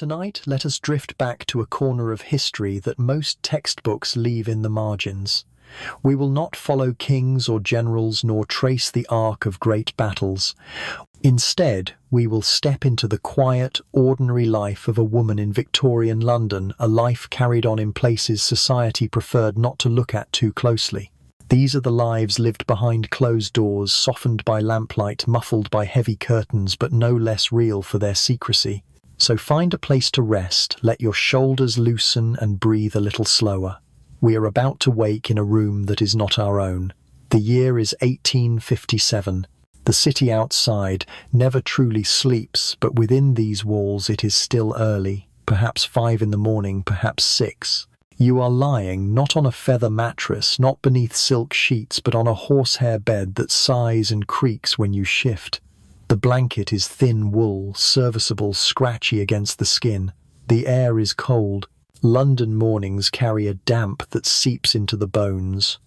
Tonight, let us drift back to a corner of history that most textbooks leave in the margins. We will not follow kings or generals nor trace the arc of great battles. Instead, we will step into the quiet, ordinary life of a woman in Victorian London, a life carried on in places society preferred not to look at too closely. These are the lives lived behind closed doors, softened by lamplight, muffled by heavy curtains, but no less real for their secrecy. So find a place to rest, let your shoulders loosen and breathe a little slower. We are about to wake in a room that is not our own. The year is 1857. The city outside never truly sleeps, but within these walls it is still early, perhaps 5 in the morning, perhaps 6. You are lying not on a feather mattress, not beneath silk sheets, but on a horsehair bed that sighs and creaks when you shift. The blanket is thin wool, serviceable, scratchy against the skin. The air is cold. London mornings carry a damp that seeps into the bones.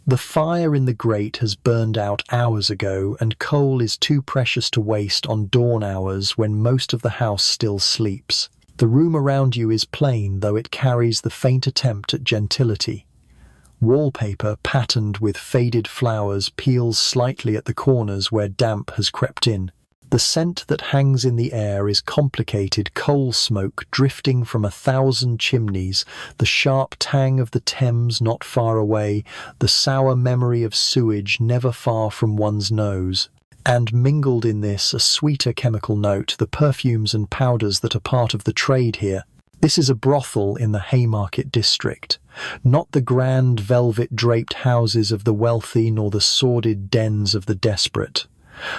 The fire in the grate has burned out hours ago, and coal is too precious to waste on dawn hours when most of the house still sleeps. The room around you is plain, though it carries the faint attempt at gentility. Wallpaper patterned with faded flowers peels slightly at the corners where damp has crept in. The scent that hangs in the air is complicated coal smoke drifting from 1,000 chimneys, the sharp tang of the Thames not far away, the sour memory of sewage never far from one's nose. And mingled in this a sweeter chemical note, the perfumes and powders that are part of the trade here. This is a brothel in the Haymarket district, not the grand velvet-draped houses of the wealthy nor the sordid dens of the desperate.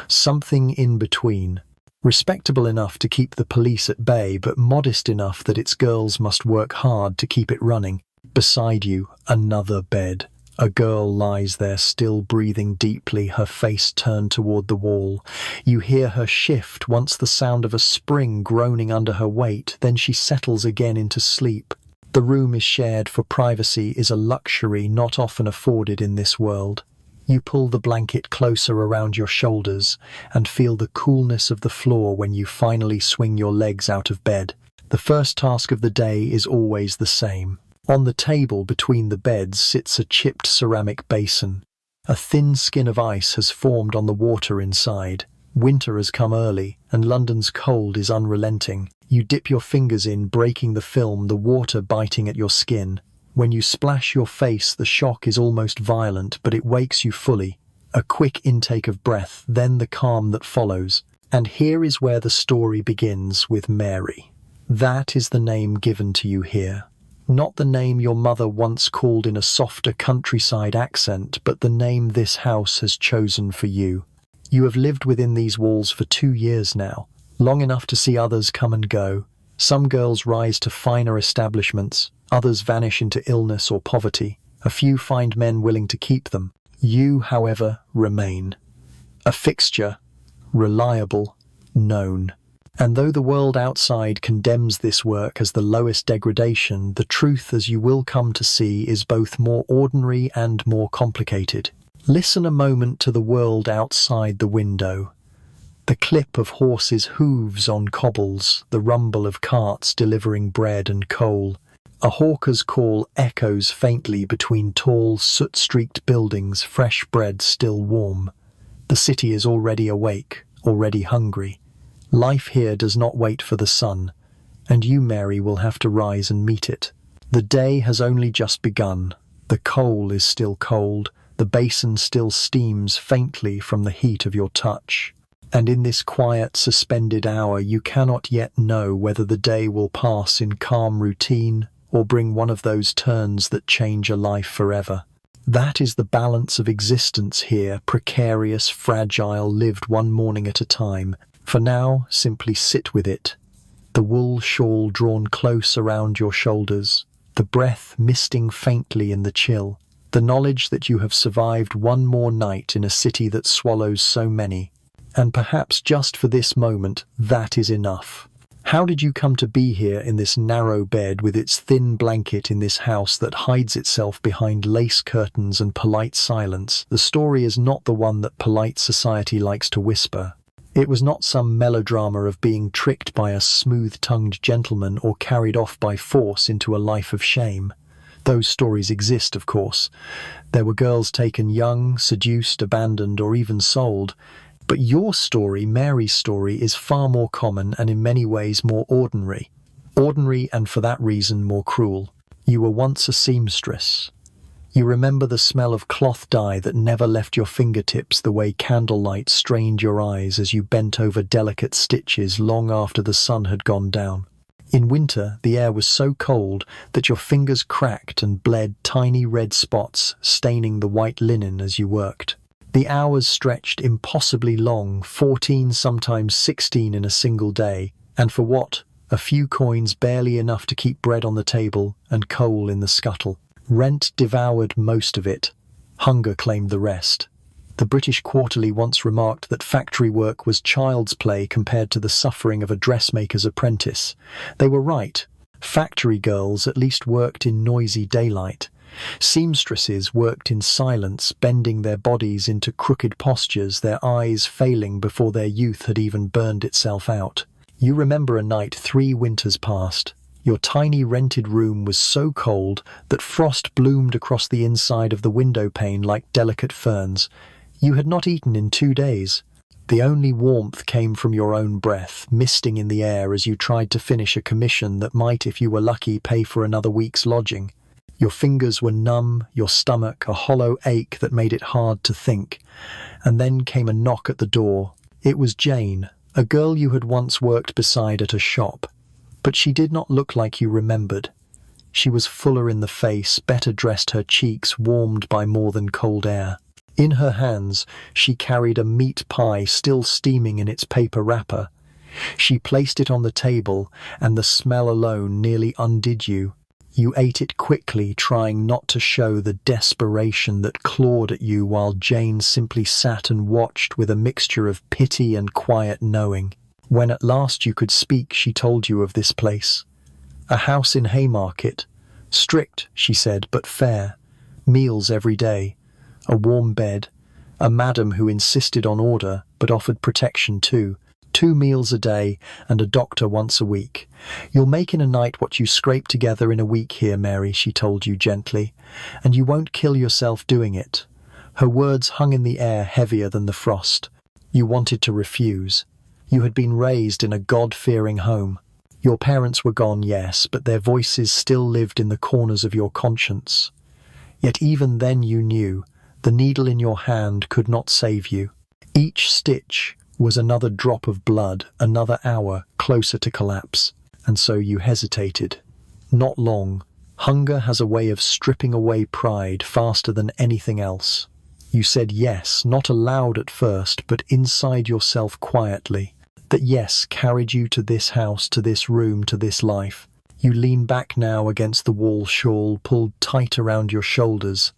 Something in between. Respectable enough to keep the police at bay, but modest enough that its girls must work hard to keep it running. Beside you, another bed. A girl lies there still breathing deeply, her face turned toward the wall. You hear her shift, once the sound of a spring groaning under her weight, then she settles again into sleep. The room is shared, for privacy is a luxury not often afforded in this world. You pull the blanket closer around your shoulders and feel the coolness of the floor when you finally swing your legs out of bed. The first task of the day is always the same. On the table between the beds sits a chipped ceramic basin. A thin skin of ice has formed on the water inside. Winter has come early, and London's cold is unrelenting. You dip your fingers in, breaking the film, the water biting at your skin. When you splash your face, the shock is almost violent, but it wakes you fully. A quick intake of breath, then the calm that follows. And here is where the story begins with Mary. That is the name given to you here. Not the name your mother once called in a softer countryside accent, but the name this house has chosen for you. You have lived within these walls for 2 years now, long enough to see others come and go. Some girls rise to finer establishments, others vanish into illness or poverty. A few find men willing to keep them. You, however, remain. A fixture, reliable, known. And though the world outside condemns this work as the lowest degradation, the truth, as you will come to see, is both more ordinary and more complicated. Listen a moment to the world outside the window. The clip of horses' hooves on cobbles, the rumble of carts delivering bread and coal. A hawker's call echoes faintly between tall, soot-streaked buildings, fresh bread still warm. The city is already awake, already hungry. Life here does not wait for the sun, and you, Mary, will have to rise and meet it. The day has only just begun. The coal is still cold, the basin still steams faintly from the heat of your touch. And in this quiet, suspended hour, you cannot yet know whether the day will pass in calm routine or bring one of those turns that change a life forever. That is the balance of existence here, precarious, fragile, lived one morning at a time. For now, simply sit with it. The wool shawl drawn close around your shoulders, the breath misting faintly in the chill, the knowledge that you have survived one more night in a city that swallows so many. And perhaps just for this moment, that is enough. How did you come to be here in this narrow bed with its thin blanket in this house that hides itself behind lace curtains and polite silence? The story is not the one that polite society likes to whisper. It was not some melodrama of being tricked by a smooth-tongued gentleman or carried off by force into a life of shame. Those stories exist, of course. There were girls taken young, seduced, abandoned, or even sold. But your story, Mary's story, is far more common and in many ways more ordinary. Ordinary and for that reason more cruel. You were once a seamstress. You remember the smell of cloth dye that never left your fingertips, the way candlelight strained your eyes as you bent over delicate stitches long after the sun had gone down. In winter, the air was so cold that your fingers cracked and bled tiny red spots, staining the white linen as you worked. The hours stretched impossibly long, 14, sometimes 16 in a single day, and for what? A few coins, barely enough to keep bread on the table and coal in the scuttle. Rent devoured most of it. Hunger claimed the rest. The British Quarterly once remarked that factory work was child's play compared to the suffering of a dressmaker's apprentice. They were right. Factory girls at least worked in noisy daylight. Seamstresses worked in silence, bending their bodies into crooked postures, their eyes failing before their youth had even burned itself out. You remember a night 3 winters past. Your tiny rented room was so cold that frost bloomed across the inside of the window pane like delicate ferns. You had not eaten in 2 days. The only warmth came from your own breath, misting in the air as you tried to finish a commission that might, if you were lucky, pay for another week's lodging. Your fingers were numb, your stomach a hollow ache that made it hard to think. And then came a knock at the door. It was Jane, a girl you had once worked beside at a shop. But she did not look like you remembered. She was fuller in the face, better dressed, her cheeks warmed by more than cold air. In her hands, she carried a meat pie still steaming in its paper wrapper. She placed it on the table, and the smell alone nearly undid you. You ate it quickly, trying not to show the desperation that clawed at you while Jane simply sat and watched with a mixture of pity and quiet knowing. When at last you could speak, she told you of this place. A house in Haymarket. Strict, she said, but fair. Meals every day. A warm bed. A madam who insisted on order, but offered protection too. 2 meals a day, and a doctor once a week. You'll make in a night what you scrape together in a week here, Mary, she told you gently, and you won't kill yourself doing it. Her words hung in the air heavier than the frost. You wanted to refuse. You had been raised in a God-fearing home. Your parents were gone, yes, but their voices still lived in the corners of your conscience. Yet even then you knew, the needle in your hand could not save you. Each stitch was another drop of blood, another hour closer to collapse. And so you hesitated. Not long. Hunger has a way of stripping away pride faster than anything else. You said yes, not aloud at first, but inside yourself quietly. That yes carried you to this house, to this room, to this life. You lean back now against the wall shawl, pulled tight around your shoulders.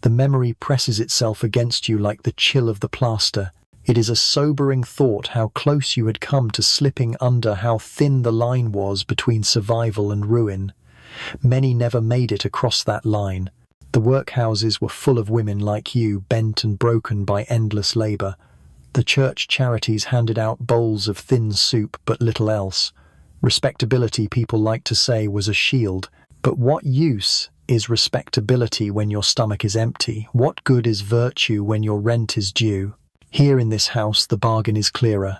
The memory presses itself against you like the chill of the plaster. It is a sobering thought how close you had come to slipping under, how thin the line was between survival and ruin. Many never made it across that line. The workhouses were full of women like you, bent and broken by endless labour. The church charities handed out bowls of thin soup, but little else. Respectability, people like to say, was a shield. But what use is respectability when your stomach is empty? What good is virtue when your rent is due? Here in this house, the bargain is clearer.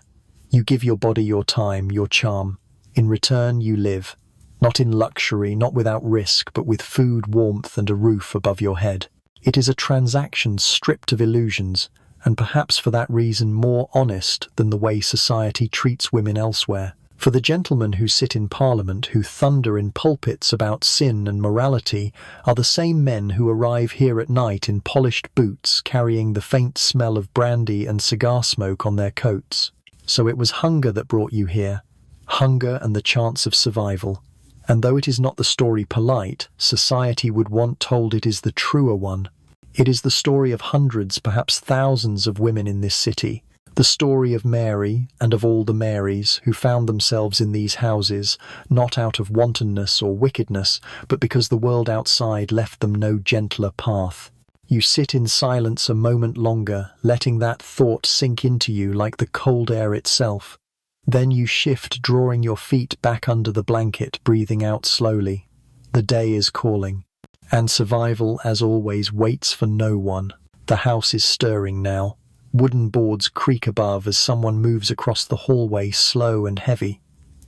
You give your body your time, your charm. In return, you live. Not in luxury, not without risk, but with food, warmth, and a roof above your head. It is a transaction stripped of illusions, and perhaps for that reason more honest than the way society treats women elsewhere. For the gentlemen who sit in Parliament, who thunder in pulpits about sin and morality, are the same men who arrive here at night in polished boots, carrying the faint smell of brandy and cigar smoke on their coats. So it was hunger that brought you here, hunger and the chance of survival. And though it is not the story polite, society would want told, it is the truer one. It is the story of hundreds, perhaps thousands of women in this city. The story of Mary and of all the Marys who found themselves in these houses, not out of wantonness or wickedness, but because the world outside left them no gentler path. You sit in silence a moment longer, letting that thought sink into you like the cold air itself. Then you shift, drawing your feet back under the blanket, breathing out slowly. The day is calling. And survival, as always, waits for no one. The house is stirring now. Wooden boards creak above as someone moves across the hallway, slow and heavy.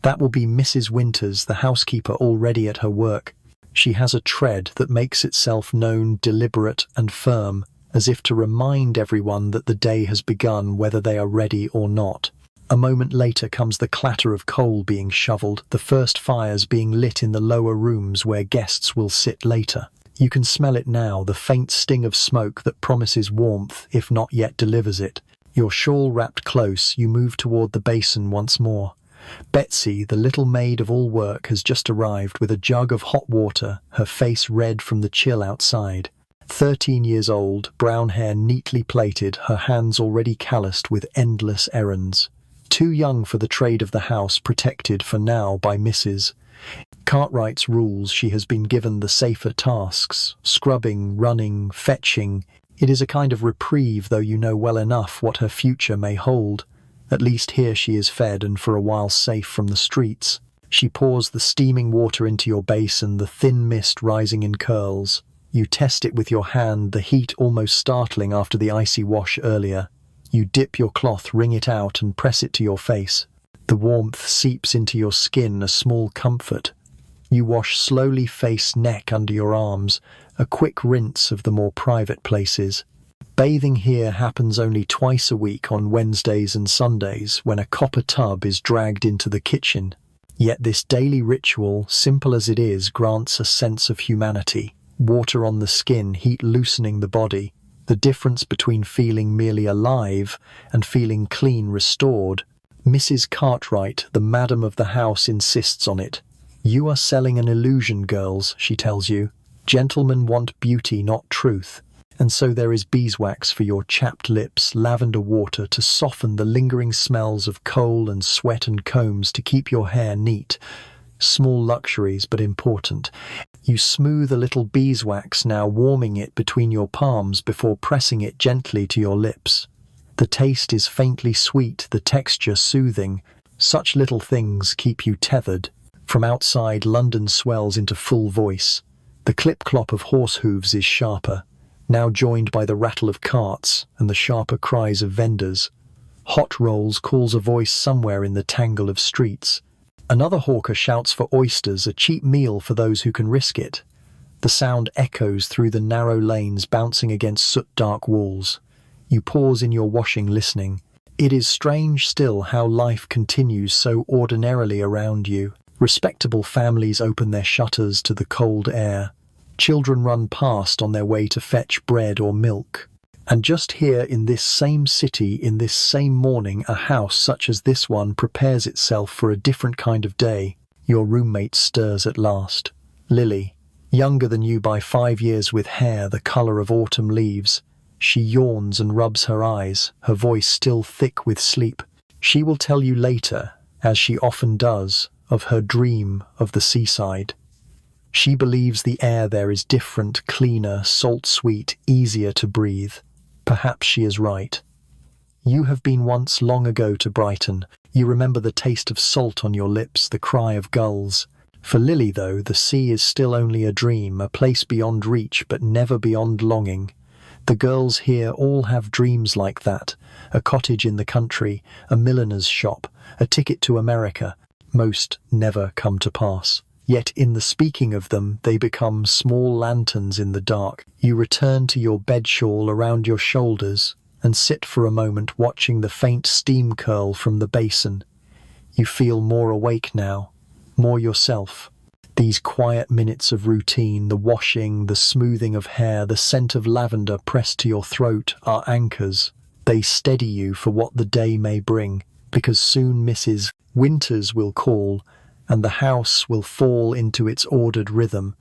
That will be Mrs. Winters, the housekeeper, already at her work. She has a tread that makes itself known, deliberate and firm, as if to remind everyone that the day has begun, whether they are ready or not. A moment later comes the clatter of coal being shoveled, the first fires being lit in the lower rooms where guests will sit later. You can smell it now, the faint sting of smoke that promises warmth, if not yet delivers it. Your shawl wrapped close, you move toward the basin once more. Betsy, the little maid of all work, has just arrived with a jug of hot water, her face red from the chill outside. 13 years old, brown hair neatly plaited, her hands already calloused with endless errands. Too young for the trade of the house, protected for now by Mrs. Cartwright's rules. She has been given the safer tasks, scrubbing, running, fetching. It is a kind of reprieve, though you know well enough what her future may hold. At least here she is fed and for a while safe from the streets. She pours the steaming water into your basin, the thin mist rising in curls. You test it with your hand, the heat almost startling after the icy wash earlier. You dip your cloth, wring it out and press it to your face. The warmth seeps into your skin, a small comfort. You wash slowly, face, neck, under your arms, a quick rinse of the more private places. Bathing here happens only twice a week, on Wednesdays and Sundays, when a copper tub is dragged into the kitchen. Yet this daily ritual, simple as it is, grants a sense of humanity. Water on the skin, heat loosening the body. The difference between feeling merely alive and feeling clean, restored. Mrs. Cartwright, the madam of the house, insists on it. You are selling an illusion, girls, she tells you. Gentlemen want beauty, not truth. And so there is beeswax for your chapped lips, lavender water to soften the lingering smells of coal and sweat, and combs to keep your hair neat. Small luxuries, but important. You smooth a little beeswax now, warming it between your palms before pressing it gently to your lips. The taste is faintly sweet, the texture soothing. Such little things keep you tethered. From outside, London swells into full voice. The clip-clop of horse hooves is sharper, now joined by the rattle of carts and the sharper cries of vendors. Hot rolls calls a voice somewhere in the tangle of streets. Another hawker shouts for oysters, a cheap meal for those who can risk it. The sound echoes through the narrow lanes, bouncing against soot-dark walls. You pause in your washing, listening. It is strange still how life continues so ordinarily around you. Respectable families open their shutters to the cold air. Children run past on their way to fetch bread or milk. And just here in this same city, in this same morning, a house such as this one prepares itself for a different kind of day. Your roommate stirs at last. Lily, younger than you by 5 years, with hair the colour of autumn leaves. She yawns and rubs her eyes, her voice still thick with sleep. She will tell you later, as she often does, of her dream of the seaside. She believes the air there is different, cleaner, salt-sweet, easier to breathe. Perhaps she is right. You have been once long ago to Brighton. You remember the taste of salt on your lips, the cry of gulls. For Lily, though, the sea is still only a dream, a place beyond reach but never beyond longing. The girls here all have dreams like that. A cottage in the country, a milliner's shop, a ticket to America. Most never come to pass. Yet in the speaking of them, they become small lanterns in the dark. You return to your bed shawl around your shoulders and sit for a moment watching the faint steam curl from the basin. You feel more awake now, more yourself. These quiet minutes of routine, the washing, the smoothing of hair, the scent of lavender pressed to your throat, are anchors. They steady you for what the day may bring, because soon Mrs. Winters will call, and the house will fall into its ordered rhythm.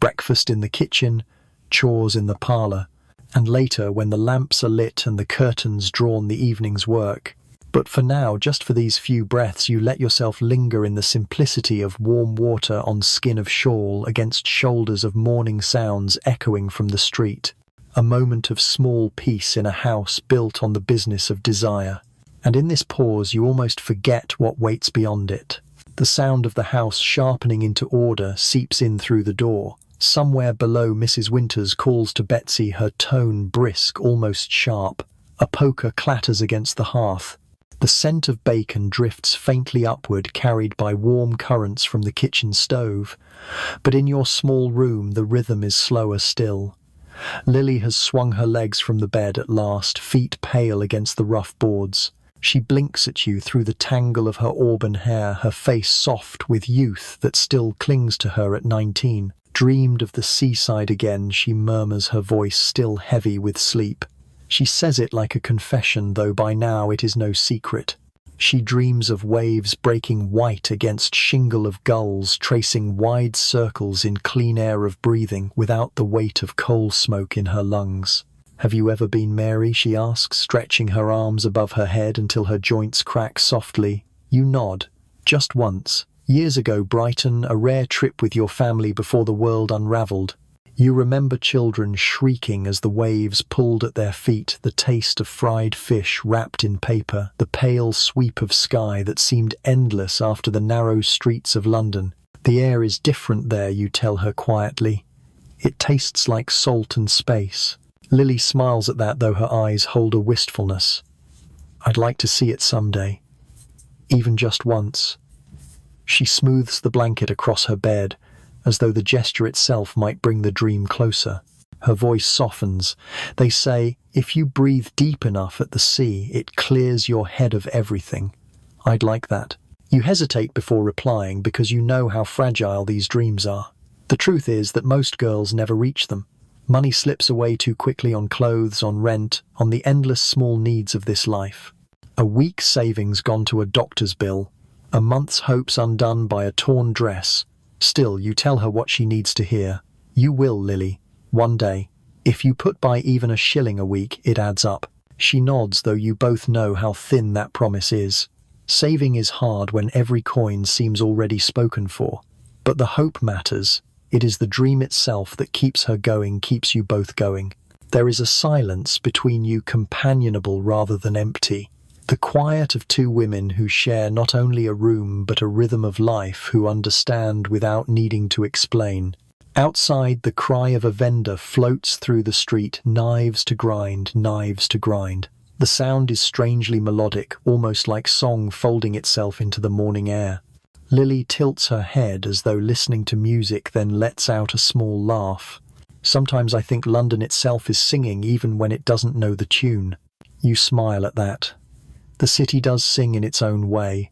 Breakfast in the kitchen, chores in the parlour, and later when the lamps are lit and the curtains drawn, the evening's work. But for now, just for these few breaths, you let yourself linger in the simplicity of warm water on skin of shawl against shoulders of morning sounds echoing from the street. a moment of small peace in a house built on the business of desire. And in this pause you almost forget what waits beyond it. The sound of the house sharpening into order seeps in through the door. Somewhere below, Mrs. Winters calls to Betsy, her tone brisk, almost sharp. A poker clatters against the hearth. The scent of bacon drifts faintly upward, carried by warm currents from the kitchen stove. But in your small room the rhythm is slower still. Lily has swung her legs from the bed at last, feet pale against the rough boards. She blinks at you through the tangle of her auburn hair, her face soft with youth that still clings to her at 19. Dreamed of the seaside again, she murmurs, her voice still heavy with sleep. She says it like a confession, though by now it is no secret. She dreams of waves breaking white against shingle of gulls, tracing wide circles in clean air of breathing, without the weight of coal smoke in her lungs. "Have you ever been Mary?" she asks, stretching her arms above her head until her joints crack softly. You nod. "Just once. Years ago, Brighton, a rare trip with your family before the world unravelled." You remember children shrieking as the waves pulled at their feet, the taste of fried fish wrapped in paper, the pale sweep of sky that seemed endless after the narrow streets of London. "The air is different there," you tell her quietly. "It tastes like salt and space." Lily smiles at that, though her eyes hold a wistfulness. "I'd like to see it someday. Even just once." She smooths the blanket across her bed, as though the gesture itself might bring the dream closer. Her voice softens. "They say, if you breathe deep enough at the sea, it clears your head of everything. I'd like that." You hesitate before replying because you know how fragile these dreams are. The truth is that most girls never reach them. Money slips away too quickly on clothes, on rent, on the endless small needs of this life. A week's savings gone to a doctor's bill, a month's hopes undone by a torn dress. Still, you tell her what she needs to hear. You will, Lily. One day. If you put by even a shilling a week, it adds up. She nods, though you both know how thin that promise is. Saving is hard when every coin seems already spoken for. But the hope matters. It is the dream itself that keeps her going, keeps you both going. There is a silence between you, companionable rather than empty. The quiet of two women who share not only a room but a rhythm of life, who understand without needing to explain. Outside, the cry of a vendor floats through the street, knives to grind, knives to grind. The sound is strangely melodic, almost like song folding itself into the morning air. Lily tilts her head as though listening to music, then lets out a small laugh. "Sometimes I think London itself is singing even when it doesn't know the tune." You smile at that. The city does sing in its own way.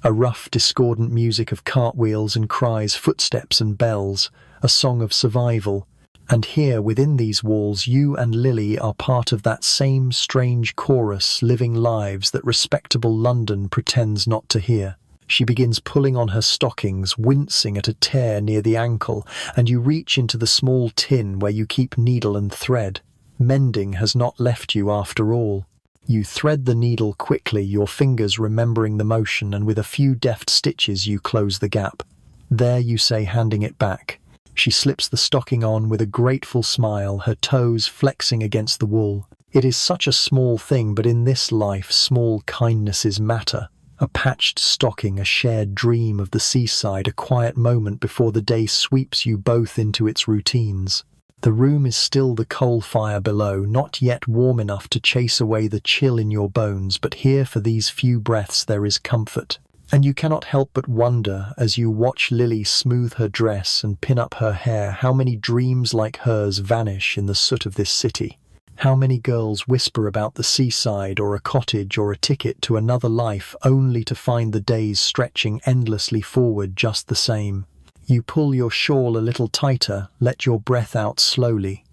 A rough, discordant music of cartwheels and cries, footsteps and bells, a song of survival. And here, within these walls, you and Lily are part of that same strange chorus, living lives that respectable London pretends not to hear. She begins pulling on her stockings, wincing at a tear near the ankle, and you reach into the small tin where you keep needle and thread. Mending has not left you after all. You thread the needle quickly, your fingers remembering the motion, and with a few deft stitches you close the gap. "There," you say, handing it back. She slips the stocking on with a grateful smile, her toes flexing against the wool. It is such a small thing, but in this life small kindnesses matter. A patched stocking, a shared dream of the seaside, a quiet moment before the day sweeps you both into its routines. The room is still the coal fire below, not yet warm enough to chase away the chill in your bones, but here for these few breaths there is comfort. And you cannot help but wonder, as you watch Lily smooth her dress and pin up her hair, how many dreams like hers vanish in the soot of this city. How many girls whisper about the seaside or a cottage or a ticket to another life, only to find the days stretching endlessly forward just the same. You pull your shawl a little tighter, let your breath out slowly.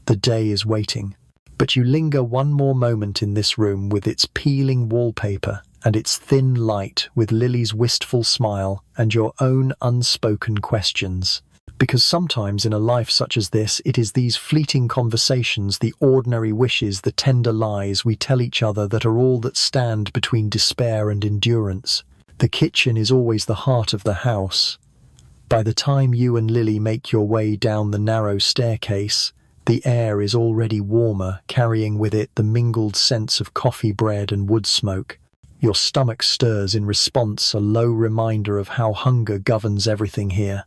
The day is waiting. But you linger one more moment in this room with its peeling wallpaper and its thin light, with Lily's wistful smile and your own unspoken questions. Because sometimes in a life such as this, it is these fleeting conversations, the ordinary wishes, the tender lies we tell each other that are all that stand between despair and endurance. The kitchen is always the heart of the house. By the time you and Lily make your way down the narrow staircase, The air is already warmer, carrying with it the mingled scents of coffee, bread, and wood smoke. Your stomach stirs in response, a low reminder of how hunger governs everything here.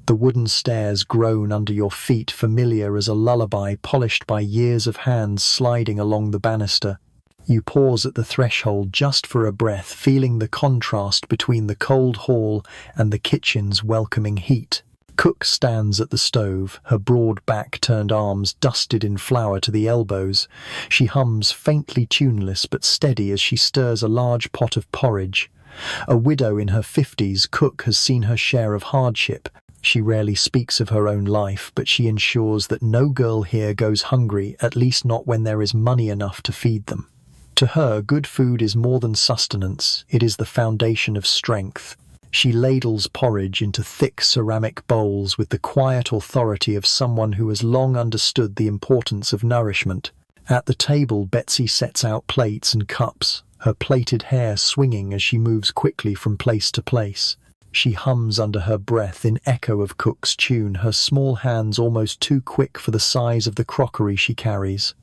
The wooden stairs groan under your feet, familiar as a lullaby polished by years of hands sliding along the banister. You pause at the threshold just for a breath, feeling the contrast between the cold hall and the kitchen's welcoming heat. Cook stands at the stove, her broad back turned, arms dusted in flour to the elbows. She hums, faintly tuneless but steady, as she stirs a large pot of porridge. A widow in her 50s, Cook has seen her share of hardship. She rarely speaks of her own life, but she ensures that no girl here goes hungry, at least not when there is money enough to feed them. To her, good food is more than sustenance, it is the foundation of strength. She ladles porridge into thick ceramic bowls with the quiet authority of someone who has long understood the importance of nourishment. At the table, Betsy sets out plates and cups, her plaited hair swinging as she moves quickly from place to place. She hums under her breath in echo of Cook's tune, her small hands almost too quick for the size of the crockery she carries.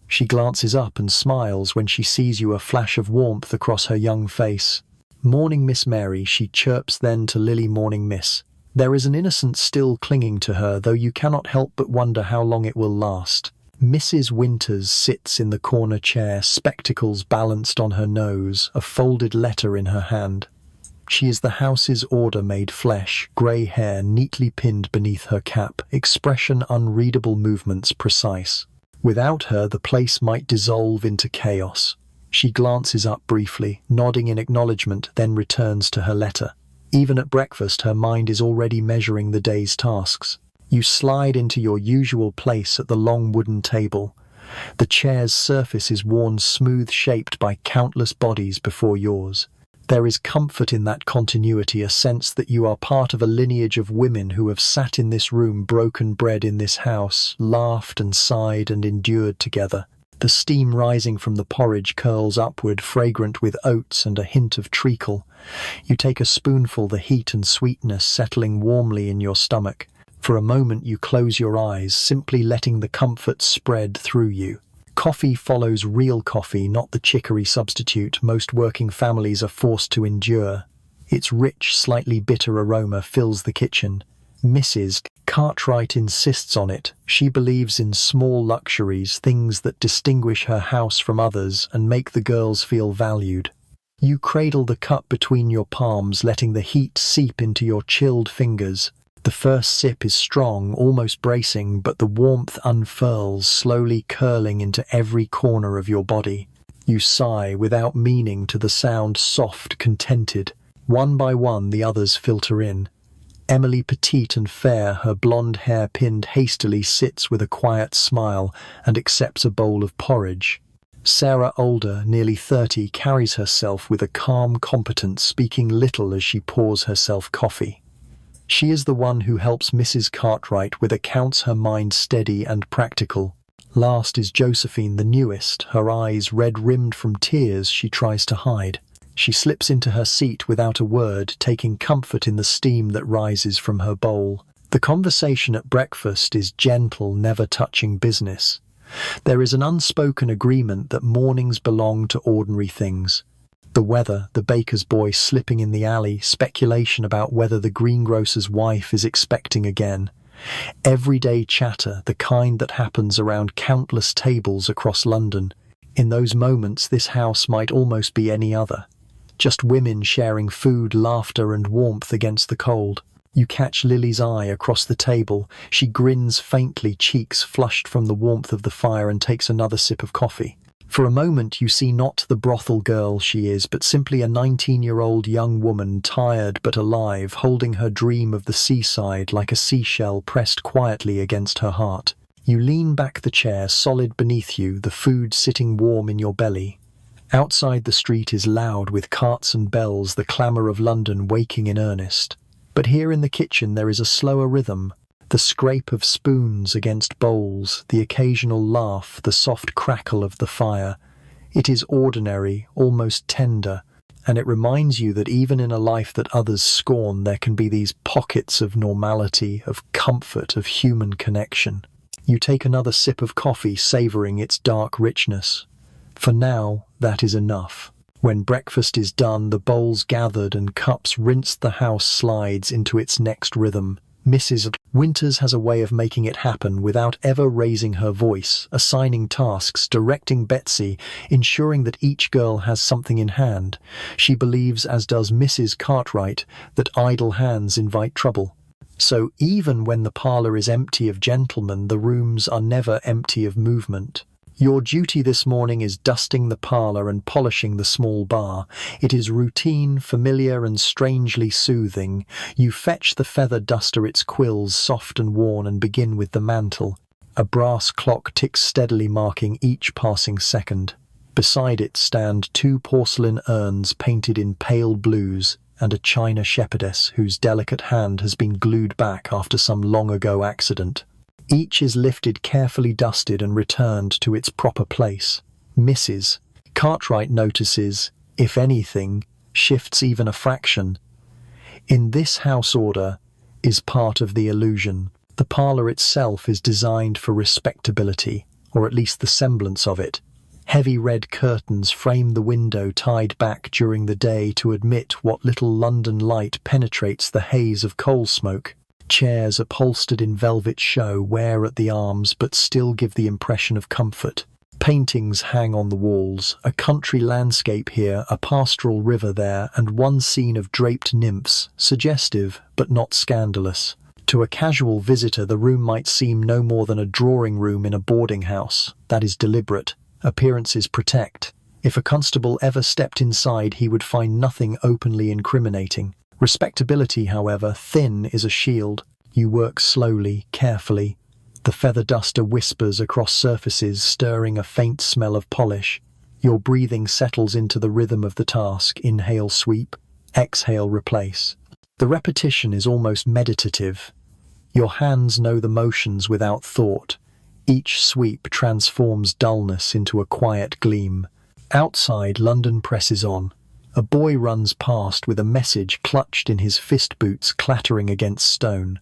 She glances up and smiles when she sees you, a flash of warmth across her young face. "Morning, Miss Mary," she chirps then to Lily. "Morning, Miss." There is an innocence still clinging to her, though you cannot help but wonder how long it will last. Mrs. Winters sits in the corner chair, spectacles balanced on her nose, a folded letter in her hand. She is the house's order made flesh, grey hair neatly pinned beneath her cap, expression unreadable, movements precise. Without her, the place might dissolve into chaos. She glances up briefly, nodding in acknowledgement, then returns to her letter. Even at breakfast, her mind is already measuring the day's tasks. You slide into your usual place at the long wooden table. The chair's surface is worn smooth, shaped by countless bodies before yours. There is comfort in that continuity, a sense that you are part of a lineage of women who have sat in this room, broken bread in this house, laughed and sighed and endured together. The steam rising from the porridge curls upward, fragrant with oats and a hint of treacle. You take a spoonful, the heat and sweetness settling warmly in your stomach. For a moment you close your eyes, simply letting the comfort spread through you. Coffee follows, real coffee, not the chicory substitute most working families are forced to endure. Its rich, slightly bitter aroma fills the kitchen. Mrs. Cartwright insists on it. She believes in small luxuries, things that distinguish her house from others and make the girls feel valued. You cradle the cup between your palms, letting the heat seep into your chilled fingers. The first sip is strong, almost bracing, but the warmth unfurls, slowly curling into every corner of your body. You sigh without meaning to the sound, soft, contented. One by one, the others filter in. Emily, petite and fair, her blonde hair pinned hastily, sits with a quiet smile and accepts a bowl of porridge. Sarah, older, nearly 30, carries herself with a calm competence, speaking little as she pours herself coffee. She is the one who helps Mrs. Cartwright with accounts, her mind steady and practical. Last is Josephine, the newest, her eyes red-rimmed from tears she tries to hide. She slips into her seat without a word, taking comfort in the steam that rises from her bowl. The conversation at breakfast is gentle, never touching business. There is an unspoken agreement that mornings belong to ordinary things. The weather, the baker's boy slipping in the alley, speculation about whether the greengrocer's wife is expecting again. Everyday chatter, the kind that happens around countless tables across London. In those moments, this house might almost be any other. Just women sharing food, laughter and warmth against the cold. You catch Lily's eye across the table. She grins faintly, cheeks flushed from the warmth of the fire, and takes another sip of coffee. For a moment you see not the brothel girl she is, but simply a 19-year-old young woman, tired but alive, holding her dream of the seaside like a seashell pressed quietly against her heart. You lean back, the chair solid beneath you, the food sitting warm in your belly. Outside, the street is loud with carts and bells, the clamour of London waking in earnest. But here in the kitchen there is a slower rhythm. The scrape of spoons against bowls, the occasional laugh, the soft crackle of the fire. It is ordinary, almost tender, and it reminds you that even in a life that others scorn, there can be these pockets of normality, of comfort, of human connection. You take another sip of coffee, savoring its dark richness. For now, that is enough. When breakfast is done, the bowls gathered and cups rinsed, the house slides into its next rhythm. Mrs. Winters has a way of making it happen without ever raising her voice, assigning tasks, directing Betsy, ensuring that each girl has something in hand. She believes, as does Mrs. Cartwright, that idle hands invite trouble. So even when the parlour is empty of gentlemen, the rooms are never empty of movement. Your duty this morning is dusting the parlour and polishing the small bar. It is routine, familiar and strangely soothing. You fetch the feather duster, its quills soft and worn, and begin with the mantel. A brass clock ticks steadily, marking each passing second. Beside it stand two porcelain urns painted in pale blues, and a china shepherdess whose delicate hand has been glued back after some long-ago accident. Each is lifted, carefully dusted, and returned to its proper place. Mrs. Cartwright notices, if anything, shifts even a fraction. In this house, order is part of the illusion. The parlour itself is designed for respectability, or at least the semblance of it. Heavy red curtains frame the window, tied back during the day to admit what little London light penetrates the haze of coal smoke. Chairs upholstered in velvet show wear at the arms but still give the impression of comfort. Paintings hang on the walls, a country landscape here, a pastoral river there, and one scene of draped nymphs, suggestive but not scandalous. To a casual visitor, the room might seem no more than a drawing room in a boarding house. That is deliberate. Appearances protect. If a constable ever stepped inside, he would find nothing openly incriminating. Respectability, however, thin is a shield. You work slowly, carefully. The feather duster whispers across surfaces, stirring a faint smell of polish. Your breathing settles into the rhythm of the task. Inhale, sweep. Exhale, replace. The repetition is almost meditative. Your hands know the motions without thought. Each sweep transforms dullness into a quiet gleam. Outside, London presses on. A boy runs past with a message clutched in his fist boots, clattering against stone.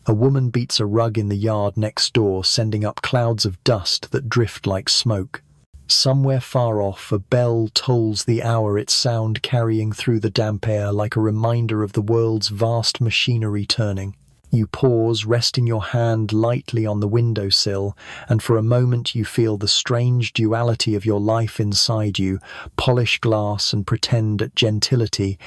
A woman beats a rug in the yard next door, sending up clouds of dust that drift like smoke. Somewhere far off, a bell tolls the hour, its sound carrying through the damp air like a reminder of the world's vast machinery turning. You pause, resting your hand lightly on the windowsill, and for a moment you feel the strange duality of your life inside you, polish glass and pretend gentility.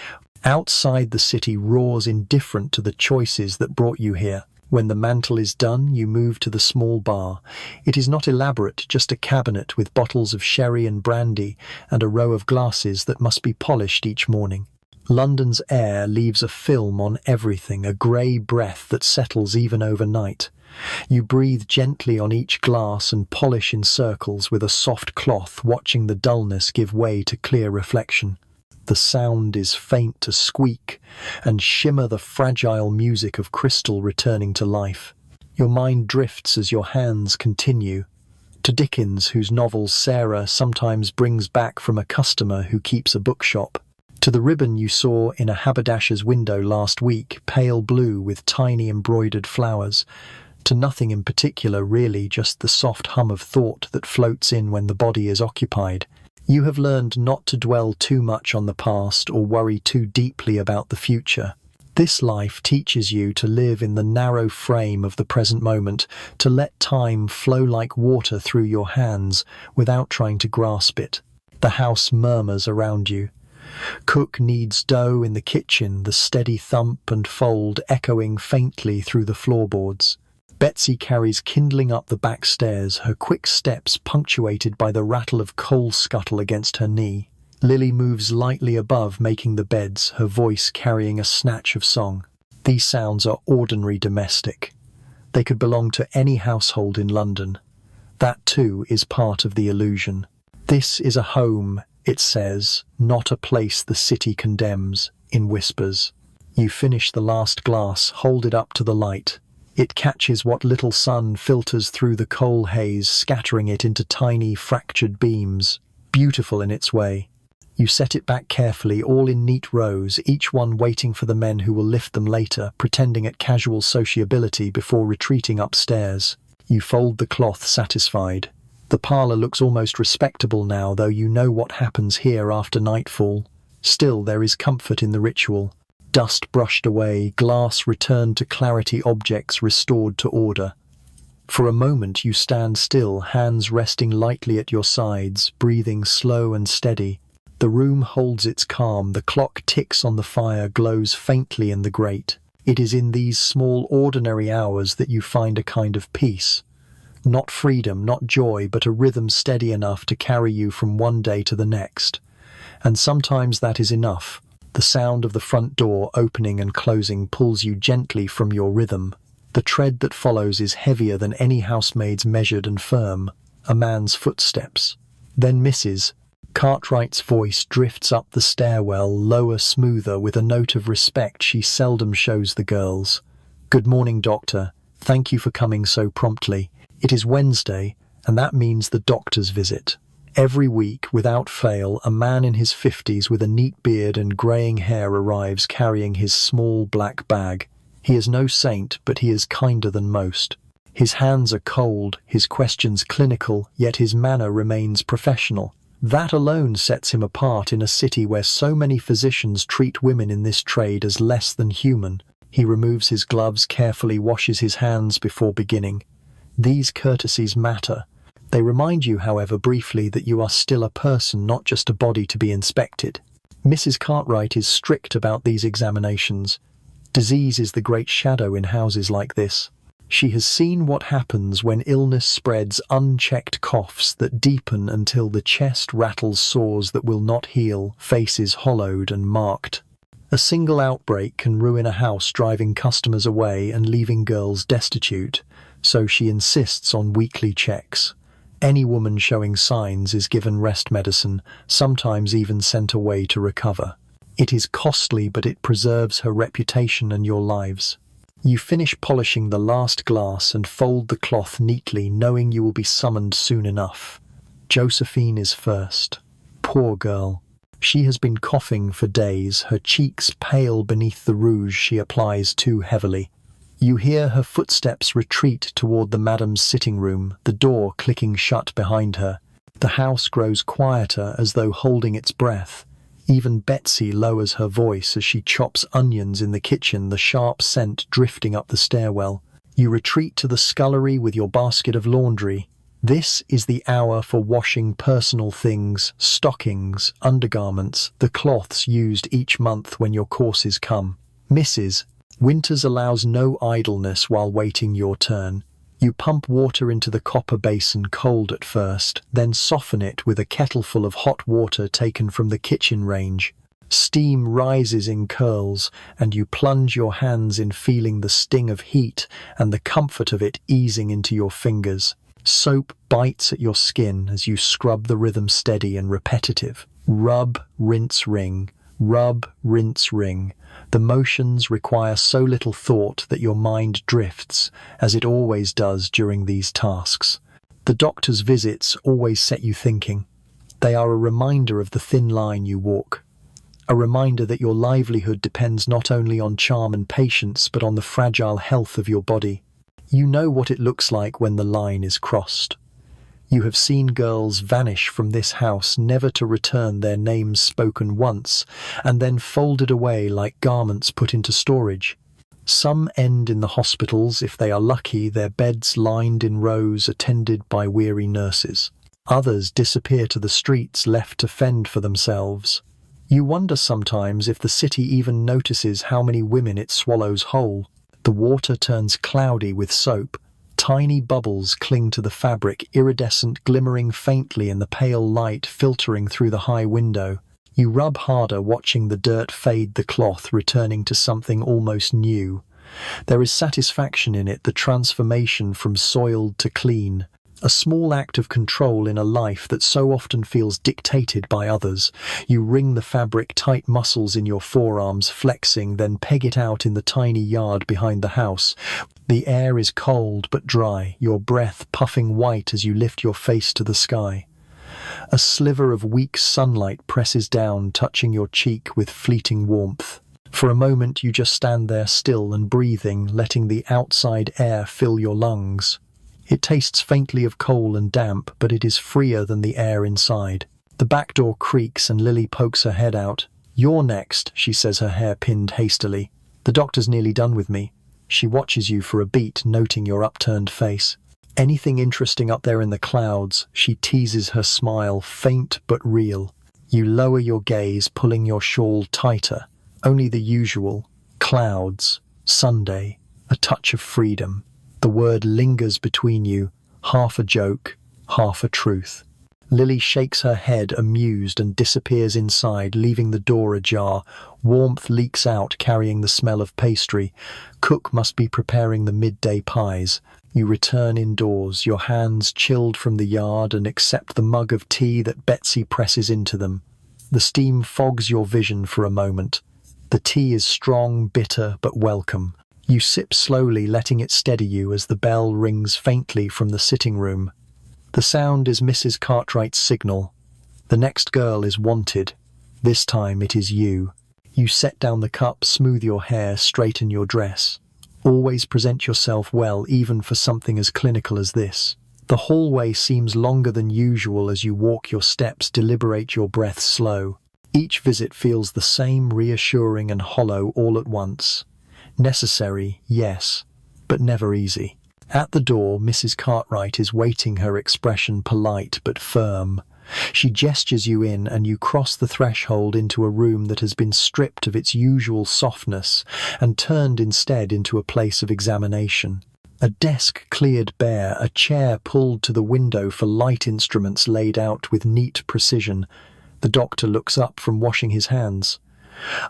Outside, the city roars, indifferent to the choices that brought you here. When the mantel is done, you move to the small bar. It is not elaborate, just a cabinet with bottles of sherry and brandy and a row of glasses that must be polished each morning. London's air leaves a film on everything, a grey breath that settles even overnight. You breathe gently on each glass and polish in circles with a soft cloth, watching the dullness give way to clear reflection. The sound is faint, to squeak and shimmer, the fragile music of crystal returning to life. Your mind drifts as your hands continue. To Dickens, whose novels Sarah sometimes brings back from a customer who keeps a bookshop. To the ribbon you saw in a haberdasher's window last week, pale blue with tiny embroidered flowers. To nothing in particular, really, just the soft hum of thought that floats in when the body is occupied. You have learned not to dwell too much on the past or worry too deeply about the future. This life teaches you to live in the narrow frame of the present moment, to let time flow like water through your hands without trying to grasp it. The house murmurs around you. Cook kneads dough in the kitchen, the steady thump and fold echoing faintly through the floorboards. Betsy carries kindling up the back stairs, her quick steps punctuated by the rattle of coal scuttle against her knee. Lily moves lightly above, making the beds, her voice carrying a snatch of song. These sounds are ordinary, domestic. They could belong to any household in London. That too is part of the illusion. This is a home, it says, not a place the city condemns, in whispers. You finish the last glass, hold it up to the light. It catches what little sun filters through the coal haze, scattering it into tiny, fractured beams, beautiful in its way. You set it back carefully, all in neat rows, each one waiting for the men who will lift them later, pretending at casual sociability before retreating upstairs. You fold the cloth, satisfied. The parlour looks almost respectable now, though you know what happens here after nightfall. Still, there is comfort in the ritual. Dust brushed away, glass returned to clarity, objects restored to order. For a moment you stand still, hands resting lightly at your sides, breathing slow and steady. The room holds its calm, the clock ticks on the fire, glows faintly in the grate. It is in these small, ordinary hours that you find a kind of peace. Not freedom, not joy, but a rhythm steady enough to carry you from one day to the next. And sometimes that is enough. The sound of the front door opening and closing pulls you gently from your rhythm. The tread that follows is heavier than any housemaid's, measured and firm. A man's footsteps. Then Mrs. Cartwright's voice drifts up the stairwell, lower, smoother, with a note of respect she seldom shows the girls. "Good morning, doctor. Thank you for coming so promptly. It is Wednesday, and that means the doctor's visit." Every week, without fail, a man in his 50s with a neat beard and greying hair arrives carrying his small black bag. He is no saint, but he is kinder than most. His hands are cold, his questions clinical, yet his manner remains professional. That alone sets him apart in a city where so many physicians treat women in this trade as less than human. He removes his gloves, carefully washes his hands before beginning. These courtesies matter. They remind you, however, briefly that you are still a person, not just a body to be inspected. Mrs. Cartwright is strict about these examinations. Disease is the great shadow in houses like this. She has seen what happens when illness spreads, unchecked coughs that deepen until the chest rattles, sores that will not heal, faces hollowed and marked. A single outbreak can ruin a house, driving customers away and leaving girls destitute, so she insists on weekly checks. Any woman showing signs is given rest medicine, sometimes even sent away to recover. It is costly, but it preserves her reputation and your lives. You finish polishing the last glass and fold the cloth neatly, knowing you will be summoned soon enough. Josephine is first. Poor girl. She has been coughing for days, her cheeks pale beneath the rouge she applies too heavily. You hear her footsteps retreat toward the madam's sitting room, the door clicking shut behind her. The house grows quieter, as though holding its breath. Even Betsy lowers her voice as she chops onions in the kitchen, the sharp scent drifting up the stairwell. You retreat to the scullery with your basket of laundry. This is the hour for washing personal things, stockings, undergarments, the cloths used each month when your courses come. Mrs. Winters allows no idleness while waiting your turn. You pump water into the copper basin, cold at first, then soften it with a kettleful of hot water taken from the kitchen range. Steam rises in curls, and you plunge your hands in, feeling the sting of heat and the comfort of it easing into your fingers. Soap bites at your skin as you scrub, the rhythm steady and repetitive. Rub, rinse, wring. Rub, rinse, wring. The motions require so little thought that your mind drifts, as it always does during these tasks. The doctor's visits always set you thinking. They are a reminder of the thin line you walk. A reminder that your livelihood depends not only on charm and patience, but on the fragile health of your body. You know what it looks like when the line is crossed. You have seen girls vanish from this house, never to return, their names spoken once, and then folded away like garments put into storage. Some end in the hospitals, if they are lucky, their beds lined in rows, attended by weary nurses. Others disappear to the streets, left to fend for themselves. You wonder sometimes if the city even notices how many women it swallows whole. The water turns cloudy with soap. Tiny bubbles cling to the fabric, iridescent, glimmering faintly in the pale light filtering through the high window. You rub harder, watching the dirt fade the cloth, returning to something almost new. There is satisfaction in it, the transformation from soiled to clean. A small act of control in a life that so often feels dictated by others. You wring the fabric, tight muscles in your forearms flexing, then peg it out in the tiny yard behind the house. The air is cold but dry, your breath puffing white as you lift your face to the sky. A sliver of weak sunlight presses down, touching your cheek with fleeting warmth. For a moment you just stand there still and breathing, letting the outside air fill your lungs. It tastes faintly of coal and damp, but it is freer than the air inside. The back door creaks and Lily pokes her head out. "You're next," she says, her hair pinned hastily. "The doctor's nearly done with me." She watches you for a beat, noting your upturned face. "Anything interesting up there in the clouds?" She teases, her smile faint but real. You lower your gaze, pulling your shawl tighter. Only the usual. Clouds. Sunday. A touch of freedom. The word lingers between you, half a joke, half a truth. Lily shakes her head, amused, and disappears inside, leaving the door ajar. Warmth leaks out, carrying the smell of pastry. Cook must be preparing the midday pies. You return indoors, your hands chilled from the yard, and accept the mug of tea that Betsy presses into them. The steam fogs your vision for a moment. The tea is strong, bitter, but welcome. You sip slowly, letting it steady you as the bell rings faintly from the sitting room. The sound is Mrs. Cartwright's signal. The next girl is wanted. This time it is you. You set down the cup, smooth your hair, straighten your dress. Always present yourself well, even for something as clinical as this. The hallway seems longer than usual as you walk your steps, deliberate your breath slow. Each visit feels the same, reassuring and hollow all at once. Necessary, yes, but never easy. At the door, Mrs. Cartwright is waiting, her expression polite but firm. She gestures you in, and you cross the threshold into a room that has been stripped of its usual softness and turned instead into a place of examination. A desk cleared bare, a chair pulled to the window for light instruments laid out with neat precision. The doctor looks up from washing his hands.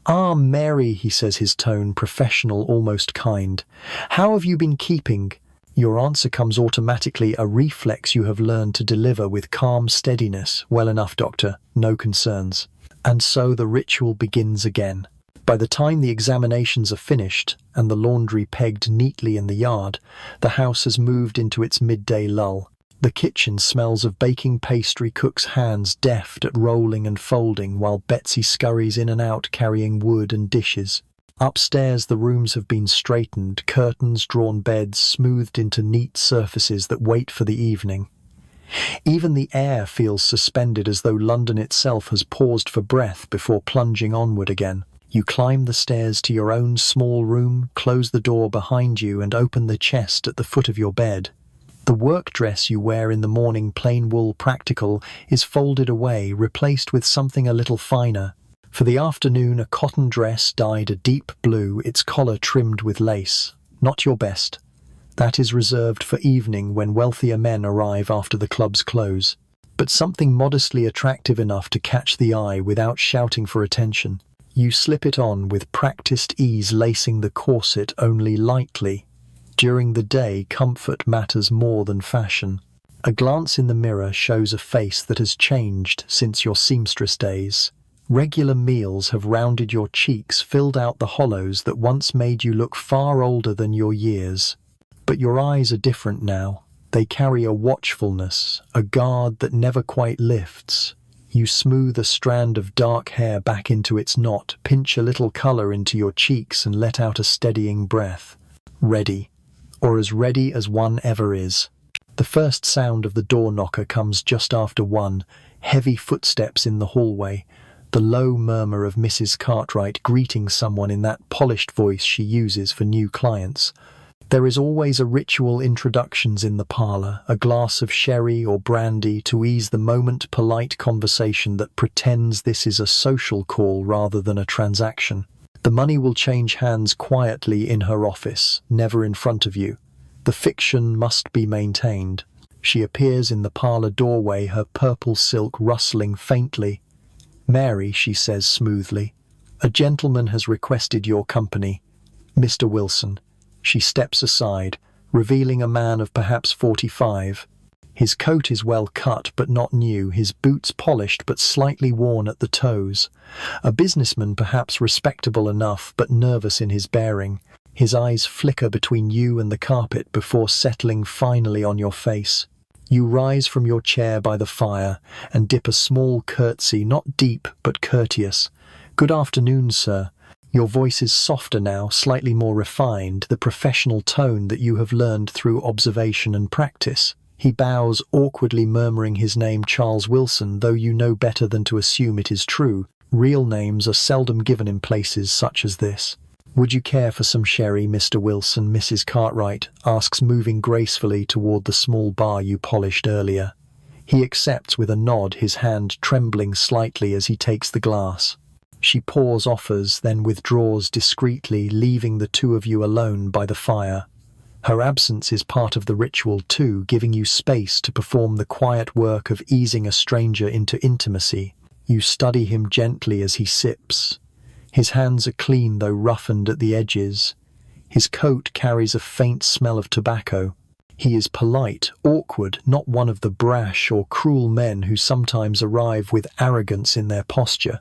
"Ah, Mary," he says, his tone professional, almost kind. "How have you been keeping?" Your answer comes automatically, a reflex you have learned to deliver with calm steadiness. "Well enough, doctor. No concerns." And so the ritual begins again. By the time the examinations are finished and the laundry pegged neatly in the yard, the house has moved into its midday lull. The kitchen smells of baking pastry, cook's hands deft at rolling and folding, while Betsy scurries in and out carrying wood and dishes. Upstairs, the rooms have been straightened, curtains drawn, beds smoothed into neat surfaces that wait for the evening. Even the air feels suspended, as though London itself has paused for breath before plunging onward again. You climb the stairs to your own small room, close the door behind you, and open the chest at the foot of your bed. The work dress you wear in the morning, plain wool practical, is folded away, replaced with something a little finer. For the afternoon, a cotton dress dyed a deep blue, its collar trimmed with lace. Not your best. That is reserved for evening, when wealthier men arrive after the clubs close. But something modestly attractive enough to catch the eye without shouting for attention. You slip it on with practiced ease, lacing the corset only lightly. During the day, comfort matters more than fashion. A glance in the mirror shows a face that has changed since your seamstress days. Regular meals have rounded your cheeks, filled out the hollows that once made you look far older than your years. But your eyes are different now. They carry a watchfulness, a guard that never quite lifts. You smooth a strand of dark hair back into its knot, pinch a little colour into your cheeks, and let out a steadying breath. Ready. Or as ready as one ever is. The first sound of the door knocker comes just after 1, heavy footsteps in the hallway, the low murmur of Mrs. Cartwright greeting someone in that polished voice she uses for new clients. There is always a ritual introductions in the parlour, a glass of sherry or brandy to ease the moment, polite conversation that pretends this is a social call rather than a transaction. The money will change hands quietly in her office, never in front of you. The fiction must be maintained. She appears in the parlour doorway, her purple silk rustling faintly. "Mary," she says smoothly, "a gentleman has requested your company. Mr. Wilson." She steps aside, revealing a man of perhaps 45. His coat is well cut but not new, his boots polished but slightly worn at the toes. A businessman, perhaps respectable enough but nervous in his bearing. His eyes flicker between you and the carpet before settling finally on your face. You rise from your chair by the fire and dip a small curtsy, not deep but courteous. "Good afternoon, sir." Your voice is softer now, slightly more refined, the professional tone that you have learned through observation and practice. He bows, awkwardly murmuring his name, Charles Wilson, though you know better than to assume it is true. Real names are seldom given in places such as this. "Would you care for some sherry, Mr. Wilson?" Mrs. Cartwright asks, moving gracefully toward the small bar you polished earlier. He accepts with a nod, his hand trembling slightly as he takes the glass. She pours, offers, then withdraws discreetly, leaving the two of you alone by the fire. Her absence is part of the ritual too, giving you space to perform the quiet work of easing a stranger into intimacy. You study him gently as he sips. His hands are clean though roughened at the edges. His coat carries a faint smell of tobacco. He is polite, awkward, not one of the brash or cruel men who sometimes arrive with arrogance in their posture.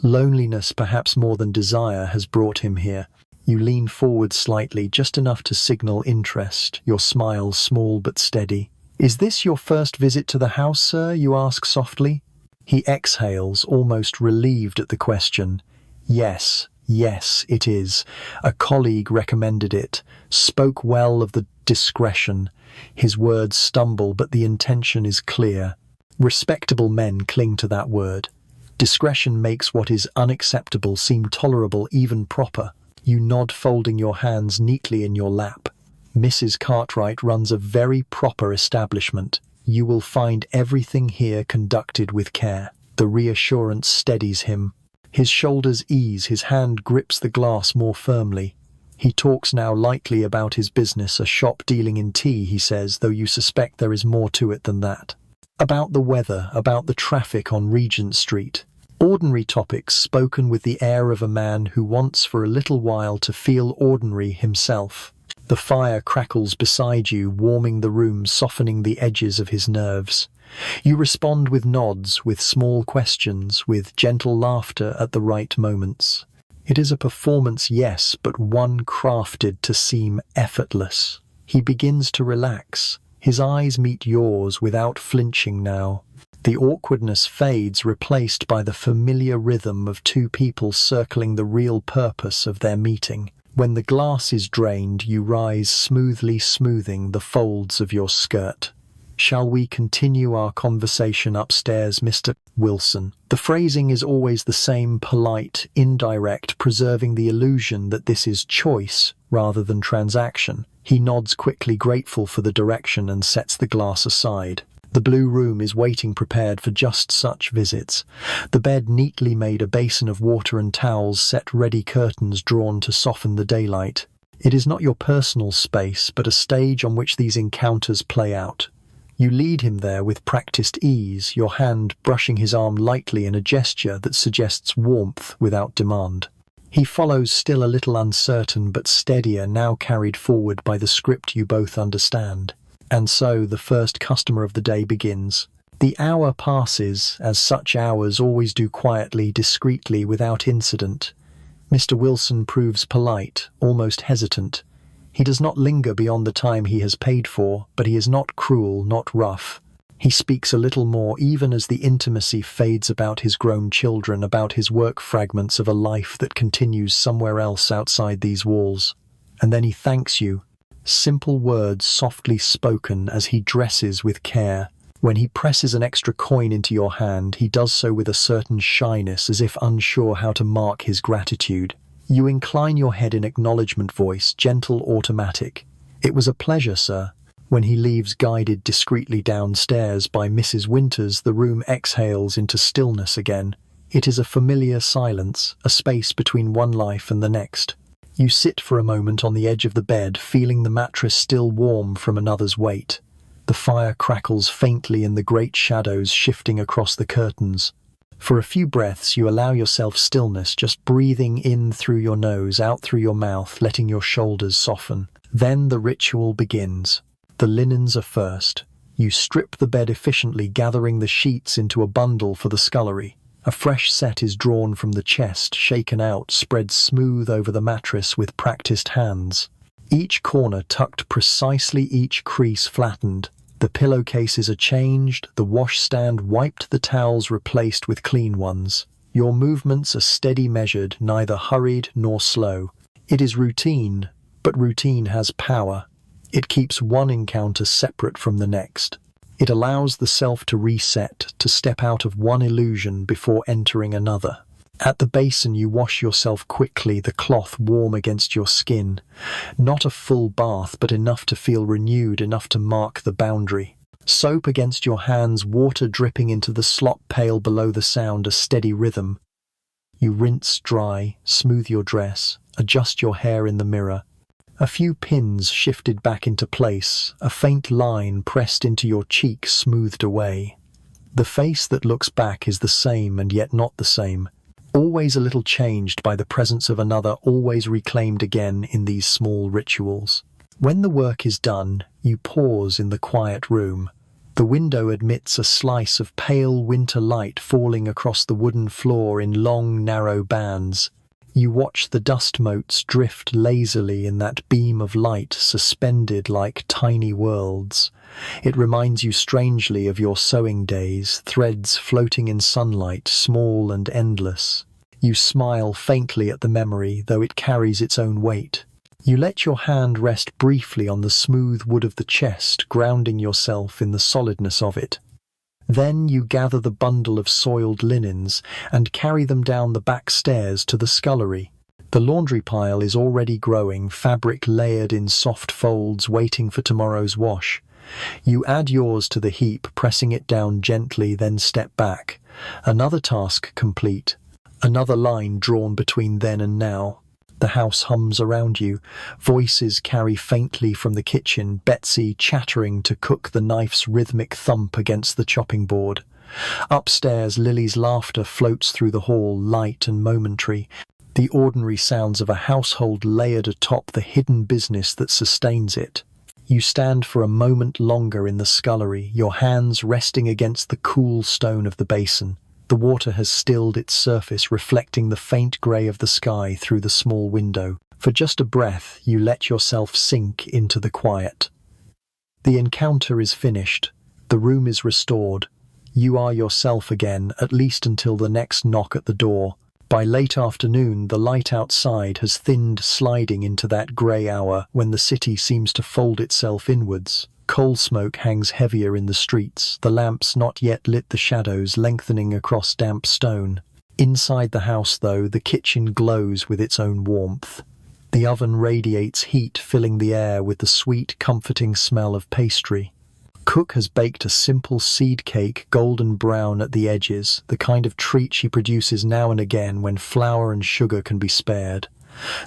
Loneliness, perhaps more than desire, has brought him here. You lean forward slightly, just enough to signal interest, your smile small but steady. "Is this your first visit to the house, sir?" you ask softly. He exhales, almost relieved at the question. Yes, it is. A colleague recommended it, spoke well of the discretion. His words stumble, but the intention is clear. Respectable men cling to that word. Discretion makes what is unacceptable seem tolerable, even proper. You nod, folding your hands neatly in your lap. Mrs. Cartwright runs a very proper establishment. You will find everything here conducted with care. The reassurance steadies him. His shoulders ease, his hand grips the glass more firmly. He talks now lightly about his business, a shop dealing in tea, he says, though you suspect there is more to it than that. About the weather, about the traffic on Regent Street. Ordinary topics spoken with the air of a man who wants for a little while to feel ordinary himself. The fire crackles beside you, warming the room, softening the edges of his nerves. You respond with nods, with small questions, with gentle laughter at the right moments. It is a performance, yes, but one crafted to seem effortless. He begins to relax. His eyes meet yours without flinching now. The awkwardness fades, replaced by the familiar rhythm of two people circling the real purpose of their meeting. When the glass is drained, you rise smoothly, smoothing the folds of your skirt. "Shall we continue our conversation upstairs, Mr. Wilson?" The phrasing is always the same, polite, indirect, preserving the illusion that this is choice rather than transaction. He nods quickly, grateful for the direction, and sets the glass aside. The blue room is waiting, prepared for just such visits. The bed neatly made, a basin of water and towels set ready, curtains drawn to soften the daylight. It is not your personal space, but a stage on which these encounters play out. You lead him there with practiced ease, your hand brushing his arm lightly in a gesture that suggests warmth without demand. He follows, still a little uncertain but steadier, now carried forward by the script you both understand. And so the first customer of the day begins. The hour passes, as such hours always do, quietly, discreetly, without incident. Mr. Wilson proves polite, almost hesitant. He does not linger beyond the time he has paid for, but he is not cruel, not rough. He speaks a little more, even as the intimacy fades, about his grown children, about his work, fragments of a life that continues somewhere else outside these walls. And then he thanks you. Simple words softly spoken as he dresses with care. When he presses an extra coin into your hand, he does so with a certain shyness, as if unsure how to mark his gratitude. You incline your head in acknowledgement, voice gentle, automatic. "It was a pleasure, sir." When he leaves, guided discreetly downstairs by Mrs. Winters, the room exhales into stillness again. It is a familiar silence, a space between one life and the next. You sit for a moment on the edge of the bed, feeling the mattress still warm from another's weight. The fire crackles faintly in the great shadows shifting across the curtains. For a few breaths, you allow yourself stillness, just breathing in through your nose, out through your mouth, letting your shoulders soften. Then the ritual begins. The linens are first. You strip the bed efficiently, gathering the sheets into a bundle for the scullery. A fresh set is drawn from the chest, shaken out, spread smooth over the mattress with practiced hands. Each corner tucked precisely, each crease flattened. The pillowcases are changed, the washstand wiped, the towels replaced with clean ones. Your movements are steady measured, neither hurried nor slow. It is routine, but routine has power. It keeps one encounter separate from the next. It allows the self to reset, to step out of one illusion before entering another. At the basin you wash yourself quickly, the cloth warm against your skin. Not a full bath, but enough to feel renewed, enough to mark the boundary. Soap against your hands, water dripping into the slop pail below the sound, a steady rhythm. You rinse dry, smooth your dress, adjust your hair in the mirror. A few pins shifted back into place, a faint line pressed into your cheek smoothed away. The face that looks back is the same and yet not the same. Always a little changed by the presence of another, always reclaimed again in these small rituals. When the work is done, you pause in the quiet room. The window admits a slice of pale winter light falling across the wooden floor in long, narrow bands. You watch the dust motes drift lazily in that beam of light, suspended like tiny worlds. It reminds you strangely of your sewing days, threads floating in sunlight, small and endless. You smile faintly at the memory, though it carries its own weight. You let your hand rest briefly on the smooth wood of the chest, grounding yourself in the solidness of it. Then you gather the bundle of soiled linens and carry them down the back stairs to the scullery. The laundry pile is already growing, fabric layered in soft folds, waiting for tomorrow's wash. You add yours to the heap, pressing it down gently, then step back. Another task complete. Another line drawn between then and now. The house hums around you. Voices carry faintly from the kitchen, Betsy chattering to Cook, the knife's rhythmic thump against the chopping board. Upstairs, Lily's laughter floats through the hall, light and momentary. The ordinary sounds of a household layered atop the hidden business that sustains it. You stand for a moment longer in the scullery, your hands resting against the cool stone of the basin. The water has stilled its surface, reflecting the faint grey of the sky through the small window. For just a breath, you let yourself sink into the quiet. The encounter is finished. The room is restored. You are yourself again, at least until the next knock at the door. By late afternoon, the light outside has thinned, sliding into that grey hour when the city seems to fold itself inwards. Coal smoke hangs heavier in the streets, the lamps not yet lit the shadows lengthening across damp stone. Inside the house, though, the kitchen glows with its own warmth. The oven radiates heat, filling the air with the sweet, comforting smell of pastry. Cook has baked a simple seed cake, golden brown at the edges, the kind of treat she produces now and again when flour and sugar can be spared.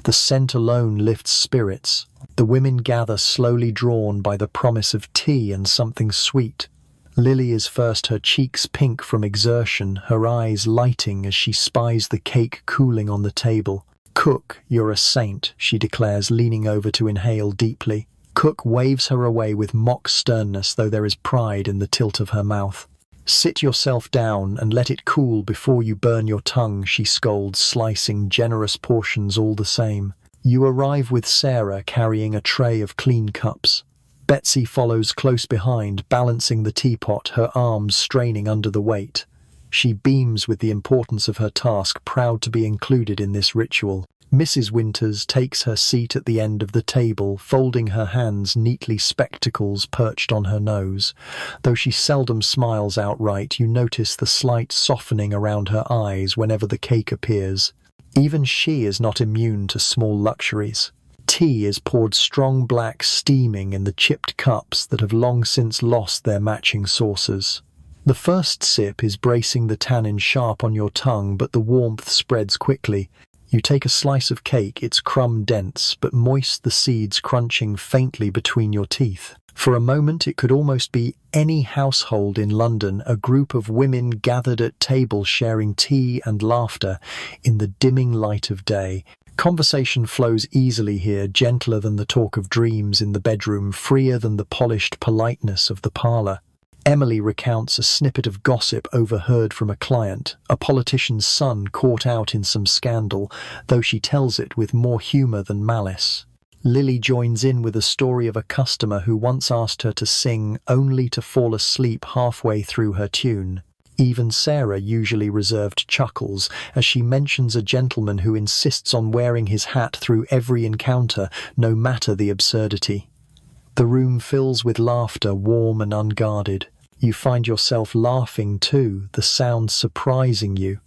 The scent alone lifts spirits. The women gather, slowly drawn by the promise of tea and something sweet. Lily is first, her cheeks pink from exertion, her eyes lighting as she spies the cake cooling on the table. "Cook, you're a saint," she declares, leaning over to inhale deeply. Cook waves her away with mock sternness, though there is pride in the tilt of her mouth. "Sit yourself down and let it cool before you burn your tongue," she scolds, slicing generous portions all the same. You arrive with Sarah carrying a tray of clean cups. Betsy follows close behind, balancing the teapot, her arms straining under the weight. She beams with the importance of her task, proud to be included in this ritual. Mrs. Winters takes her seat at the end of the table, folding her hands neatly, spectacles perched on her nose. Though she seldom smiles outright, you notice the slight softening around her eyes whenever the cake appears. Even she is not immune to small luxuries. Tea is poured strong black, steaming in the chipped cups that have long since lost their matching saucers. The first sip is bracing the tannin sharp on your tongue, but the warmth spreads quickly. You take a slice of cake, its crumb dense, but moist, the seeds crunching faintly between your teeth. For a moment it could almost be any household in London, a group of women gathered at tables sharing tea and laughter in the dimming light of day. Conversation flows easily here, gentler than the talk of dreams in the bedroom, freer than the polished politeness of the parlour. Emily recounts a snippet of gossip overheard from a client, a politician's son caught out in some scandal, though she tells it with more humour than malice. Lily joins in with a story of a customer who once asked her to sing only to fall asleep halfway through her tune. Even Sarah, usually reserved, chuckles as she mentions a gentleman who insists on wearing his hat through every encounter, no matter the absurdity. The room fills with laughter, warm and unguarded. You find yourself laughing too, the sound surprising you.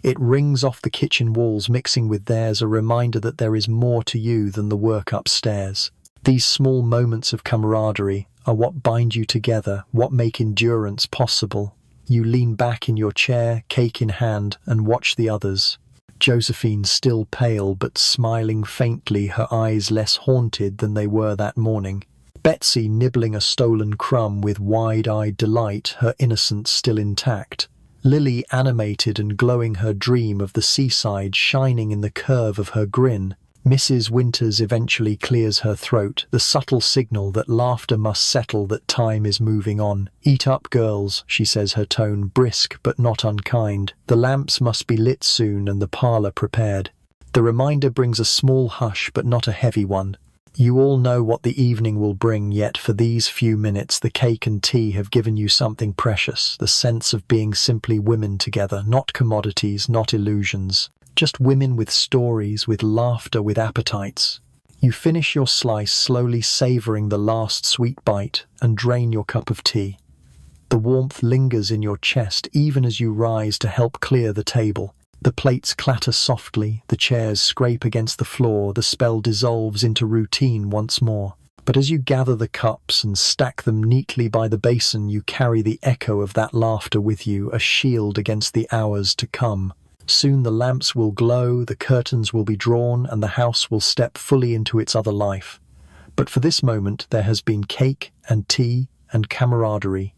It rings off the kitchen walls, mixing with theirs, a reminder that there is more to you than the work upstairs. These small moments of camaraderie are what bind you together, what make endurance possible. You lean back in your chair, cake in hand, and watch the others. Josephine, still pale but smiling faintly, her eyes less haunted than they were that morning. Betsy, nibbling a stolen crumb with wide-eyed delight, her innocence still intact. Lily, animated and glowing, her dream of the seaside shining in the curve of her grin. Mrs. Winters eventually clears her throat, the subtle signal that laughter must settle, that time is moving on. "Eat up, girls," she says, her tone brisk but not unkind. "The lamps must be lit soon and the parlour prepared." The reminder brings a small hush, but not a heavy one. You all know what the evening will bring, yet for these few minutes the cake and tea have given you something precious, the sense of being simply women together, not commodities, not illusions. Just women with stories, with laughter, with appetites. You finish your slice, slowly savouring the last sweet bite, and drain your cup of tea. The warmth lingers in your chest even as you rise to help clear the table. The plates clatter softly, the chairs scrape against the floor, the spell dissolves into routine once more. But as you gather the cups and stack them neatly by the basin, you carry the echo of that laughter with you, a shield against the hours to come. Soon the lamps will glow, the curtains will be drawn, and the house will step fully into its other life. But for this moment there has been cake and tea and camaraderie,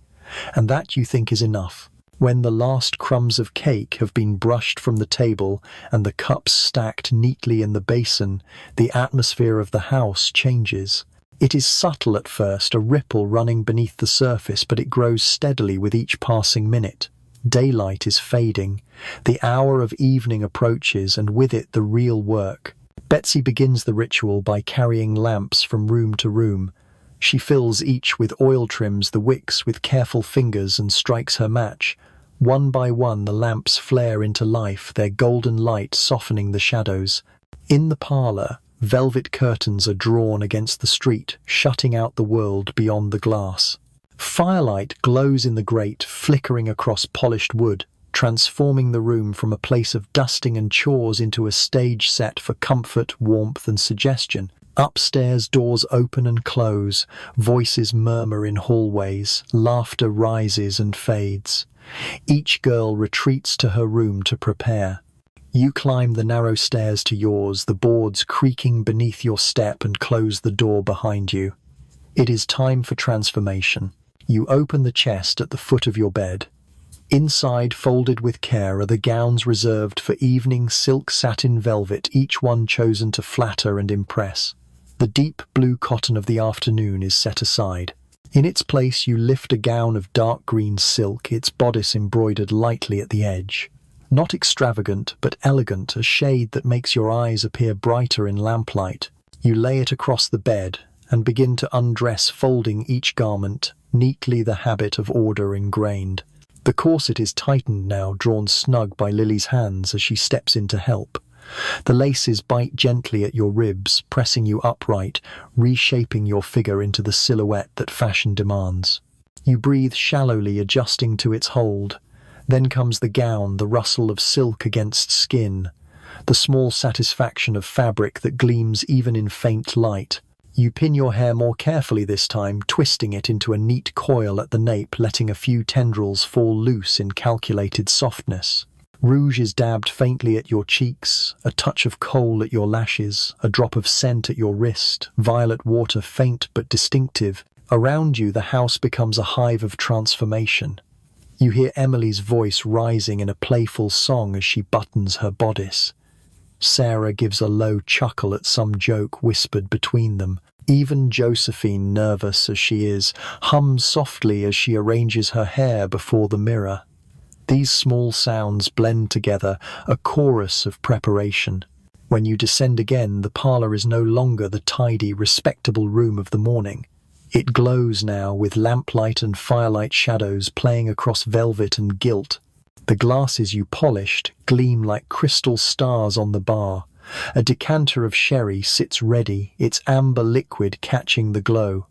and that you think is enough. When the last crumbs of cake have been brushed from the table and the cups stacked neatly in the basin, the atmosphere of the house changes. It is subtle at first, a ripple running beneath the surface, but it grows steadily with each passing minute. Daylight is fading. The hour of evening approaches, and with it the real work. Betsy begins the ritual by carrying lamps from room to room. She fills each with oil, trims the wicks with careful fingers, and strikes her match. One by one the lamps flare into life, their golden light softening the shadows. In the parlour, velvet curtains are drawn against the street, shutting out the world beyond the glass. Firelight glows in the grate, flickering across polished wood, transforming the room from a place of dusting and chores into a stage set for comfort, warmth and suggestion. Upstairs, doors open and close, voices murmur in hallways, laughter rises and fades. Each girl retreats to her room to prepare. You climb the narrow stairs to yours, the boards creaking beneath your step, and close the door behind you. It is time for transformation. You open the chest at the foot of your bed. Inside, folded with care, are the gowns reserved for evening, silk, satin, velvet, each one chosen to flatter and impress. The deep blue cotton of the afternoon is set aside. In its place you lift a gown of dark green silk, its bodice embroidered lightly at the edge. Not extravagant, but elegant, a shade that makes your eyes appear brighter in lamplight. You lay it across the bed and begin to undress, folding each garment, neatly, the habit of order ingrained. The corset is tightened now, drawn snug by Lily's hands as she steps in to help. The laces bite gently at your ribs, pressing you upright, reshaping your figure into the silhouette that fashion demands. You breathe shallowly, adjusting to its hold. Then comes the gown, the rustle of silk against skin, the small satisfaction of fabric that gleams even in faint light. You pin your hair more carefully this time, twisting it into a neat coil at the nape, letting a few tendrils fall loose in calculated softness. Rouge is dabbed faintly at your cheeks, a touch of kohl at your lashes, a drop of scent at your wrist, violet water faint but distinctive. Around you the house becomes a hive of transformation. You hear Emily's voice rising in a playful song as she buttons her bodice. Sarah gives a low chuckle at some joke whispered between them. Even Josephine, nervous as she is, hums softly as she arranges her hair before the mirror. These small sounds blend together, a chorus of preparation. When you descend again, the parlour is no longer the tidy, respectable room of the morning. It glows now with lamplight and firelight shadows playing across velvet and gilt. The glasses you polished gleam like crystal stars on the bar. A decanter of sherry sits ready, its amber liquid catching the glow.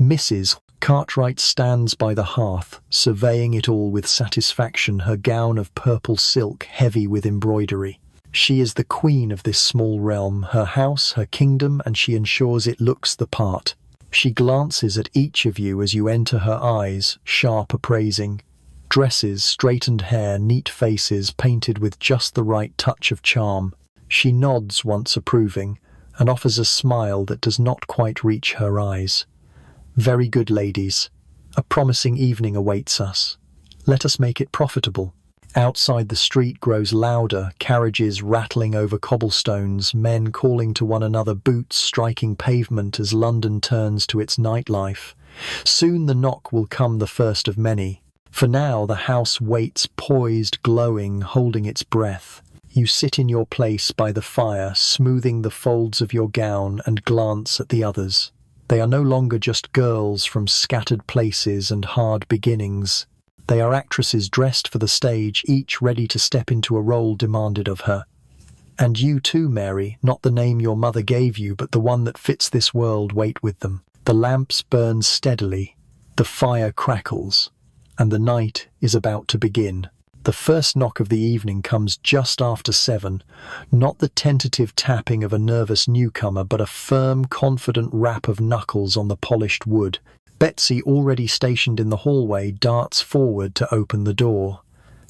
Mrs. Cartwright stands by the hearth, surveying it all with satisfaction, her gown of purple silk heavy with embroidery. She is the queen of this small realm, her house, her kingdom, and she ensures it looks the part. She glances at each of you as you enter, her eyes, sharp appraising. Dresses, straightened hair, neat faces, painted with just the right touch of charm. She nods once approving, and offers a smile that does not quite reach her eyes. Very good, ladies. A promising evening awaits us. Let us make it profitable. Outside the street grows louder, carriages rattling over cobblestones, men calling to one another, boots striking pavement as London turns to its nightlife. Soon the knock will come, the first of many. For now the house waits, poised, glowing, holding its breath. You sit in your place by the fire, smoothing the folds of your gown, and glance at the others. They are no longer just girls from scattered places and hard beginnings. They are actresses dressed for the stage, each ready to step into a role demanded of her. And you too, Mary, not the name your mother gave you, but the one that fits this world, wait with them. The lamps burn steadily, the fire crackles, and the night is about to begin. The first knock of the evening comes just after 7, not the tentative tapping of a nervous newcomer, but a firm, confident rap of knuckles on the polished wood. Betsy, already stationed in the hallway, darts forward to open the door.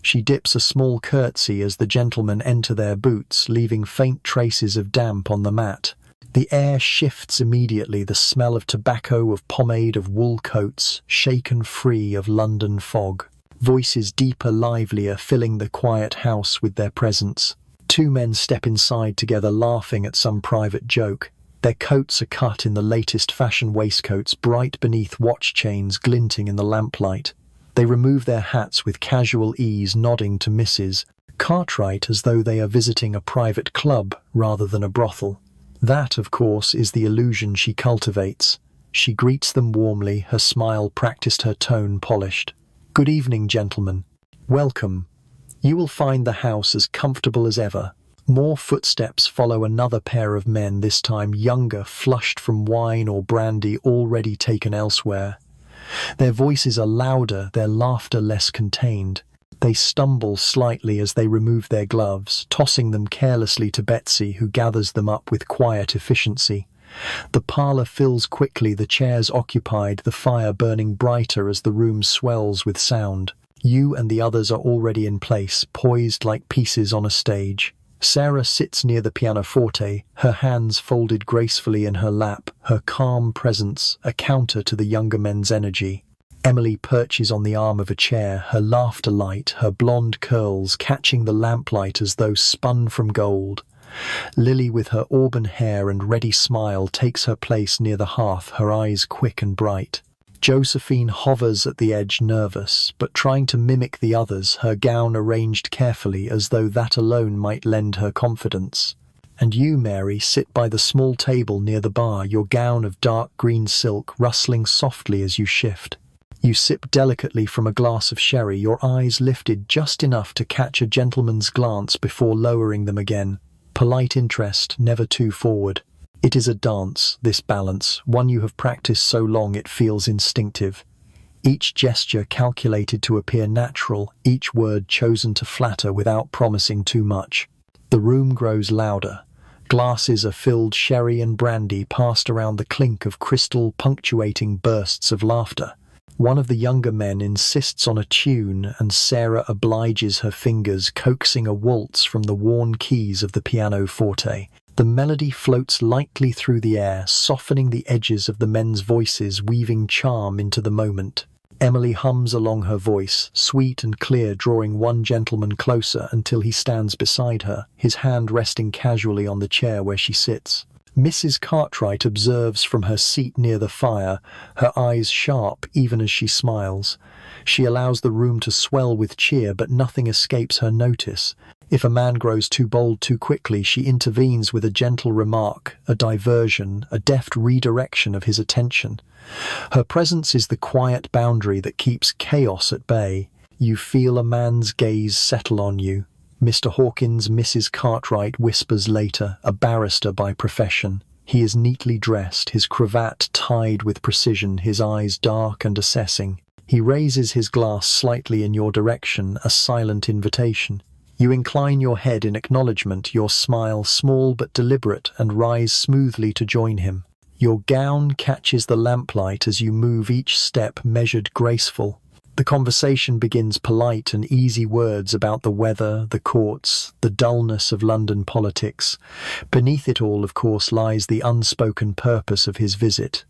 She dips a small curtsy as the gentlemen enter their boots, leaving faint traces of damp on the mat. The air shifts immediately, the smell of tobacco, of pomade, of wool coats, shaken free of London fog. Voices deeper, livelier, filling the quiet house with their presence. 2 men step inside together, laughing at some private joke. Their coats are cut in the latest fashion waistcoats, bright beneath watch chains glinting in the lamplight. They remove their hats with casual ease, nodding to Mrs. Cartwright as though they are visiting a private club rather than a brothel. That, of course, is the illusion she cultivates. She greets them warmly, her smile practiced, her tone polished. Good evening, gentlemen. Welcome. You will find the house as comfortable as ever. More footsteps follow, another pair of men, this time younger, flushed from wine or brandy, already taken elsewhere. Their voices are louder, their laughter less contained. They stumble slightly as they remove their gloves, tossing them carelessly to Betsy, who gathers them up with quiet efficiency. The parlour fills quickly, the chairs occupied, the fire burning brighter as the room swells with sound. You and the others are already in place, poised like pieces on a stage. Sarah sits near the pianoforte, her hands folded gracefully in her lap, her calm presence a counter to the younger men's energy. Emily perches on the arm of a chair, her laughter light, her blonde curls catching the lamplight as though spun from gold. Lily, with her auburn hair and ready smile, takes her place near the hearth, her eyes quick and bright. Josephine hovers at the edge, nervous, but trying to mimic the others, her gown arranged carefully as though that alone might lend her confidence. And you, Mary, sit by the small table near the bar, your gown of dark green silk rustling softly as you shift. You sip delicately from a glass of sherry, your eyes lifted just enough to catch a gentleman's glance before lowering them again. Polite interest, never too forward. It is a dance, this balance, one you have practiced so long it feels instinctive. Each gesture calculated to appear natural, each word chosen to flatter without promising too much. The room grows louder. Glasses are filled, sherry and brandy passed around, the clink of crystal punctuating bursts of laughter. One of the younger men insists on a tune, and Sarah obliges her fingers, coaxing a waltz from the worn keys of the pianoforte. The melody floats lightly through the air, softening the edges of the men's voices, weaving charm into the moment. Emily hums along, her voice, sweet and clear, drawing one gentleman closer until he stands beside her, his hand resting casually on the chair where she sits. Mrs. Cartwright observes from her seat near the fire, her eyes sharp even as she smiles. She allows the room to swell with cheer, but nothing escapes her notice. If a man grows too bold too quickly, she intervenes with a gentle remark, a diversion, a deft redirection of his attention. Her presence is the quiet boundary that keeps chaos at bay. You feel a man's gaze settle on you. Mr. Hawkins, Mrs. Cartwright whispers later, a barrister by profession. He is neatly dressed, his cravat tied with precision, his eyes dark and assessing. He raises his glass slightly in your direction, a silent invitation. You incline your head in acknowledgement, your smile small but deliberate, and rise smoothly to join him. Your gown catches the lamplight as you move, each step measured, graceful. The conversation begins, polite and easy words about the weather, the courts, the dullness of London politics. Beneath it all, of course, lies the unspoken purpose of his visit.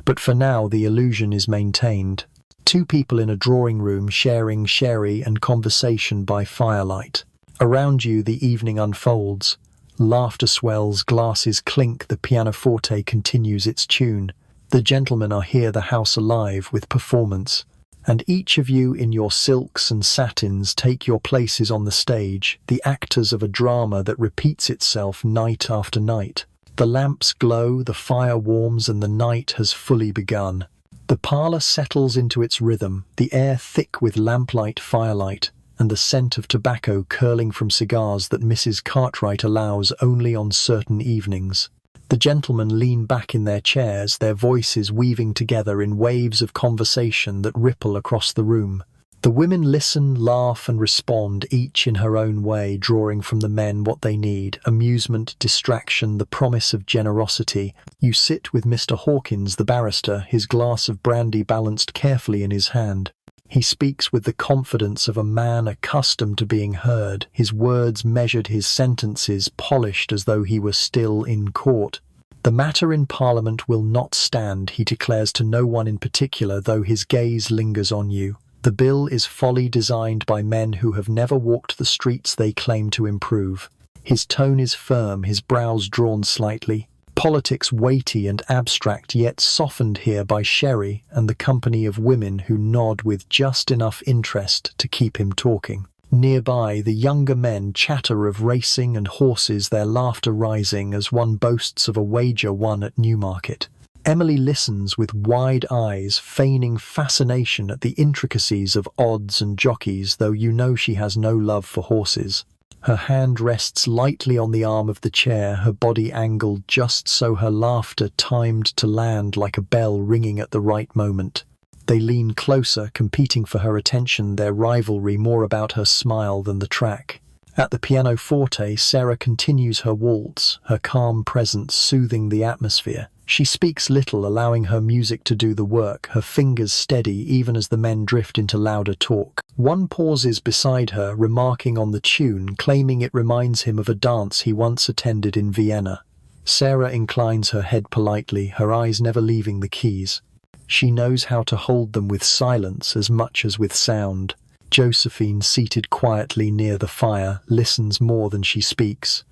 But for now, the illusion is maintained. Two people in a drawing room sharing sherry and conversation by firelight. Around you, the evening unfolds. Laughter swells, glasses clink, the pianoforte continues its tune. The gentlemen are here, the house alive with performance. And each of you in your silks and satins take your places on the stage, the actors of a drama that repeats itself night after night. The lamps glow, the fire warms, and the night has fully begun. The parlour settles into its rhythm, the air thick with lamplight firelight, and the scent of tobacco curling from cigars that Mrs. Cartwright allows only on certain evenings. The gentlemen lean back in their chairs, their voices weaving together in waves of conversation that ripple across the room. The women listen, laugh, and respond, each in her own way, drawing from the men what they need: amusement, distraction, the promise of generosity. You sit with Mr. Hawkins, the barrister, his glass of brandy balanced carefully in his hand. He speaks with the confidence of a man accustomed to being heard, his words measured, his sentences polished as though he were still in court. The matter in Parliament will not stand, he declares to no one in particular, though his gaze lingers on you. The bill is folly designed by men who have never walked the streets they claim to improve. His tone is firm, his brows drawn slightly. Politics weighty and abstract, yet softened here by sherry and the company of women who nod with just enough interest to keep him talking. Nearby, the younger men chatter of racing and horses, their laughter rising as one boasts of a wager won at Newmarket. Emily listens with wide eyes, feigning fascination at the intricacies of odds and jockeys, though you know she has no love for horses. Her hand rests lightly on the arm of the chair, her body angled just so her laughter timed to land like a bell ringing at the right moment. They lean closer, competing for her attention, their rivalry more about her smile than the track. At the pianoforte, Sarah continues her waltz, her calm presence soothing the atmosphere. She speaks little, allowing her music to do the work, her fingers steady even as the men drift into louder talk. One pauses beside her, remarking on the tune, claiming it reminds him of a dance he once attended in Vienna. Sarah inclines her head politely, her eyes never leaving the keys. She knows how to hold them with silence as much as with sound. Josephine, seated quietly near the fire, listens more than she speaks.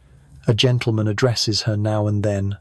A gentleman addresses her now and then,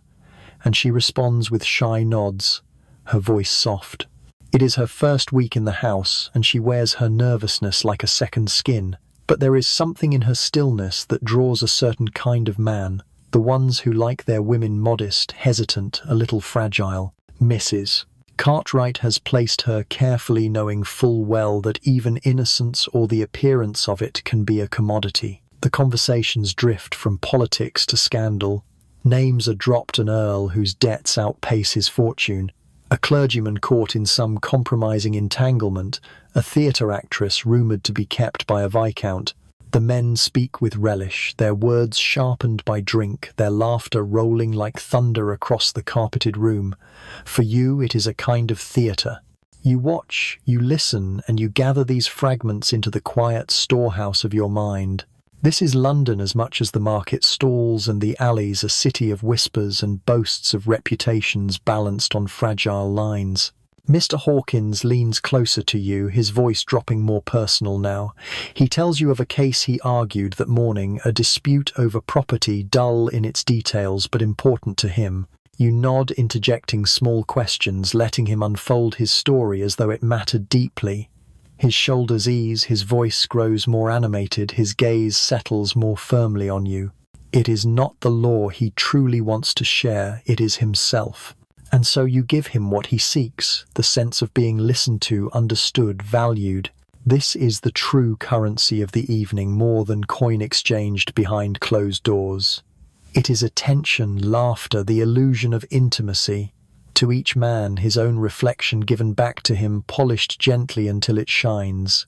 and she responds with shy nods, her voice soft. It is her first week in the house, and she wears her nervousness like a second skin. But there is something in her stillness that draws a certain kind of man, the ones who like their women modest, hesitant, a little fragile. Mrs. Cartwright has placed her carefully, knowing full well that even innocence or the appearance of it can be a commodity. The conversations drift from politics to scandal. Names are dropped: an earl whose debts outpace his fortune, a clergyman caught in some compromising entanglement, a theatre actress rumoured to be kept by a viscount. The men speak with relish, their words sharpened by drink, their laughter rolling like thunder across the carpeted room. For you, it is a kind of theatre. You watch, you listen, and you gather these fragments into the quiet storehouse of your mind. This is London as much as the market stalls and the alleys, a city of whispers and boasts of reputations balanced on fragile lines. Mr. Hawkins leans closer to you, his voice dropping more personal now. He tells you of a case he argued that morning, a dispute over property, dull in its details but important to him. You nod, interjecting small questions, letting him unfold his story as though it mattered deeply. His shoulders ease, his voice grows more animated, his gaze settles more firmly on you. It is not the law he truly wants to share, it is himself. And so you give him what he seeks, the sense of being listened to, understood, valued. This is the true currency of the evening, more than coin exchanged behind closed doors. It is attention, laughter, the illusion of intimacy. To each man, his own reflection given back to him, polished gently until it shines.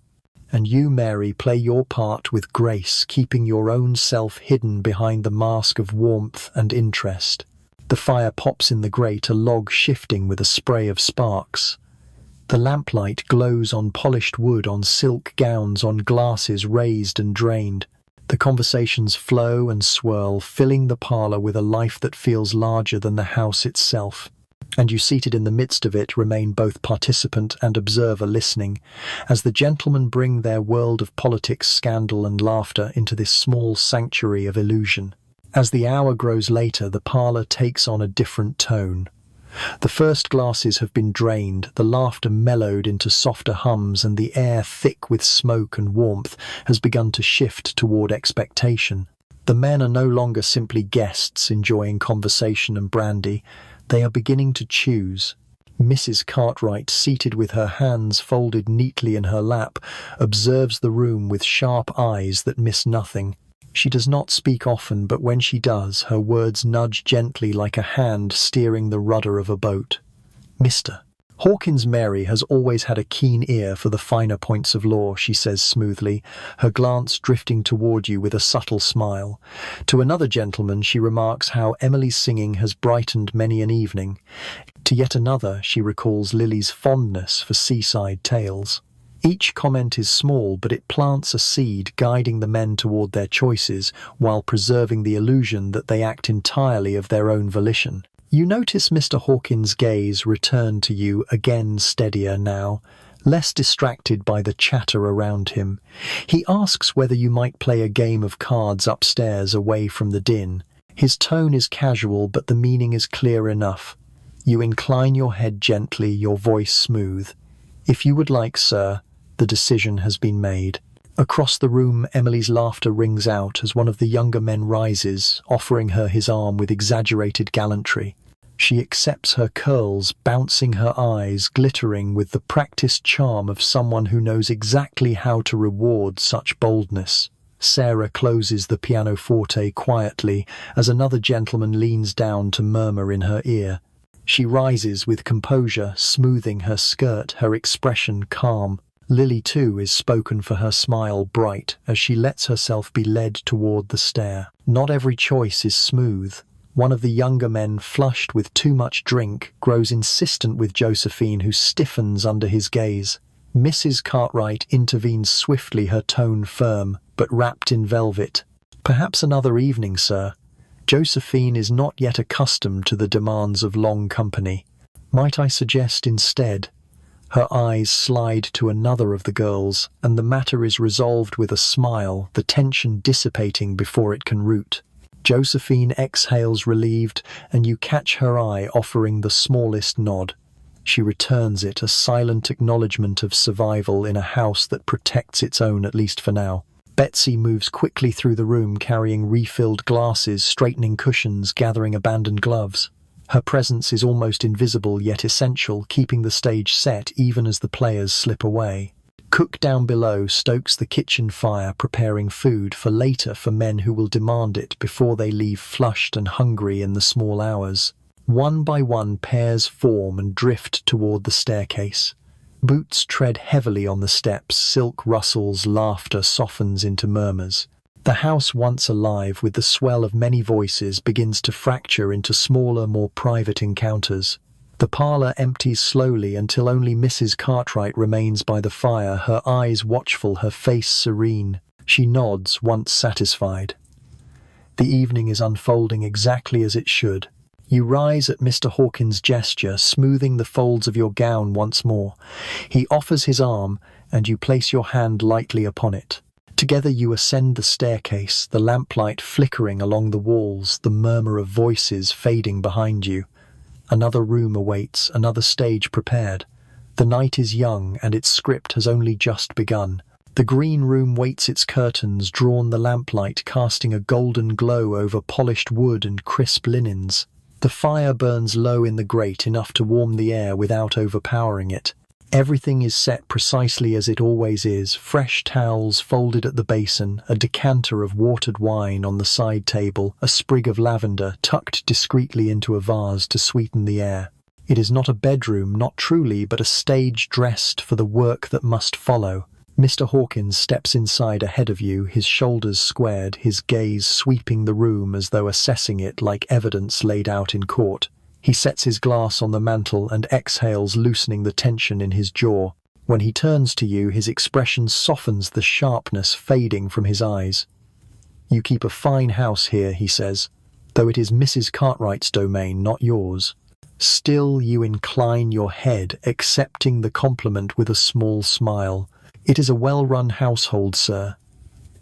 And you, Mary, play your part with grace, keeping your own self hidden behind the mask of warmth and interest. The fire pops in the grate, a log shifting with a spray of sparks. The lamplight glows on polished wood, on silk gowns, on glasses raised and drained. The conversations flow and swirl, filling the parlour with a life that feels larger than the house itself. And you, seated in the midst of it, remain both participant and observer, listening, as the gentlemen bring their world of politics, scandal and laughter into this small sanctuary of illusion. As the hour grows later, the parlour takes on a different tone. The first glasses have been drained, the laughter mellowed into softer hums, and the air, thick with smoke and warmth, has begun to shift toward expectation. The men are no longer simply guests enjoying conversation and brandy. They are beginning to choose. Mrs. Cartwright, seated with her hands folded neatly in her lap, observes the room with sharp eyes that miss nothing. She does not speak often, but when she does, her words nudge gently like a hand steering the rudder of a boat. Mr. Hawkins. Mary has always had a keen ear for the finer points of law, she says smoothly, her glance drifting toward you with a subtle smile. To another gentleman she remarks how Emily's singing has brightened many an evening. To yet another she recalls Lily's fondness for seaside tales. Each comment is small, but it plants a seed, guiding the men toward their choices, while preserving the illusion that they act entirely of their own volition. You notice Mr. Hawkins' gaze return to you, again steadier now, less distracted by the chatter around him. He asks whether you might play a game of cards upstairs away from the din. His tone is casual, but the meaning is clear enough. You incline your head gently, your voice smooth. If you would like, sir, the decision has been made. Across the room, Emily's laughter rings out as one of the younger men rises, offering her his arm with exaggerated gallantry. She accepts her curls, bouncing her eyes, glittering with the practiced charm of someone who knows exactly how to reward such boldness. Sarah closes the pianoforte quietly as another gentleman leans down to murmur in her ear. She rises with composure, smoothing her skirt, her expression calm. Lily, too, is spoken for, her smile bright as she lets herself be led toward the stair. Not every choice is smooth. One of the younger men, flushed with too much drink, grows insistent with Josephine, who stiffens under his gaze. Mrs. Cartwright intervenes swiftly, her tone firm, but wrapped in velvet. Perhaps another evening, sir. Josephine is not yet accustomed to the demands of long company. Might I suggest instead? Her eyes slide to another of the girls, and the matter is resolved with a smile, the tension dissipating before it can root. Josephine exhales relieved, and you catch her eye offering the smallest nod. She returns it, a silent acknowledgement of survival in a house that protects its own, at least for now. Betsy moves quickly through the room, carrying refilled glasses, straightening cushions, gathering abandoned gloves. Her presence is almost invisible yet essential, keeping the stage set even as the players slip away. Cook down below stokes the kitchen fire, preparing food for later for men who will demand it before they leave flushed and hungry in the small hours. One by one pairs form and drift toward the staircase. Boots tread heavily on the steps, silk rustles, laughter softens into murmurs. The house, once alive with the swell of many voices, begins to fracture into smaller, more private encounters. The parlour empties slowly until only Mrs. Cartwright remains by the fire, her eyes watchful, her face serene. She nods, once satisfied. The evening is unfolding exactly as it should. You rise at Mr. Hawkins' gesture, smoothing the folds of your gown once more. He offers his arm, and you place your hand lightly upon it. Together you ascend the staircase, the lamplight flickering along the walls, the murmur of voices fading behind you. Another room awaits, another stage prepared. The night is young, and its script has only just begun. The green room waits its curtains, drawn the lamplight casting a golden glow over polished wood and crisp linens. The fire burns low in the grate, enough to warm the air without overpowering it. Everything is set precisely as it always is: fresh towels folded at the basin, a decanter of watered wine on the side table, a sprig of lavender tucked discreetly into a vase to sweeten the air. It is not a bedroom, not truly, but a stage dressed for the work that must follow. Mr. Hawkins steps inside ahead of you, his shoulders squared, his gaze sweeping the room as though assessing it like evidence laid out in court. He sets his glass on the mantel and exhales, loosening the tension in his jaw. When he turns to you, his expression softens, the sharpness fading from his eyes. "You keep a fine house here," he says, "though it is Mrs. Cartwright's domain, not yours." Still you incline your head, accepting the compliment with a small smile. "It is a well-run household, sir.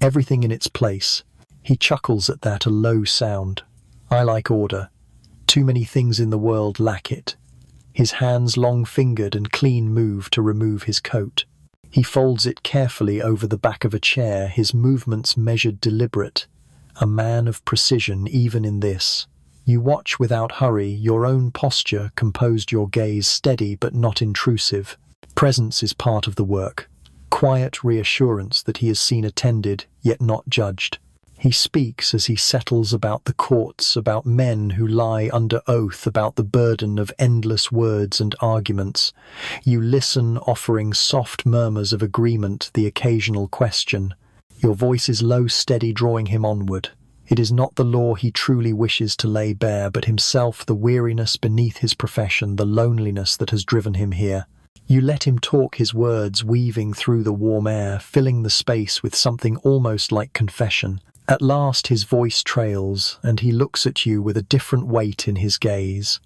Everything in its place." He chuckles at that, a low sound. "I like order. Too many things in the world lack it." His hands, long-fingered and clean, move to remove his coat. He folds it carefully over the back of a chair, his movements measured, deliberate. A man of precision, even in this. You watch without hurry, your own posture composed, your gaze steady but not intrusive. Presence is part of the work. Quiet reassurance that he is seen, attended, yet not judged. He speaks as he settles about the courts, about men who lie under oath, about the burden of endless words and arguments. You listen, offering soft murmurs of agreement, the occasional question. Your voice is low, steady, drawing him onward. It is not the law he truly wishes to lay bare, but himself, the weariness beneath his profession, the loneliness that has driven him here. You let him talk, his words weaving through the warm air, filling the space with something almost like confession. At last his voice trails, and he looks at you with a different weight in his gaze.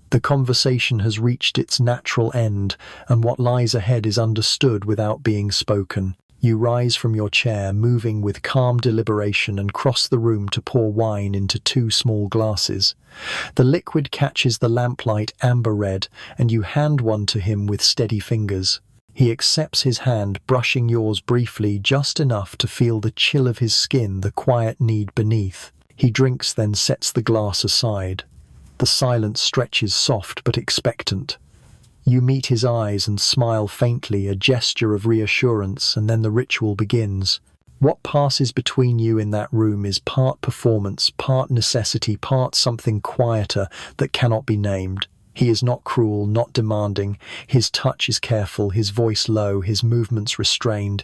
The conversation has reached its natural end, and what lies ahead is understood without being spoken. You rise from your chair, moving with calm deliberation, and cross the room to pour wine into 2 small glasses. The liquid catches the lamplight amber red, and you hand one to him with steady fingers. He accepts his hand, brushing yours briefly, just enough to feel the chill of his skin, the quiet need beneath. He drinks, then sets the glass aside. The silence stretches, soft but expectant. You meet his eyes and smile faintly, a gesture of reassurance, and then the ritual begins. What passes between you in that room is part performance, part necessity, part something quieter that cannot be named. He is not cruel, not demanding. His touch is careful, his voice low, his movements restrained.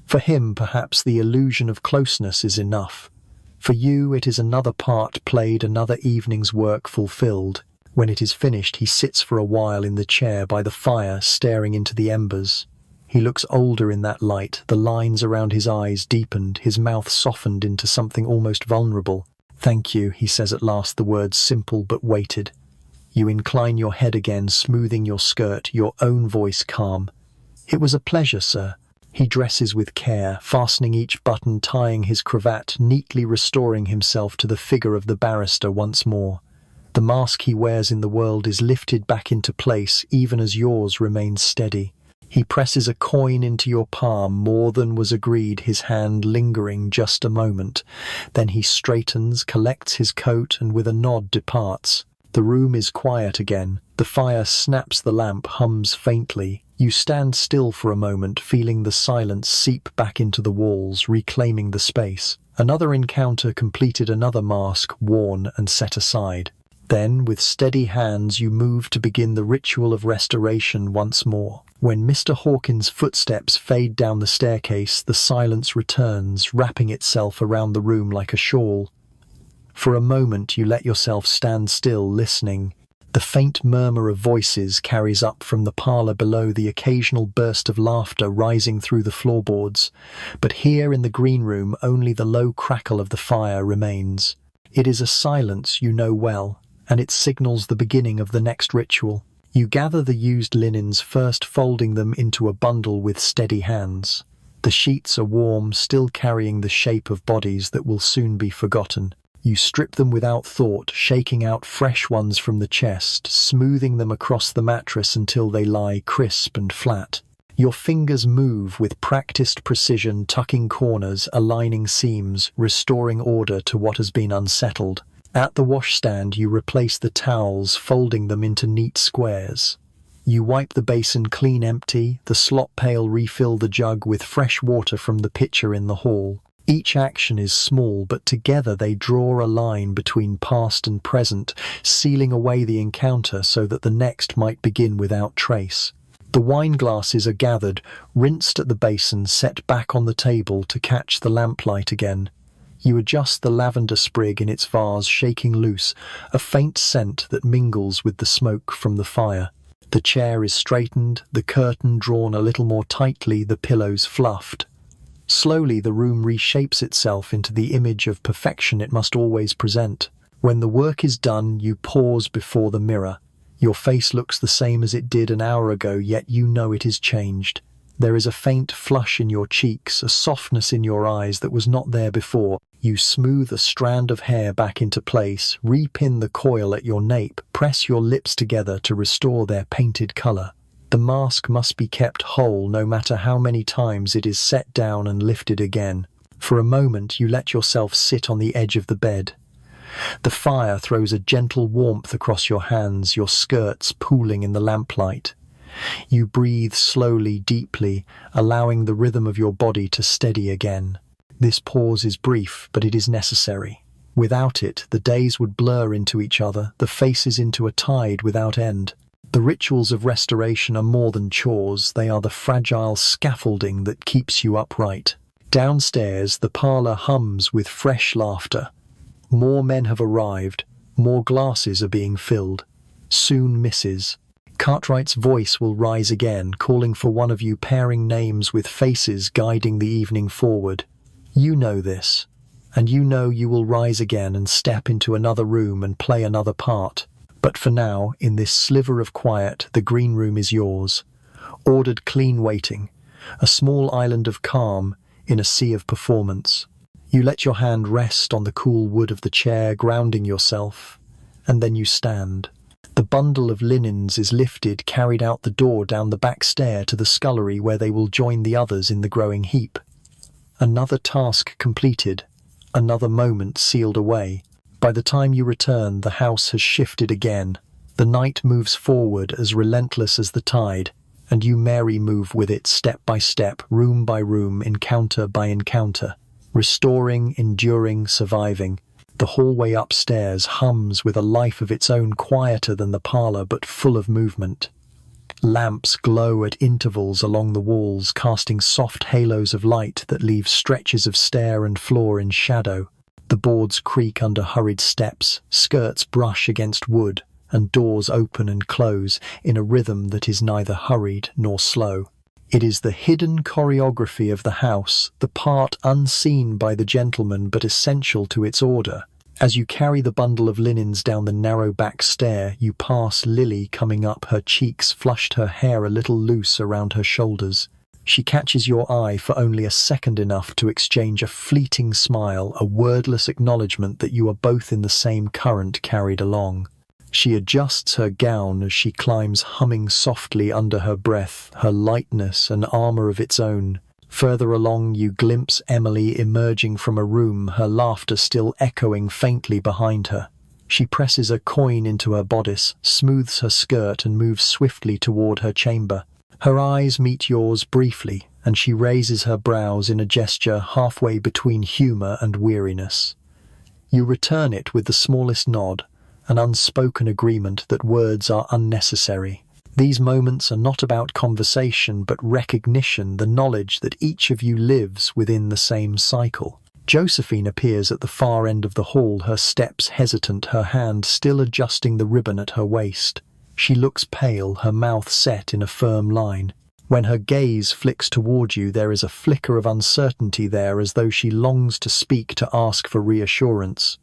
For him, perhaps the illusion of closeness is enough. For you, it is another part played, another evening's work fulfilled. When it is finished, he sits for a while in the chair by the fire, staring into the embers. He looks older in that light, the lines around his eyes deepened, his mouth softened into something almost vulnerable. "Thank you," he says at last, the words simple but weighted. You incline your head again, smoothing your skirt, your own voice calm. "It was a pleasure, sir." He dresses with care, fastening each button, tying his cravat, neatly restoring himself to the figure of the barrister once more. The mask he wears in the world is lifted back into place, even as yours remains steady. He presses a coin into your palm, more than was agreed, his hand lingering just a moment. Then he straightens, collects his coat, and with a nod departs. The room is quiet again. The fire snaps, the lamp hums faintly. You stand still for a moment, feeling the silence seep back into the walls, reclaiming the space. Another encounter completed, another mask worn and set aside. Then, with steady hands, you move to begin the ritual of restoration once more. When Mr. Hawkins' footsteps fade down the staircase, the silence returns, wrapping itself around the room like a shawl. For a moment you let yourself stand still, listening. The faint murmur of voices carries up from the parlour below, the occasional burst of laughter rising through the floorboards. But here in the green room only the low crackle of the fire remains. It is a silence you know well, and it signals the beginning of the next ritual. You gather the used linens, first folding them into a bundle with steady hands. The sheets are warm, still carrying the shape of bodies that will soon be forgotten. You strip them without thought, shaking out fresh ones from the chest, smoothing them across the mattress until they lie crisp and flat. Your fingers move with practiced precision, tucking corners, aligning seams, restoring order to what has been unsettled. At the washstand, you replace the towels, folding them into neat squares. You wipe the basin clean empty, the slop pail refill the jug with fresh water from the pitcher in the hall. Each action is small, but together they draw a line between past and present, sealing away the encounter so that the next might begin without trace. The wine glasses are gathered, rinsed at the basin, set back on the table to catch the lamplight again. You adjust the lavender sprig in its vase, shaking loose, a faint scent that mingles with the smoke from the fire. The chair is straightened, the curtain drawn a little more tightly, the pillows fluffed. Slowly the room reshapes itself into the image of perfection it must always present. When the work is done, you pause before the mirror. Your face looks the same as it did an hour ago, yet you know it is changed. There is a faint flush in your cheeks, a softness in your eyes that was not there before. You smooth a strand of hair back into place, repin the coil at your nape, press your lips together to restore their painted color. The mask must be kept whole no matter how many times it is set down and lifted again. For a moment you let yourself sit on the edge of the bed. The fire throws a gentle warmth across your hands, your skirts pooling in the lamplight. You breathe slowly, deeply, allowing the rhythm of your body to steady again. This pause is brief, but it is necessary. Without it, the days would blur into each other, the faces into a tide without end. The rituals of restoration are more than chores, they are the fragile scaffolding that keeps you upright. Downstairs, the parlour hums with fresh laughter. More men have arrived, more glasses are being filled. Soon Mrs. Cartwright's voice will rise again, calling for one of you, pairing names with faces guiding the evening forward. You know this, and you know you will rise again and step into another room and play another part. But for now, in this sliver of quiet, the green room is yours. Ordered clean waiting, a small island of calm in a sea of performance. You let your hand rest on the cool wood of the chair, grounding yourself, and then you stand. The bundle of linens is lifted, carried out the door down the back stair to the scullery where they will join the others in the growing heap. Another task completed, another moment sealed away. By the time you return, the house has shifted again. The night moves forward as relentless as the tide, and you merry move with it step by step, room by room, encounter by encounter. Restoring, enduring, surviving. The hallway upstairs hums with a life of its own, quieter than the parlour but full of movement. Lamps glow at intervals along the walls, casting soft halos of light that leave stretches of stair and floor in shadow. The boards creak under hurried steps, skirts brush against wood, and doors open and close in a rhythm that is neither hurried nor slow. It is the hidden choreography of the house, the part unseen by the gentleman but essential to its order. As you carry the bundle of linens down the narrow back stair, you pass Lily coming up, her cheeks flushed, her hair a little loose around her shoulders. She catches your eye for only a second, enough to exchange a fleeting smile, a wordless acknowledgement that you are both in the same current carried along. She adjusts her gown as she climbs, humming softly under her breath, her lightness an armour of its own. Further along you glimpse Emily emerging from a room, her laughter still echoing faintly behind her. She presses a coin into her bodice, smooths her skirt and moves swiftly toward her chamber. Her eyes meet yours briefly, and she raises her brows in a gesture halfway between humour and weariness. You return it with the smallest nod, an unspoken agreement that words are unnecessary. These moments are not about conversation but recognition, the knowledge that each of you lives within the same cycle. Josephine appears at the far end of the hall, her steps hesitant, her hand still adjusting the ribbon at her waist. She looks pale, her mouth set in a firm line. When her gaze flicks toward you, there is a flicker of uncertainty there, as though she longs to speak, to ask for reassurance.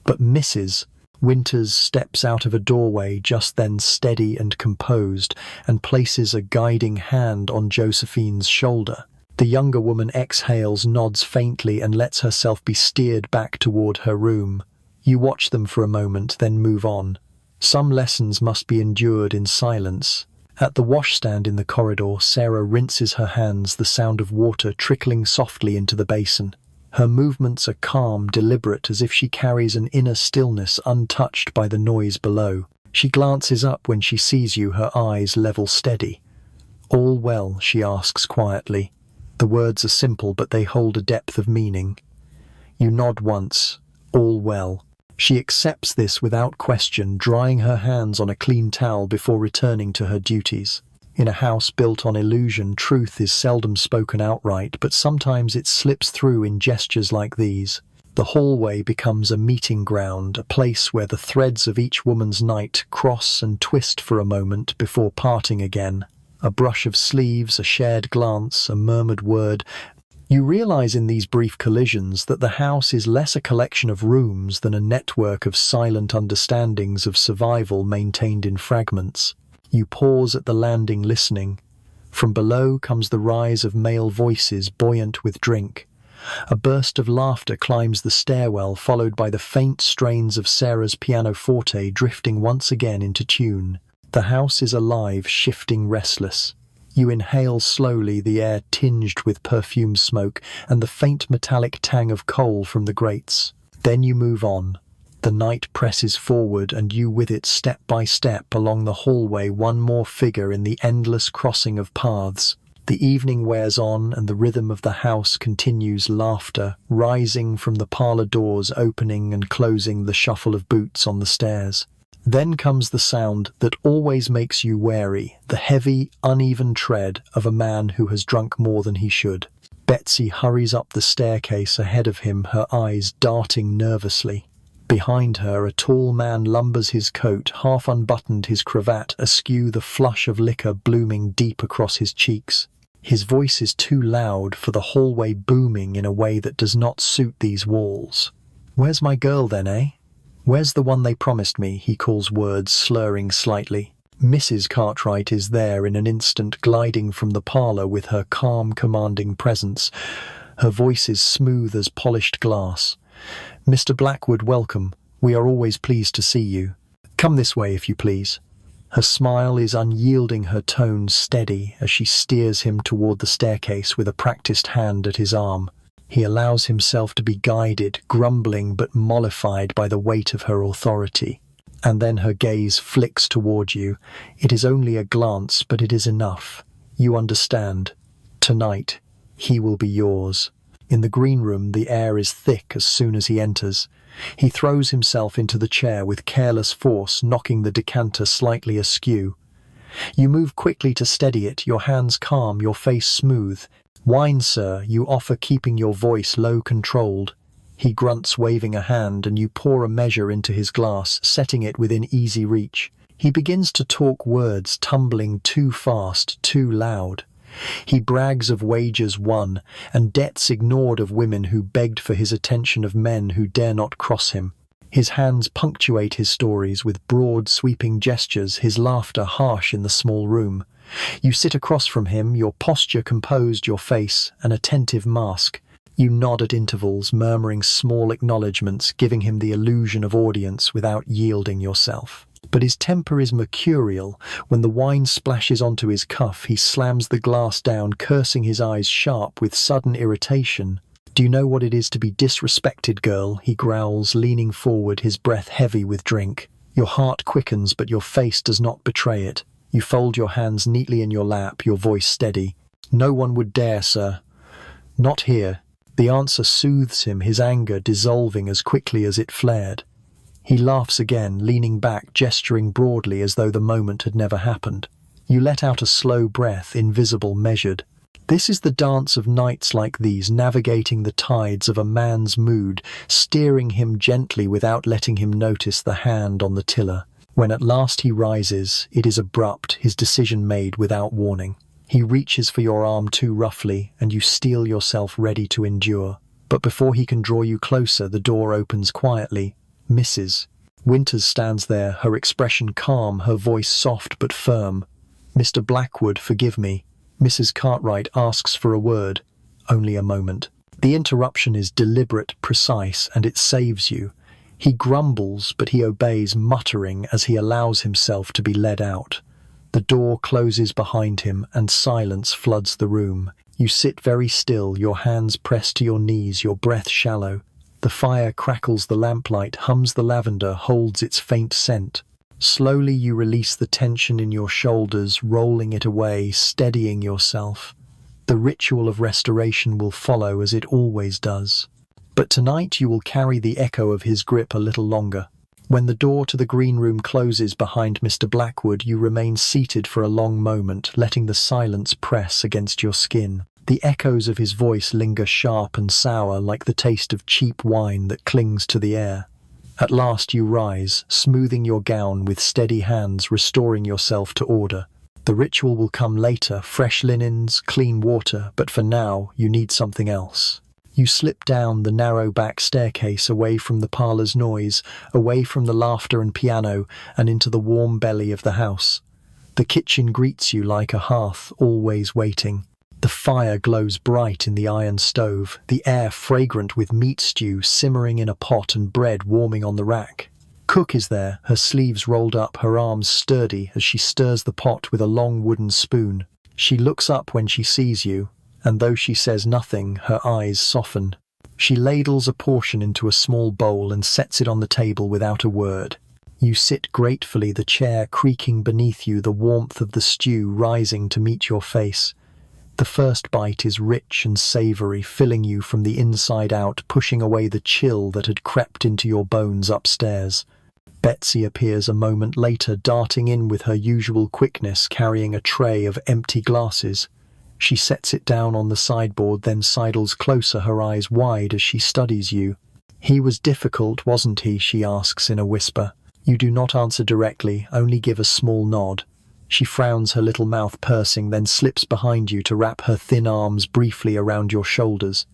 But Mrs. Winters steps out of a doorway just then, steady and composed, and places a guiding hand on Josephine's shoulder. The younger woman exhales, nods faintly, and lets herself be steered back toward her room. You watch them for a moment, then move on. Some lessons must be endured in silence. At the washstand in the corridor, Sarah rinses her hands, the sound of water trickling softly into the basin. Her movements are calm, deliberate, as if she carries an inner stillness untouched by the noise below. She glances up when she sees you, her eyes level steady. "All well?" she asks quietly. The words are simple, but they hold a depth of meaning. You nod once. All well. She accepts this without question, drying her hands on a clean towel before returning to her duties. In a house built on illusion, truth is seldom spoken outright, but sometimes it slips through in gestures like these. The hallway becomes a meeting ground, a place where the threads of each woman's night cross and twist for a moment before parting again. A brush of sleeves, a shared glance, a murmured word. You realize in these brief collisions that the house is less a collection of rooms than a network of silent understandings of survival maintained in fragments. You pause at the landing, listening. From below comes the rise of male voices, buoyant with drink. A burst of laughter climbs the stairwell, followed by the faint strains of Sarah's pianoforte drifting once again into tune. The house is alive, shifting, restless. You inhale slowly, the air tinged with perfumed smoke and the faint metallic tang of coal from the grates. Then you move on. The night presses forward, and you with it, step by step along the hallway, one more figure in the endless crossing of paths. The evening wears on, and the rhythm of the house continues, laughter rising from the parlor doors, opening and closing, the shuffle of boots on the stairs. Then comes the sound that always makes you wary, the heavy, uneven tread of a man who has drunk more than he should. Betsy hurries up the staircase ahead of him, her eyes darting nervously. Behind her, a tall man lumbers his coat, half unbuttoned, his cravat askew, the flush of liquor blooming deep across his cheeks. His voice is too loud for the hallway, booming in a way that does not suit these walls. "Where's my girl then, eh? Where's the one they promised me?" he calls, words slurring slightly. Mrs. Cartwright is there in an instant, gliding from the parlour with her calm, commanding presence. Her voice is smooth as polished glass. "Mr. Blackwood, welcome. We are always pleased to see you. Come this way, if you please." Her smile is unyielding, her tone steady, as she steers him toward the staircase with a practiced hand at his arm. He allows himself to be guided, grumbling but mollified by the weight of her authority. And then her gaze flicks toward you. It is only a glance, but it is enough. You understand. Tonight, he will be yours. In the green room, the air is thick as soon as he enters. He throws himself into the chair with careless force, knocking the decanter slightly askew. You move quickly to steady it, your hands calm, your face smooth. "Wine, sir," you offer, keeping your voice low, controlled. He grunts, waving a hand, and you pour a measure into his glass, setting it within easy reach. He begins to talk, words tumbling too fast, too loud. He brags of wagers won, and debts ignored, of women who begged for his attention, of men who dare not cross him. His hands punctuate his stories with broad, sweeping gestures, his laughter harsh in the small room. You sit across from him, your posture composed, your face an attentive mask. You nod at intervals, murmuring small acknowledgments, giving him the illusion of audience without yielding yourself. But his temper is mercurial. When the wine splashes onto his cuff, he slams the glass down, cursing, his eyes sharp with sudden irritation. "Do you know what it is to be disrespected, girl?" he growls, leaning forward, his breath heavy with drink. Your heart quickens, but your face does not betray it. You fold your hands neatly in your lap, your voice steady. "No one would dare, sir." "Not here." The answer soothes him, his anger dissolving as quickly as it flared. He laughs again, leaning back, gesturing broadly as though the moment had never happened. You let out a slow breath, invisible, measured. This is the dance of nights like these, navigating the tides of a man's mood, steering him gently without letting him notice the hand on the tiller. When at last he rises, it is abrupt, his decision made without warning. He reaches for your arm too roughly, and you steel yourself ready to endure. But before he can draw you closer, the door opens quietly. Mrs. Winters stands there, her expression calm, her voice soft but firm. "Mr. Blackwood, forgive me." Mrs. Cartwright asks for a word. Only a moment. The interruption is deliberate, precise, and it saves you. He grumbles, but he obeys, muttering as he allows himself to be led out. The door closes behind him and silence floods the room. You sit very still, your hands pressed to your knees, your breath shallow. The fire crackles the lamplight, hums the lavender, holds its faint scent. Slowly you release the tension in your shoulders, rolling it away, steadying yourself. The ritual of restoration will follow as it always does. But tonight you will carry the echo of his grip a little longer. When the door to the green room closes behind Mr. Blackwood, you remain seated for a long moment, letting the silence press against your skin. The echoes of his voice linger sharp and sour, like the taste of cheap wine that clings to the air. At last you rise, smoothing your gown with steady hands, restoring yourself to order. The ritual will come later, fresh linens, clean water, but for now you need something else. You slip down the narrow back staircase, away from the parlour's noise, away from the laughter and piano, and into the warm belly of the house. The kitchen greets you like a hearth, always waiting. The fire glows bright in the iron stove, the air fragrant with meat stew simmering in a pot and bread warming on the rack. Cook is there, her sleeves rolled up, her arms sturdy as she stirs the pot with a long wooden spoon. She looks up when she sees you, and though she says nothing, her eyes soften. She ladles a portion into a small bowl and sets it on the table without a word. You sit gratefully, the chair creaking beneath you, the warmth of the stew rising to meet your face. The first bite is rich and savoury, filling you from the inside out, pushing away the chill that had crept into your bones upstairs. Betsy appears a moment later, darting in with her usual quickness, carrying a tray of empty glasses. She sets it down on the sideboard, then sidles closer, her eyes wide as she studies you. "He was difficult, wasn't he?" she asks in a whisper. You do not answer directly, only give a small nod. She frowns, her little mouth pursing, then slips behind you to wrap her thin arms briefly around your shoulders.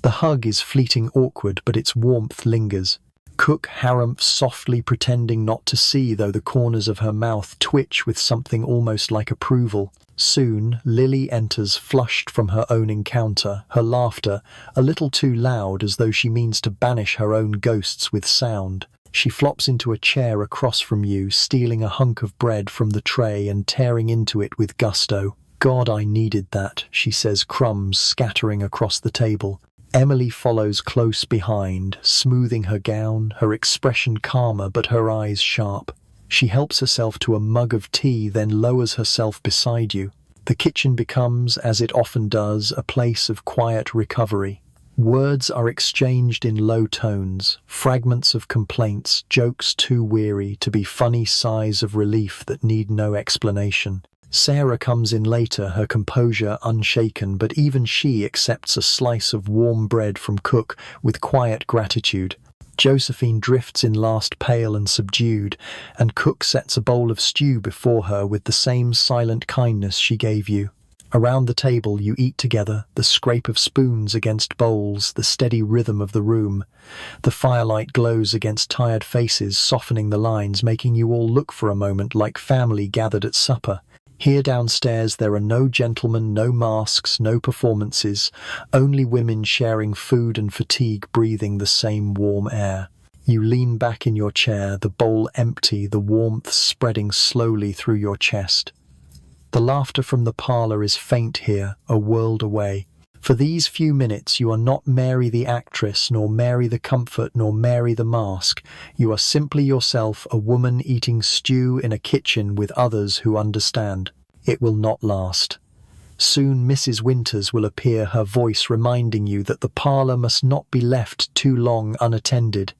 The hug is fleeting, awkward, but its warmth lingers. Cook harumphs softly, pretending not to see, though the corners of her mouth twitch with something almost like approval. Soon, Lily enters, flushed from her own encounter, her laughter a little too loud, as though she means to banish her own ghosts with sound. She flops into a chair across from you, stealing a hunk of bread from the tray and tearing into it with gusto. "God, I needed that," she says, crumbs scattering across the table. Emily follows close behind, smoothing her gown, her expression calmer but her eyes sharp. She helps herself to a mug of tea, then lowers herself beside you. The kitchen becomes, as it often does, a place of quiet recovery. Words are exchanged in low tones, fragments of complaints, jokes too weary to be funny, sighs of relief that need no explanation. Sarah comes in later, her composure unshaken, but even she accepts a slice of warm bread from Cook with quiet gratitude. Josephine drifts in last, pale and subdued, and Cook sets a bowl of stew before her with the same silent kindness she gave you. Around the table you eat together, the scrape of spoons against bowls, the steady rhythm of the room. The firelight glows against tired faces, softening the lines, making you all look for a moment like family gathered at supper. Here downstairs there are no gentlemen, no masks, no performances, only women sharing food and fatigue, breathing the same warm air. You lean back in your chair, the bowl empty, the warmth spreading slowly through your chest. The laughter from the parlour is faint here, a world away. For these few minutes you are not Mary the actress, nor Mary the comfort, nor Mary the mask. You are simply yourself, a woman eating stew in a kitchen with others who understand. It will not last. Soon Mrs. Winters will appear, her voice reminding you that the parlour must not be left too long unattended.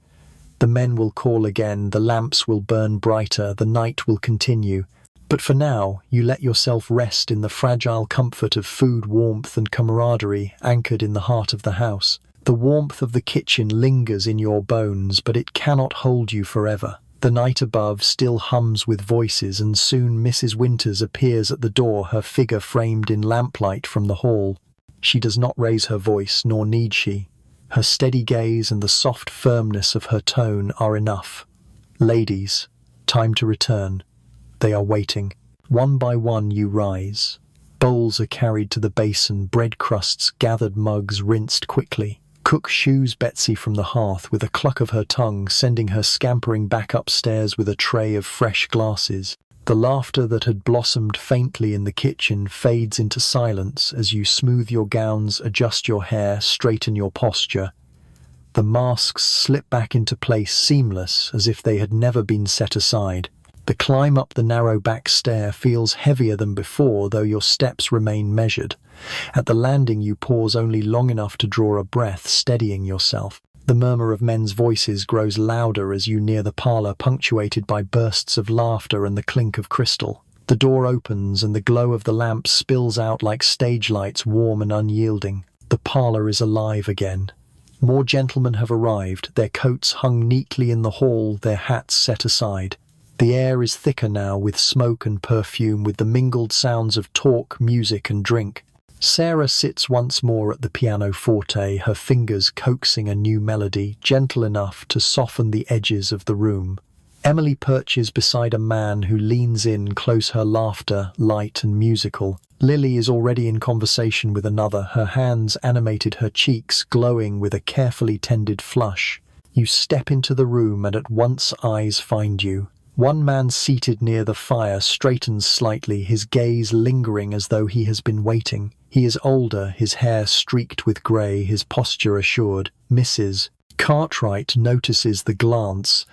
The men will call again, the lamps will burn brighter, the night will continue. But for now, you let yourself rest in the fragile comfort of food, warmth and camaraderie anchored in the heart of the house. The warmth of the kitchen lingers in your bones, but it cannot hold you forever. The night above still hums with voices, and soon Mrs. Winters appears at the door, her figure framed in lamplight from the hall. She does not raise her voice, nor need she. Her steady gaze and the soft firmness of her tone are enough. "Ladies, time to return. They are waiting." One by one you rise. Bowls are carried to the basin, bread crusts gathered, mugs rinsed quickly. Cook shoos Betsy from the hearth with a cluck of her tongue, sending her scampering back upstairs with a tray of fresh glasses. The laughter that had blossomed faintly in the kitchen fades into silence as you smooth your gowns, adjust your hair, straighten your posture. The masks slip back into place seamless, as if they had never been set aside. The climb up the narrow back stair feels heavier than before, though your steps remain measured. At the landing you pause only long enough to draw a breath, steadying yourself. The murmur of men's voices grows louder as you near the parlour, punctuated by bursts of laughter and the clink of crystal. The door opens and the glow of the lamp spills out like stage lights, warm and unyielding. The parlour is alive again. More gentlemen have arrived, their coats hung neatly in the hall, their hats set aside. The air is thicker now with smoke and perfume, with the mingled sounds of talk, music and drink. Sarah sits once more at the pianoforte, her fingers coaxing a new melody, gentle enough to soften the edges of the room. Emily perches beside a man who leans in close, her laughter light and musical. Lily is already in conversation with another, her hands animated, her cheeks glowing with a carefully tended flush. You step into the room and at once eyes find you. One man seated near the fire straightens slightly, his gaze lingering as though he has been waiting. He is older, his hair streaked with grey, his posture assured. Mrs. Cartwright notices the glance,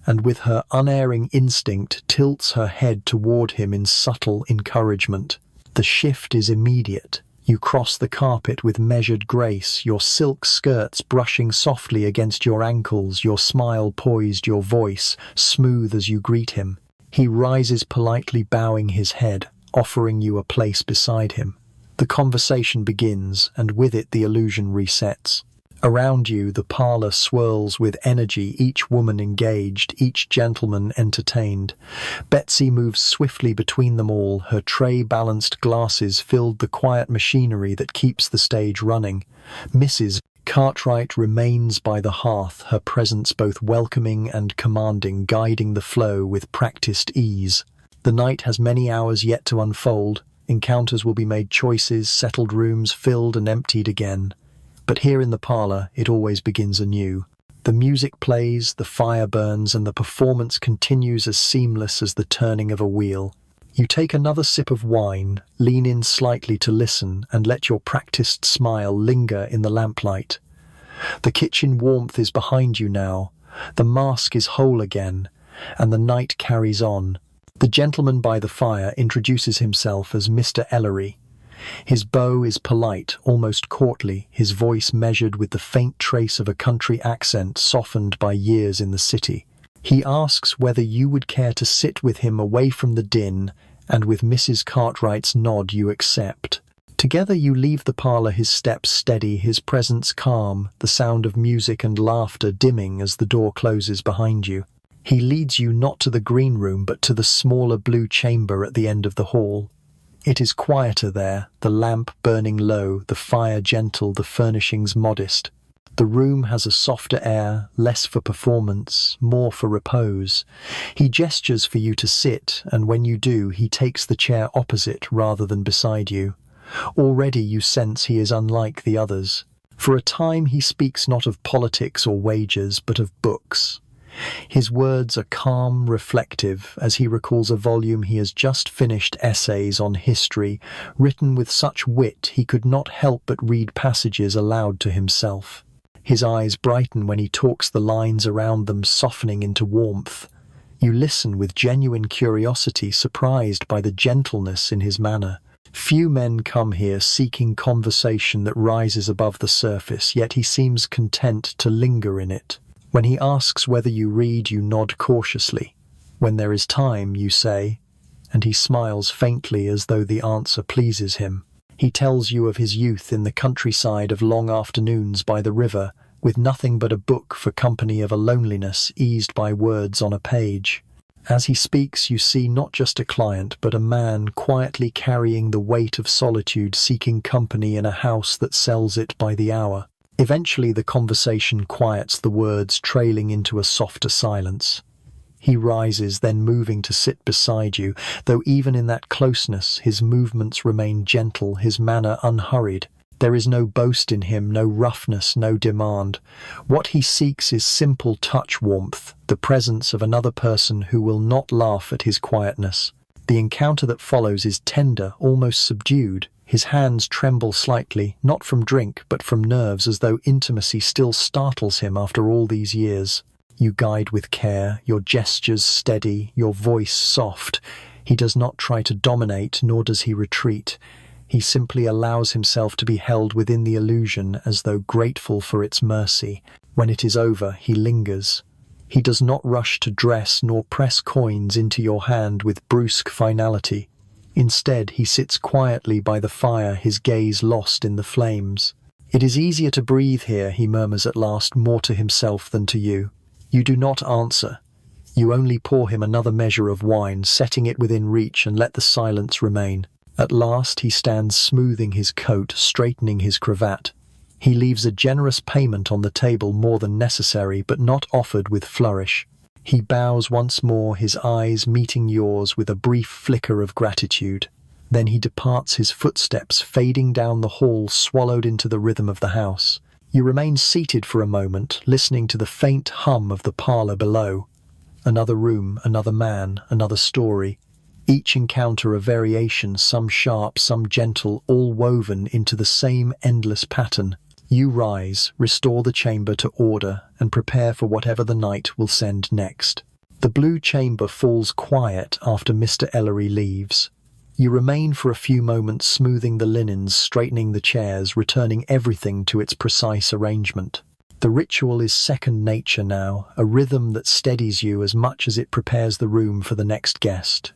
and with her unerring instinct tilts her head toward him in subtle encouragement. The shift is immediate. You cross the carpet with measured grace, your silk skirts brushing softly against your ankles, your smile poised, your voice smooth as you greet him. He rises politely, bowing his head, offering you a place beside him. The conversation begins, and with it the illusion resets. Around you, the parlour swirls with energy, each woman engaged, each gentleman entertained. Betsy moves swiftly between them all, her tray-balanced glasses filled the quiet machinery that keeps the stage running. Mrs. Cartwright remains by the hearth, her presence both welcoming and commanding, guiding the flow with practiced ease. The night has many hours yet to unfold. Encounters will be made, choices, settled rooms filled and emptied again. But here in the parlour, it always begins anew. The music plays, the fire burns, and the performance continues as seamless as the turning of a wheel. You take another sip of wine, lean in slightly to listen, and let your practiced smile linger in the lamplight. The kitchen warmth is behind you now. The mask is whole again, and the night carries on. The gentleman by the fire introduces himself as Mr. Ellery. His bow is polite, almost courtly, his voice measured with the faint trace of a country accent softened by years in the city. He asks whether you would care to sit with him away from the din, and with Mrs. Cartwright's nod you accept. Together you leave the parlour, his steps steady, his presence calm, the sound of music and laughter dimming as the door closes behind you. He leads you not to the green room but to the smaller blue chamber at the end of the hall. It is quieter there, the lamp burning low, the fire gentle, the furnishings modest. The room has a softer air, less for performance, more for repose. He gestures for you to sit, and when you do, he takes the chair opposite rather than beside you. Already you sense he is unlike the others. For a time he speaks not of politics or wages, but of books. His words are calm, reflective, as he recalls a volume he has just finished, essays on history, written with such wit he could not help but read passages aloud to himself. His eyes brighten when he talks, the lines around them softening into warmth. You listen with genuine curiosity, surprised by the gentleness in his manner. Few men come here seeking conversation that rises above the surface, yet he seems content to linger in it. When he asks whether you read, you nod cautiously. When there is time, you say, and he smiles faintly as though the answer pleases him. He tells you of his youth in the countryside, of long afternoons by the river, with nothing but a book for company, of a loneliness eased by words on a page. As he speaks, you see not just a client, but a man quietly carrying the weight of solitude, seeking company in a house that sells it by the hour. Eventually the conversation quiets, the words trailing into a softer silence. He rises, then moving to sit beside you, though even in that closeness his movements remain gentle, his manner unhurried. There is no boast in him, no roughness, no demand. What he seeks is simple touch warmth, the presence of another person who will not laugh at his quietness. The encounter that follows is tender, almost subdued. His hands tremble slightly, not from drink, but from nerves, as though intimacy still startles him after all these years. You guide with care, your gestures steady, your voice soft. He does not try to dominate, nor does he retreat. He simply allows himself to be held within the illusion as though grateful for its mercy. When it is over, he lingers. He does not rush to dress nor press coins into your hand with brusque finality. Instead, he sits quietly by the fire, his gaze lost in the flames. "It is easier to breathe here," he murmurs at last, more to himself than to you. You do not answer. You only pour him another measure of wine, setting it within reach, and let the silence remain. At last he stands smoothing his coat, straightening his cravat. He leaves a generous payment on the table, more than necessary, but not offered with flourish. He bows once more, his eyes meeting yours with a brief flicker of gratitude. Then he departs, his footsteps fading down the hall, swallowed into the rhythm of the house. You remain seated for a moment, listening to the faint hum of the parlor below. Another room, another man, another story. Each encounter a variation, some sharp, some gentle, all woven into the same endless pattern. You rise, restore the chamber to order, and prepare for whatever the night will send next. The blue chamber falls quiet after Mr. Ellery leaves. You remain for a few moments, smoothing the linens, straightening the chairs, returning everything to its precise arrangement. The ritual is second nature now, a rhythm that steadies you as much as it prepares the room for the next guest.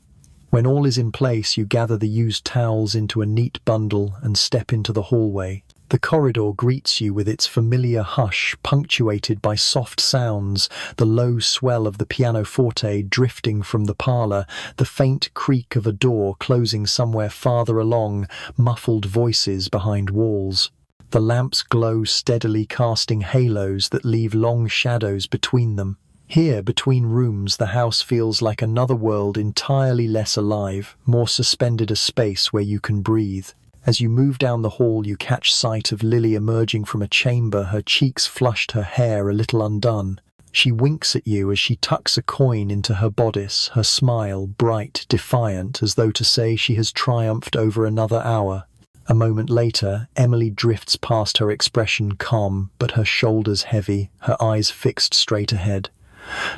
When all is in place, you gather the used towels into a neat bundle and step into the hallway. The corridor greets you with its familiar hush, punctuated by soft sounds, the low swell of the pianoforte drifting from the parlor, the faint creak of a door closing somewhere farther along, muffled voices behind walls. The lamps glow steadily, casting halos that leave long shadows between them. Here, between rooms, the house feels like another world, entirely less alive, more suspended, a space where you can breathe. As you move down the hall, you catch sight of Lily emerging from a chamber, her cheeks flushed, her hair a little undone. She winks at you as she tucks a coin into her bodice, her smile bright, defiant, as though to say she has triumphed over another hour. A moment later, Emily drifts past, her expression calm, but her shoulders heavy, her eyes fixed straight ahead.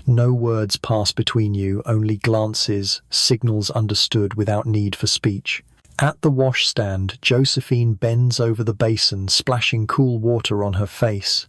No words pass between you, only glances, signals understood without need for speech. At the washstand, Josephine bends over the basin, splashing cool water on her face.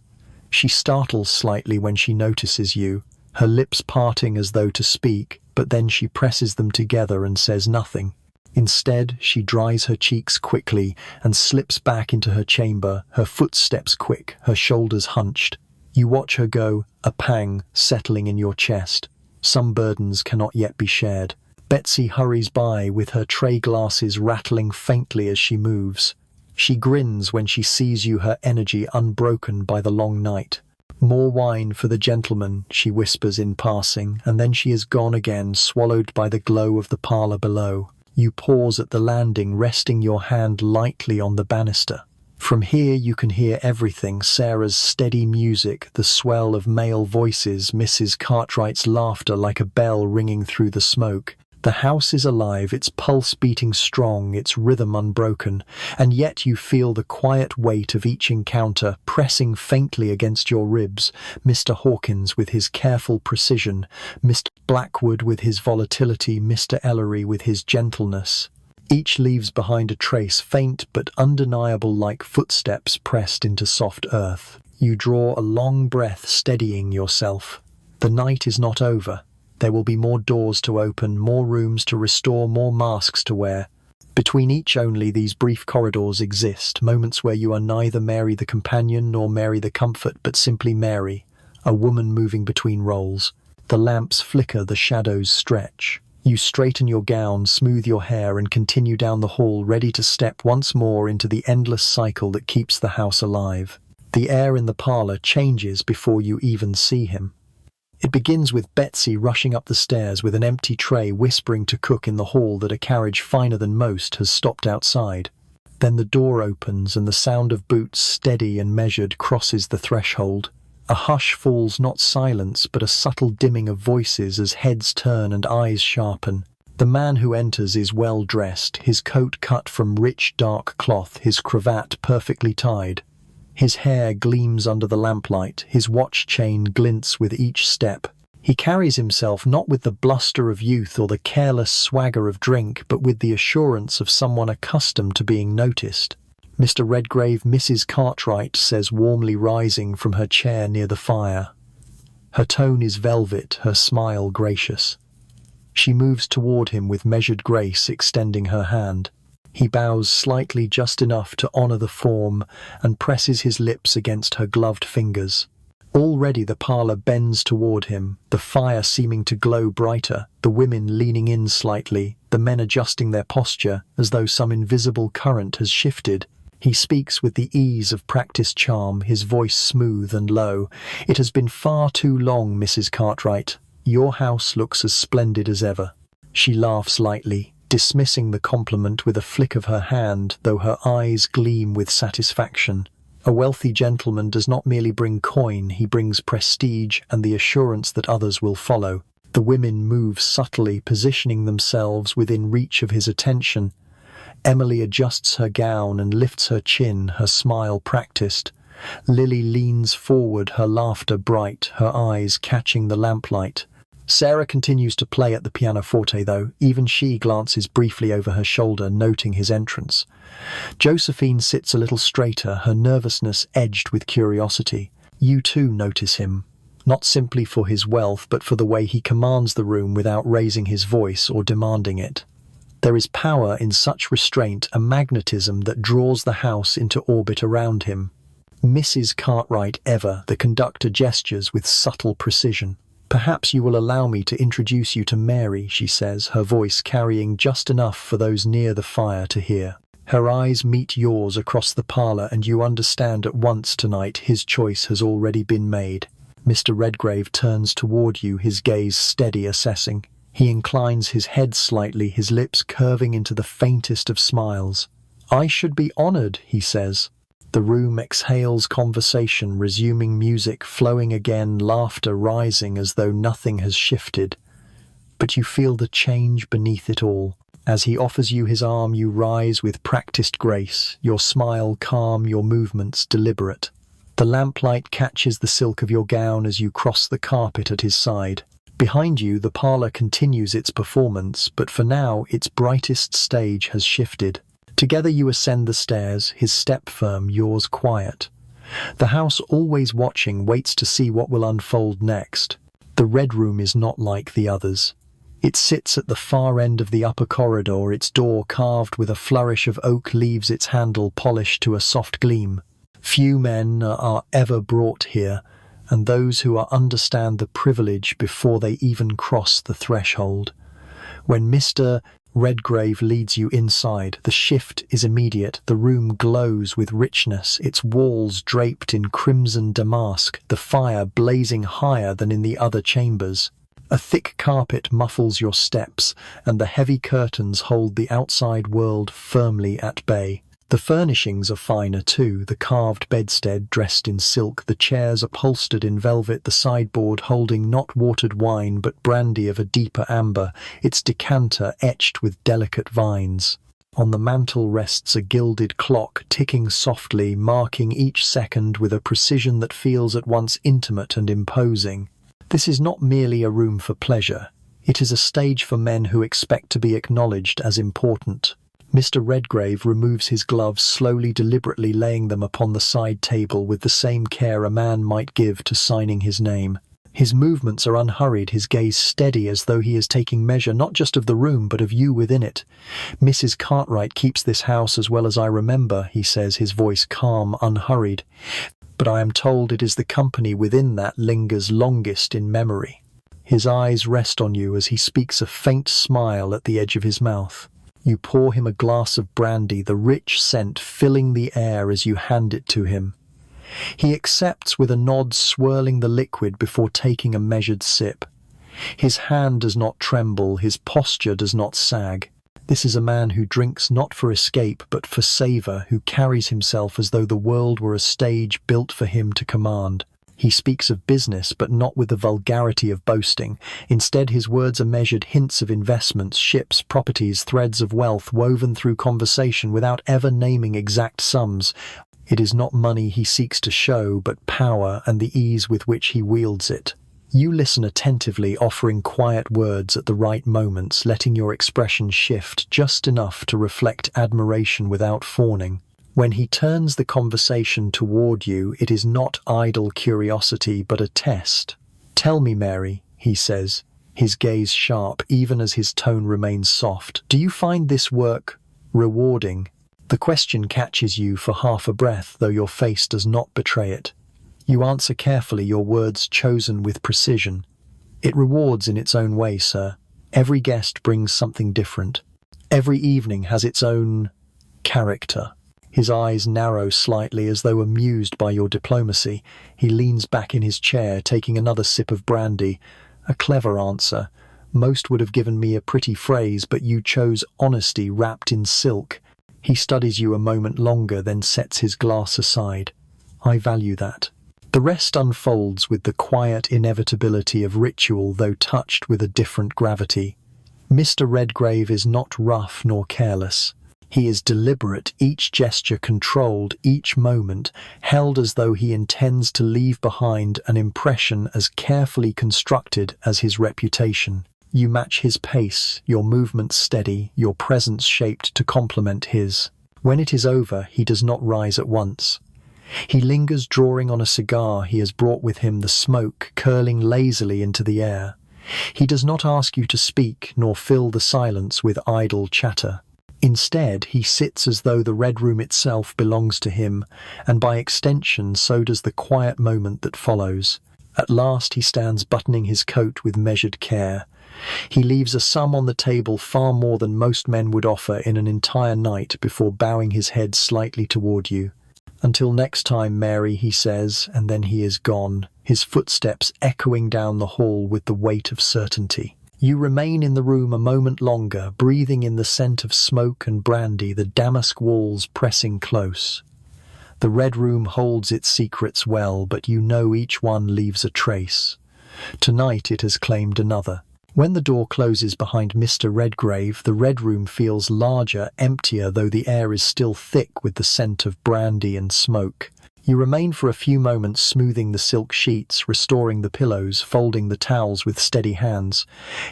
She startles slightly when she notices you, her lips parting as though to speak, but then she presses them together and says nothing. Instead, she dries her cheeks quickly and slips back into her chamber, her footsteps quick, her shoulders hunched. You watch her go, a pang settling in your chest. Some burdens cannot yet be shared. Betsy hurries by, with her tray glasses rattling faintly as she moves. She grins when she sees you, her energy unbroken by the long night. "More wine for the gentleman," she whispers in passing, and then she is gone again, swallowed by the glow of the parlor below. You pause at the landing, resting your hand lightly on the banister. From here you can hear everything: Sarah's steady music, the swell of male voices, Mrs. Cartwright's laughter like a bell ringing through the smoke. The house is alive, its pulse beating strong, its rhythm unbroken, and yet you feel the quiet weight of each encounter pressing faintly against your ribs. Mr. Hawkins with his careful precision, Mr. Blackwood with his volatility, Mr. Ellery with his gentleness. Each leaves behind a trace, faint but undeniable, like footsteps pressed into soft earth. You draw a long breath, steadying yourself. The night is not over. There will be more doors to open, more rooms to restore, more masks to wear. Between each only these brief corridors exist, moments where you are neither Mary the companion nor Mary the comfort, but simply Mary, a woman moving between roles. The lamps flicker, the shadows stretch. You straighten your gown, smooth your hair, and continue down the hall, ready to step once more into the endless cycle that keeps the house alive. The air in the parlor changes before you even see him. It begins with Betsy rushing up the stairs with an empty tray, whispering to cook in the hall that a carriage finer than most has stopped outside. Then the door opens and the sound of boots, steady and measured, crosses the threshold. A hush falls, not silence, but a subtle dimming of voices as heads turn and eyes sharpen. The man who enters is well dressed, his coat cut from rich dark cloth, his cravat perfectly tied. His hair gleams under the lamplight, his watch chain glints with each step. He carries himself not with the bluster of youth or the careless swagger of drink, but with the assurance of someone accustomed to being noticed. "Mr. Redgrave," Mrs. Cartwright says, warmly rising from her chair near the fire. Her tone is velvet, her smile gracious. She moves toward him with measured grace, extending her hand. He bows slightly, just enough to honor the form, and presses his lips against her gloved fingers. Already the parlor bends toward him, the fire seeming to glow brighter, the women leaning in slightly, the men adjusting their posture as though some invisible current has shifted. He speaks with the ease of practiced charm, his voice smooth and low. "It has been far too long, Mrs. Cartwright. Your house looks as splendid as ever." She laughs lightly, dismissing the compliment with a flick of her hand, though her eyes gleam with satisfaction. A wealthy gentleman does not merely bring coin, he brings prestige and the assurance that others will follow. The women move subtly, positioning themselves within reach of his attention. Emily adjusts her gown and lifts her chin, her smile practiced. Lily leans forward, her laughter bright, her eyes catching the lamplight. Sarah continues to play at the pianoforte, though. Even she glances briefly over her shoulder, noting his entrance. Josephine sits a little straighter, her nervousness edged with curiosity. You too notice him, not simply for his wealth, but for the way he commands the room without raising his voice or demanding it. There is power in such restraint, a magnetism that draws the house into orbit around him. Mrs. Cartwright, the conductor, gestures with subtle precision. "Perhaps you will allow me to introduce you to Mary," she says, her voice carrying just enough for those near the fire to hear. Her eyes meet yours across the parlor, and you understand at once tonight his choice has already been made. Mr. Redgrave turns toward you, his gaze steady, assessing. He inclines his head slightly, his lips curving into the faintest of smiles. "I should be honored," he says. The room exhales conversation, resuming music flowing again, laughter rising as though nothing has shifted. But you feel the change beneath it all. As he offers you his arm, you rise with practiced grace, your smile calm, your movements deliberate. The lamplight catches the silk of your gown as you cross the carpet at his side. Behind you, the parlor continues its performance, but for now, its brightest stage has shifted. Together you ascend the stairs, his step firm, yours quiet. The house, always watching, waits to see what will unfold next. The red room is not like the others. It sits at the far end of the upper corridor, its door carved with a flourish of oak leaves, its handle polished to a soft gleam. Few men are ever brought here, and those who are understand the privilege before they even cross the threshold. When Mr. Redgrave leads you inside, the shift is immediate. The room glows with richness, its walls draped in crimson damask, the fire blazing higher than in the other chambers. A thick carpet muffles your steps, and the heavy curtains hold the outside world firmly at bay. The furnishings are finer too, the carved bedstead dressed in silk, the chairs upholstered in velvet, the sideboard holding not watered wine but brandy of a deeper amber, its decanter etched with delicate vines. On the mantel rests a gilded clock, ticking softly, marking each second with a precision that feels at once intimate and imposing. This is not merely a room for pleasure. It is a stage for men who expect to be acknowledged as important. Mr. Redgrave removes his gloves slowly, deliberately laying them upon the side table with the same care a man might give to signing his name. His movements are unhurried, his gaze steady, as though he is taking measure not just of the room but of you within it. "Mrs. Cartwright keeps this house as well as I remember," he says, his voice calm, unhurried. "But I am told it is the company within that lingers longest in memory." His eyes rest on you as he speaks, a faint smile at the edge of his mouth. You pour him a glass of brandy, the rich scent filling the air as you hand it to him. He accepts with a nod, swirling the liquid before taking a measured sip. His hand does not tremble, his posture does not sag. This is a man who drinks not for escape but for savour, who carries himself as though the world were a stage built for him to command. He speaks of business, but not with the vulgarity of boasting. Instead, his words are measured hints of investments, ships, properties, threads of wealth woven through conversation without ever naming exact sums. It is not money he seeks to show, but power and the ease with which he wields it. You listen attentively, offering quiet words at the right moments, letting your expression shift just enough to reflect admiration without fawning. When he turns the conversation toward you, it is not idle curiosity, but a test. "Tell me, Mary," he says, his gaze sharp, even as his tone remains soft. "Do you find this work rewarding?" The question catches you for half a breath, though your face does not betray it. You answer carefully, your words chosen with precision. "It rewards in its own way, sir. Every guest brings something different. Every evening has its own character." His eyes narrow slightly, as though amused by your diplomacy. He leans back in his chair, taking another sip of brandy. "A clever answer. Most would have given me a pretty phrase, but you chose honesty wrapped in silk." He studies you a moment longer, then sets his glass aside. "I value that." The rest unfolds with the quiet inevitability of ritual, though touched with a different gravity. Mr. Redgrave is not rough nor careless. He is deliberate, each gesture controlled, each moment held as though he intends to leave behind an impression as carefully constructed as his reputation. You match his pace, your movements steady, your presence shaped to complement his. When it is over, he does not rise at once. He lingers, drawing on a cigar he has brought with him, the smoke curling lazily into the air. He does not ask you to speak, nor fill the silence with idle chatter. Instead, he sits as though the Red Room itself belongs to him, and by extension so does the quiet moment that follows. At last he stands buttoning his coat with measured care. He leaves a sum on the table, far more than most men would offer in an entire night, before bowing his head slightly toward you. "Until next time, Mary," he says, and then he is gone, his footsteps echoing down the hall with the weight of certainty. You remain in the room a moment longer, breathing in the scent of smoke and brandy, the damask walls pressing close. The Red Room holds its secrets well, but you know each one leaves a trace. Tonight it has claimed another. When the door closes behind Mr. Redgrave, the Red Room feels larger, emptier, though the air is still thick with the scent of brandy and smoke. You remain for a few moments, smoothing the silk sheets, restoring the pillows, folding the towels with steady hands.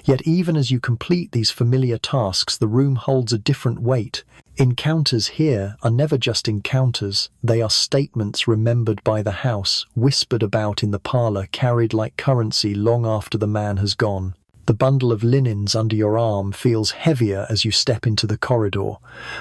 Yet even as you complete these familiar tasks, the room holds a different weight. Encounters here are never just encounters. They are statements remembered by the house, whispered about in the parlour, carried like currency long after the man has gone. The bundle of linens under your arm feels heavier as you step into the corridor.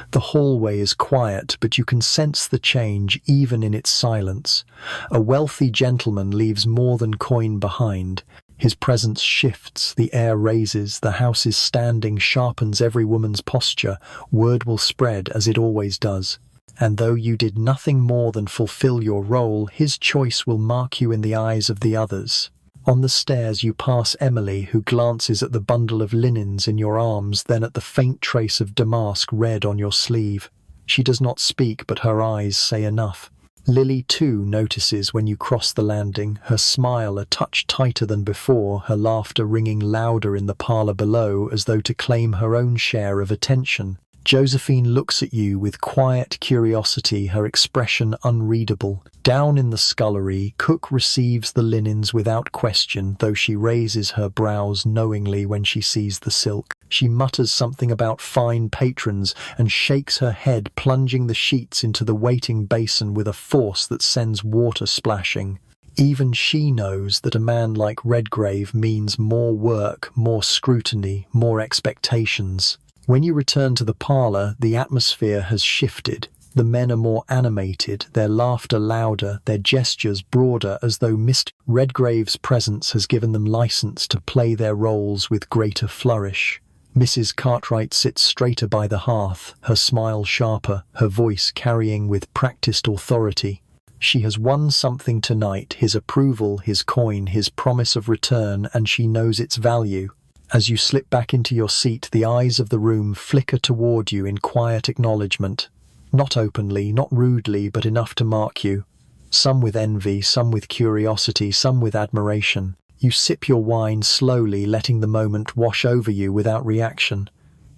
The hallway is quiet, but you can sense the change even in its silence. A wealthy gentleman leaves more than coin behind. His presence shifts, the air raises, the house is standing, sharpens every woman's posture. Word will spread, as it always does. And though you did nothing more than fulfill your role, his choice will mark you in the eyes of the others. On the stairs you pass Emily, who glances at the bundle of linens in your arms, then at the faint trace of damask red on your sleeve. She does not speak, but her eyes say enough. Lily, too, notices when you cross the landing, her smile a touch tighter than before, her laughter ringing louder in the parlour below, as though to claim her own share of attention. Josephine looks at you with quiet curiosity, her expression unreadable. Down in the scullery, cook receives the linens without question, though she raises her brows knowingly when she sees the silk. She mutters something about fine patrons and shakes her head, plunging the sheets into the waiting basin with a force that sends water splashing. Even she knows that a man like Redgrave means more work, more scrutiny, more expectations. When you return to the parlour, the atmosphere has shifted. The men are more animated, their laughter louder, their gestures broader, as though Mr. Redgrave's presence has given them license to play their roles with greater flourish. Mrs. Cartwright sits straighter by the hearth, her smile sharper, her voice carrying with practiced authority. She has won something tonight, his approval, his coin, his promise of return, and she knows its value. As you slip back into your seat, the eyes of the room flicker toward you in quiet acknowledgement. Not openly, not rudely, but enough to mark you. Some with envy, some with curiosity, some with admiration. You sip your wine slowly, letting the moment wash over you without reaction.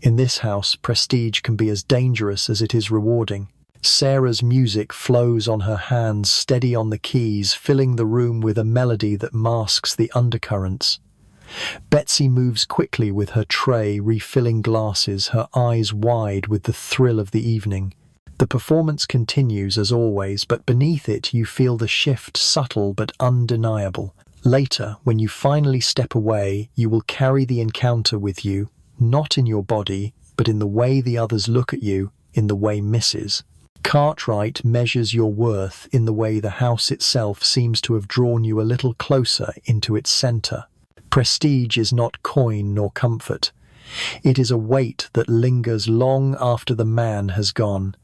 In this house, prestige can be as dangerous as it is rewarding. Sarah's music flows on her hands, steady on the keys, filling the room with a melody that masks the undercurrents. Betsy moves quickly with her tray, refilling glasses, her eyes wide with the thrill of the evening. The performance continues as always, but beneath it you feel the shift, subtle but undeniable. Later, when you finally step away, you will carry the encounter with you, not in your body, but in the way the others look at you, in the way Mrs. Cartwright measures your worth, in the way the house itself seems to have drawn you a little closer into its centre. Prestige is not coin nor comfort. It is a weight that lingers long after the man has gone,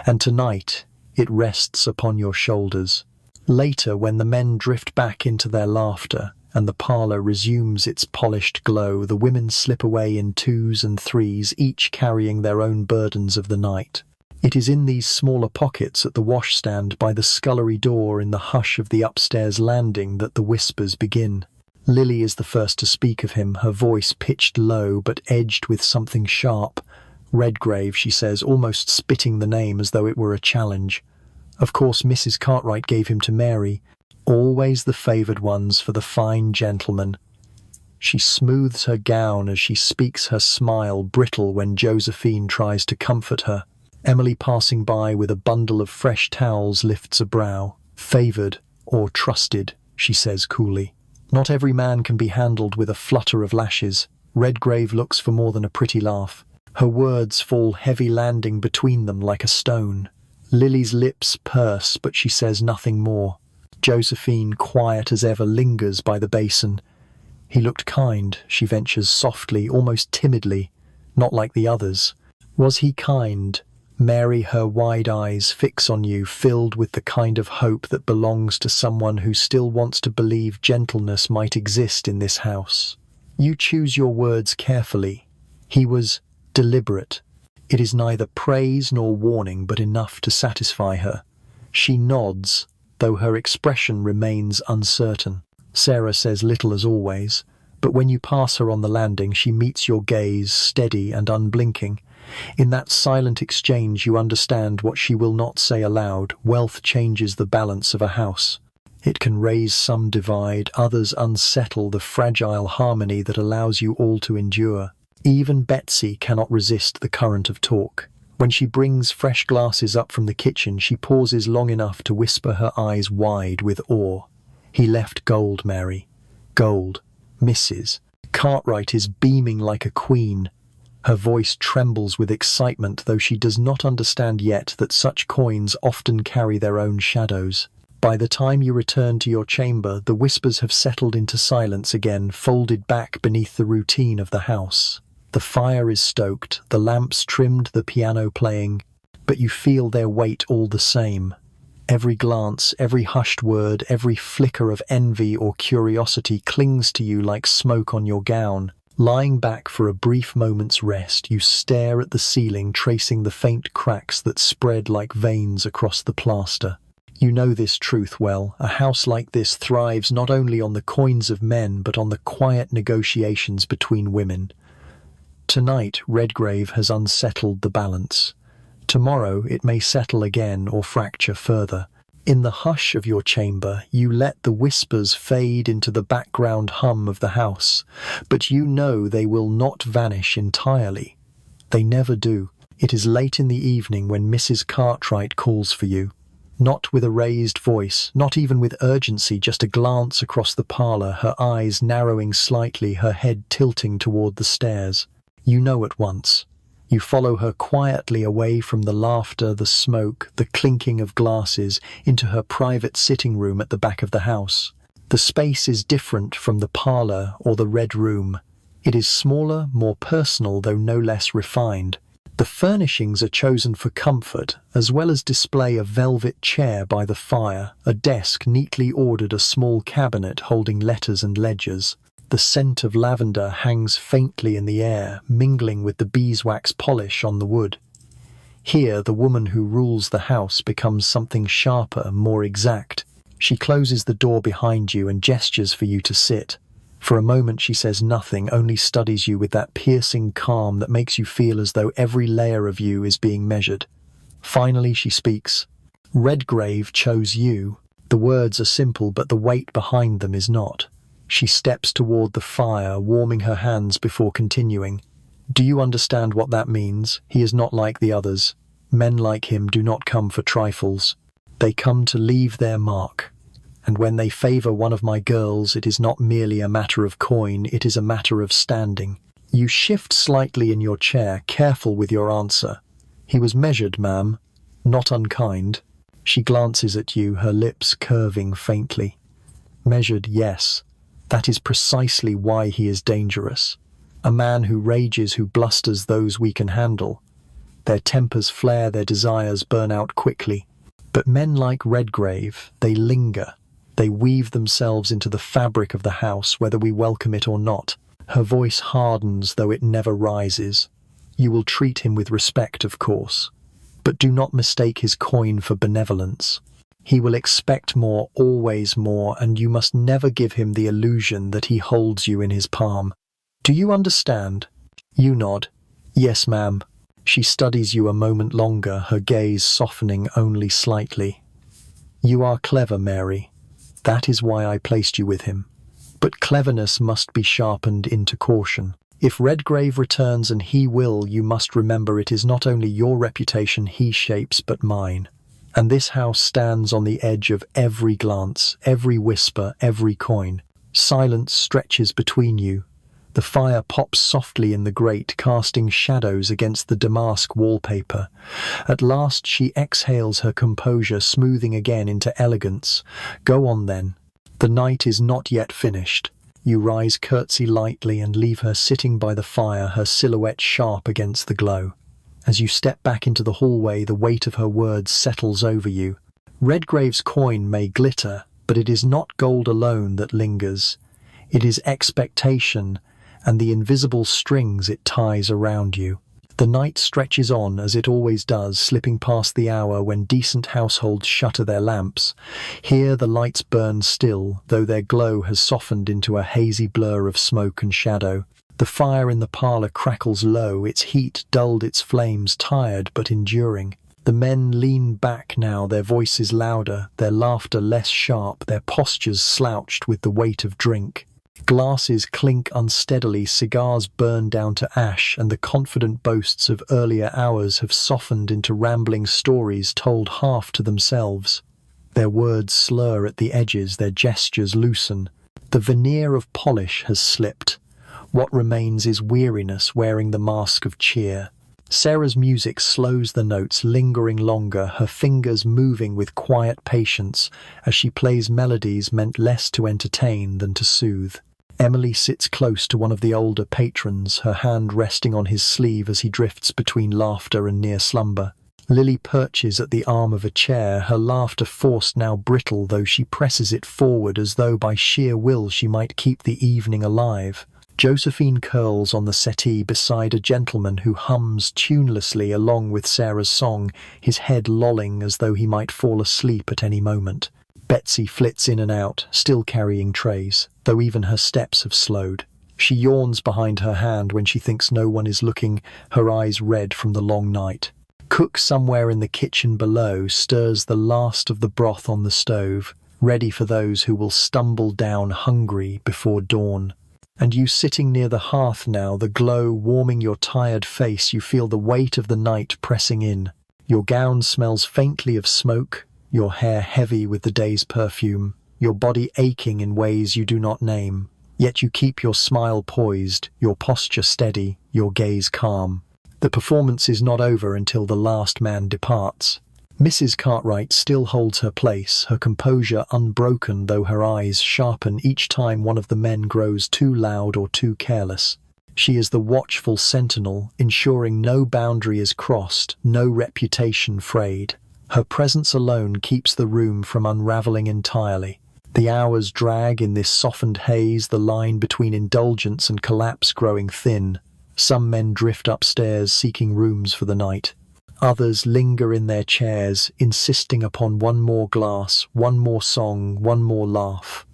and tonight it rests upon your shoulders. Later, when the men drift back into their laughter and the parlour resumes its polished glow, the women slip away in twos and threes, each carrying their own burdens of the night. It is in these smaller pockets at the washstand, by the scullery door, in the hush of the upstairs landing, that the whispers begin. Lily is the first to speak of him, her voice pitched low but edged with something sharp. Redgrave, she says, almost spitting the name as though it were a challenge. Of course Mrs. Cartwright gave him to Mary, always the favoured ones for the fine gentleman. She smooths her gown as she speaks, her smile brittle when Josephine tries to comfort her. Emily, passing by with a bundle of fresh towels, lifts a brow. Favoured or trusted, she says coolly. Not every man can be handled with a flutter of lashes. Redgrave looks for more than a pretty laugh. Her words fall heavy, landing between them like a stone. Lily's lips purse, but she says nothing more. Josephine, quiet as ever, lingers by the basin. He looked kind, she ventures softly, almost timidly, not like the others. Was he kind? Mary, her wide eyes fix on you, filled with the kind of hope that belongs to someone who still wants to believe gentleness might exist in this house. You choose your words carefully. He was deliberate. It is neither praise nor warning, but enough to satisfy her. She nods, though her expression remains uncertain. Sarah says little as always, but when you pass her on the landing, she meets your gaze, steady and unblinking. In that silent exchange you understand what she will not say aloud. Wealth changes the balance of a house. It can raise some, divide, others unsettle the fragile harmony that allows you all to endure. Even Betsy cannot resist the current of talk. When she brings fresh glasses up from the kitchen, she pauses long enough to whisper, her eyes wide with awe. He left gold, Mary. Gold. Mrs. Cartwright is beaming like a queen. Her voice trembles with excitement, though she does not understand yet that such coins often carry their own shadows. By the time you return to your chamber, the whispers have settled into silence again, folded back beneath the routine of the house. The fire is stoked, the lamps trimmed, the piano playing, but you feel their weight all the same. Every glance, every hushed word, every flicker of envy or curiosity clings to you like smoke on your gown. Lying back for a brief moment's rest, you stare at the ceiling, tracing the faint cracks that spread like veins across the plaster. You know this truth well. A house like this thrives not only on the coins of men, but on the quiet negotiations between women. Tonight, Redgrave has unsettled the balance. Tomorrow it may settle again or fracture further. In the hush of your chamber, you let the whispers fade into the background hum of the house, but you know they will not vanish entirely. They never do. It is late in the evening when Mrs. Cartwright calls for you. Not with a raised voice, not even with urgency, just a glance across the parlour, her eyes narrowing slightly, her head tilting toward the stairs. You know at once. You follow her quietly away from the laughter, the smoke, the clinking of glasses, into her private sitting room at the back of the house. The space is different from the parlour or the Red Room. It is smaller, more personal, though no less refined. The furnishings are chosen for comfort, as well as display a velvet chair by the fire, a desk neatly ordered, a small cabinet holding letters and ledgers. The scent of lavender hangs faintly in the air, mingling with the beeswax polish on the wood. Here, the woman who rules the house becomes something sharper, more exact. She closes the door behind you and gestures for you to sit. For a moment she says nothing, only studies you with that piercing calm that makes you feel as though every layer of you is being measured. Finally she speaks. Redgrave chose you. The words are simple, but the weight behind them is not. She steps toward the fire, warming her hands before continuing. Do you understand what that means? He is not like the others. Men like him do not come for trifles. They come to leave their mark. And when they favor one of my girls, it is not merely a matter of coin, it is a matter of standing. You shift slightly in your chair, careful with your answer. He was measured, ma'am, not unkind. She glances at you, her lips curving faintly. Measured, yes. That is precisely why he is dangerous. A man who rages, who blusters those we can handle. Their tempers flare, their desires burn out quickly. But men like Redgrave, they linger. They weave themselves into the fabric of the house, whether we welcome it or not. Her voice hardens, though it never rises. You will treat him with respect, of course. But do not mistake his coin for benevolence. He will expect more, always more, and you must never give him the illusion that he holds you in his palm. Do you understand? You nod. Yes, ma'am. She studies you a moment longer, her gaze softening only slightly. You are clever, Mary. That is why I placed you with him. But cleverness must be sharpened into caution. If Redgrave returns, and he will, you must remember it is not only your reputation he shapes, but mine. And this house stands on the edge of every glance, every whisper, every coin. Silence stretches between you. The fire pops softly in the grate, casting shadows against the damask wallpaper. At last she exhales her composure, smoothing again into elegance. Go on then. The night is not yet finished. You rise, curtsy lightly, and leave her sitting by the fire, her silhouette sharp against the glow. As you step back into the hallway, the weight of her words settles over you. Redgrave's coin may glitter, but it is not gold alone that lingers. It is expectation, and the invisible strings it ties around you. The night stretches on, as it always does, slipping past the hour when decent households shutter their lamps. Here the lights burn still, though their glow has softened into a hazy blur of smoke and shadow. The fire in the parlour crackles low, its heat dulled its flames, tired but enduring. The men lean back now, their voices louder, their laughter less sharp, their postures slouched with the weight of drink. Glasses clink unsteadily, cigars burn down to ash, and the confident boasts of earlier hours have softened into rambling stories told half to themselves. Their words slur at the edges, their gestures loosen. The veneer of polish has slipped. What remains is weariness wearing the mask of cheer. Sarah's music slows the notes, lingering longer, her fingers moving with quiet patience as she plays melodies meant less to entertain than to soothe. Emily sits close to one of the older patrons, her hand resting on his sleeve as he drifts between laughter and near slumber. Lily perches at the arm of a chair, her laughter forced now brittle, though she presses it forward as though by sheer will she might keep the evening alive. Josephine curls on the settee beside a gentleman who hums tunelessly along with Sarah's song, his head lolling as though he might fall asleep at any moment. Betsy flits in and out, still carrying trays, though even her steps have slowed. She yawns behind her hand when she thinks no one is looking, her eyes red from the long night. Cook somewhere in the kitchen below stirs the last of the broth on the stove, ready for those who will stumble down hungry before dawn. And you sitting near the hearth now, the glow warming your tired face, you feel the weight of the night pressing in. Your gown smells faintly of smoke, your hair heavy with the day's perfume, your body aching in ways you do not name. Yet you keep your smile poised, your posture steady, your gaze calm. The performance is not over until the last man departs. Mrs. Cartwright still holds her place, her composure unbroken, though her eyes sharpen each time one of the men grows too loud or too careless. She is the watchful sentinel, ensuring no boundary is crossed, no reputation frayed. Her presence alone keeps the room from unraveling entirely. The hours drag in this softened haze, the line between indulgence and collapse growing thin. Some men drift upstairs seeking rooms for the night. Others linger in their chairs, insisting upon one more glass, one more song, one more laugh.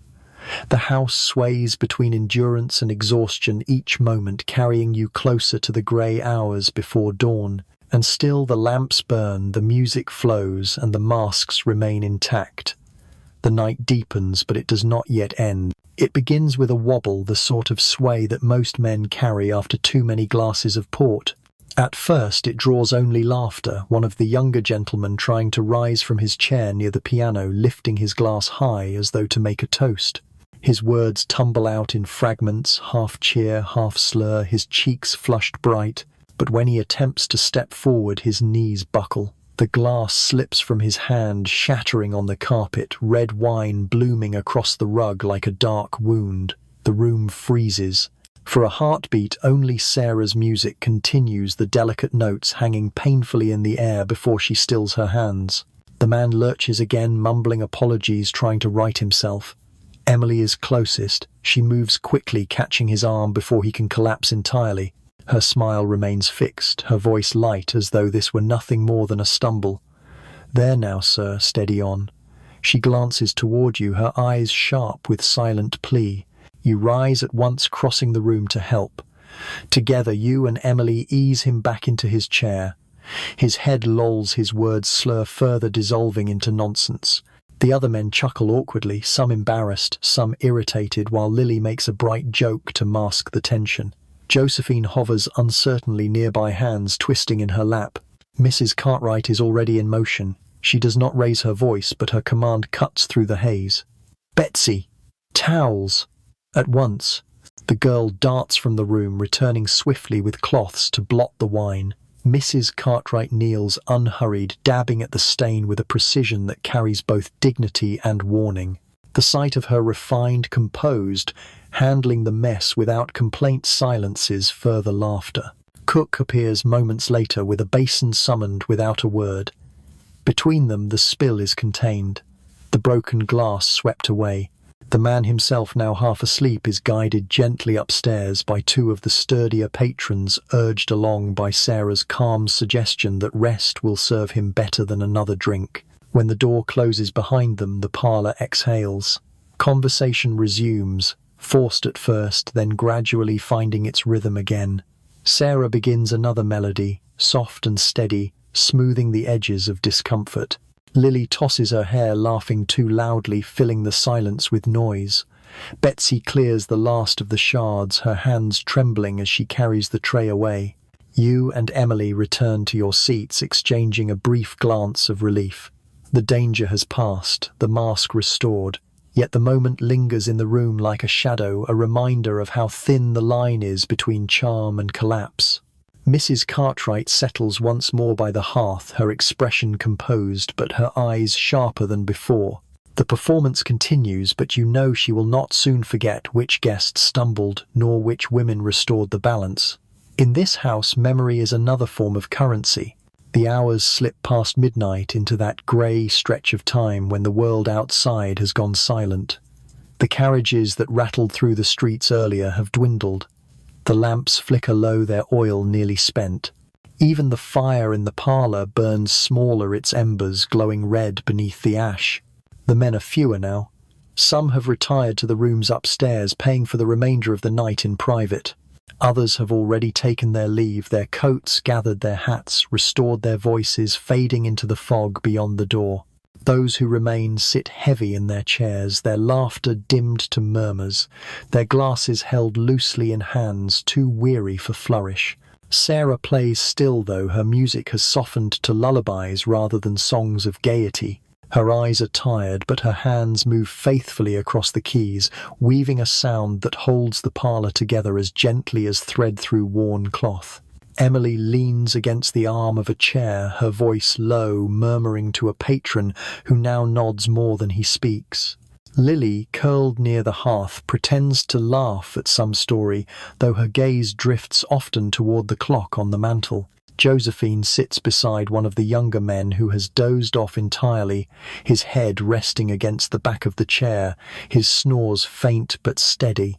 The house sways between endurance and exhaustion, each moment carrying you closer to the grey hours before dawn. And still the lamps burn, the music flows, and the masks remain intact. The night deepens, but it does not yet end. It begins with a wobble, the sort of sway that most men carry after too many glasses of port. At first it draws only laughter, one of the younger gentlemen trying to rise from his chair near the piano, lifting his glass high as though to make a toast. His words tumble out in fragments, half cheer, half slur, his cheeks flushed bright. But when he attempts to step forward, his knees buckle. The glass slips from his hand, shattering on the carpet, red wine blooming across the rug like a dark wound. The room freezes. For a heartbeat, only Sarah's music continues, the delicate notes hanging painfully in the air before she stills her hands. The man lurches again, mumbling apologies, trying to right himself. Emily is closest. She moves quickly, catching his arm before he can collapse entirely. Her smile remains fixed, her voice light as though this were nothing more than a stumble. "There now, sir, steady on." She glances toward you, her eyes sharp with silent plea. You rise at once, crossing the room to help. Together, you and Emily ease him back into his chair. His head lolls, his words slur, further dissolving into nonsense. The other men chuckle awkwardly, some embarrassed, some irritated, while Lily makes a bright joke to mask the tension. Josephine hovers uncertainly nearby, hands twisting in her lap. Mrs. Cartwright is already in motion. She does not raise her voice, but her command cuts through the haze. "Betsy! Towels!" At once, the girl darts from the room, returning swiftly with cloths to blot the wine. Mrs. Cartwright kneels unhurried, dabbing at the stain with a precision that carries both dignity and warning. The sight of her refined, composed, handling the mess without complaint silences further laughter. Cook appears moments later with a basin summoned without a word. Between them the spill is contained, the broken glass swept away. The man himself, now half asleep, is guided gently upstairs by two of the sturdier patrons, urged along by Sarah's calm suggestion that rest will serve him better than another drink. When the door closes behind them, the parlour exhales. Conversation resumes, forced at first, then gradually finding its rhythm again. Sarah begins another melody, soft and steady, smoothing the edges of discomfort. Lily tosses her hair, laughing too loudly, filling the silence with noise. Betsy clears the last of the shards, her hands trembling as she carries the tray away. You and Emily return to your seats, exchanging a brief glance of relief. The danger has passed, the mask restored, yet the moment lingers in the room like a shadow, a reminder of how thin the line is between charm and collapse. Mrs. Cartwright settles once more by the hearth, her expression composed, but her eyes sharper than before. The performance continues, but you know she will not soon forget which guest stumbled, nor which women restored the balance. In this house, memory is another form of currency. The hours slip past midnight into that grey stretch of time when the world outside has gone silent. The carriages that rattled through the streets earlier have dwindled. The lamps flicker low, their oil nearly spent. Even the fire in the parlour burns smaller, its embers glowing red beneath the ash. The men are fewer now. Some have retired to the rooms upstairs, paying for the remainder of the night in private. Others have already taken their leave, their coats gathered, their hats restored, their voices fading into the fog beyond the door. Those who remain sit heavy in their chairs, their laughter dimmed to murmurs, their glasses held loosely in hands, too weary for flourish. Sarah plays still, though her music has softened to lullabies rather than songs of gaiety. Her eyes are tired, but her hands move faithfully across the keys, weaving a sound that holds the parlour together as gently as thread through worn cloth. Emily leans against the arm of a chair, her voice low, murmuring to a patron who now nods more than he speaks. Lily, curled near the hearth, pretends to laugh at some story, though her gaze drifts often toward the clock on the mantel. Josephine sits beside one of the younger men who has dozed off entirely, his head resting against the back of the chair, his snores faint but steady.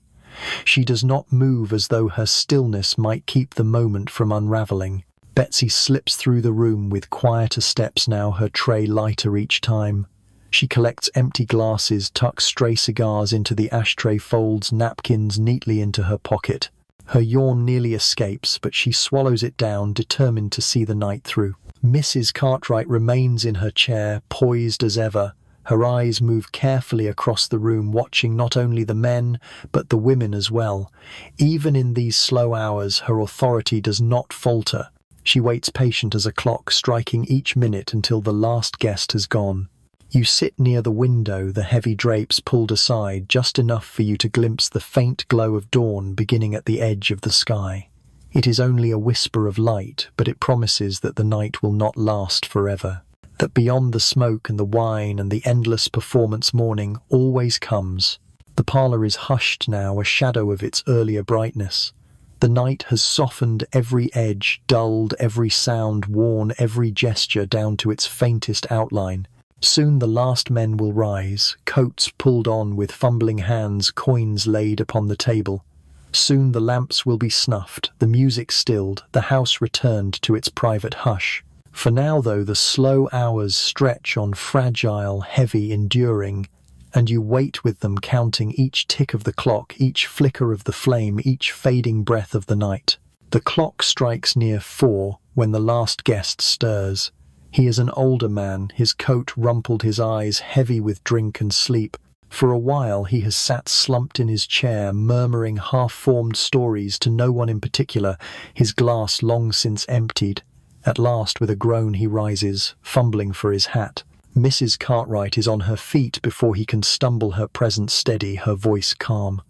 She does not move, as though her stillness might keep the moment from unraveling. Betsy slips through the room with quieter steps now, her tray lighter each time. She collects empty glasses, tucks stray cigars into the ashtray, folds napkins neatly into her pocket. Her yawn nearly escapes, but she swallows it down, determined to see the night through. Mrs. Cartwright remains in her chair, poised as ever. Her eyes move carefully across the room, watching not only the men, but the women as well. Even in these slow hours, her authority does not falter. She waits patient as a clock, striking each minute until the last guest has gone. You sit near the window, the heavy drapes pulled aside, just enough for you to glimpse the faint glow of dawn beginning at the edge of the sky. It is only a whisper of light, but it promises that the night will not last forever. That beyond the smoke and the wine and the endless performance, morning always comes. The parlour is hushed now, a shadow of its earlier brightness. The night has softened every edge, dulled every sound, worn every gesture down to its faintest outline. Soon the last men will rise, coats pulled on with fumbling hands, coins laid upon the table. Soon the lamps will be snuffed, the music stilled, the house returned to its private hush. For now, though, the slow hours stretch on, fragile, heavy, enduring, and you wait with them, counting each tick of the clock, each flicker of the flame, each fading breath of the night. The clock strikes near 4 when the last guest stirs. He is an older man, his coat rumpled, his eyes heavy with drink and sleep. For a while he has sat slumped in his chair, murmuring half-formed stories to no one in particular, his glass long since emptied. At last, with a groan, he rises, fumbling for his hat. Mrs. Cartwright is on her feet before he can stumble, her presence steady, her voice calm.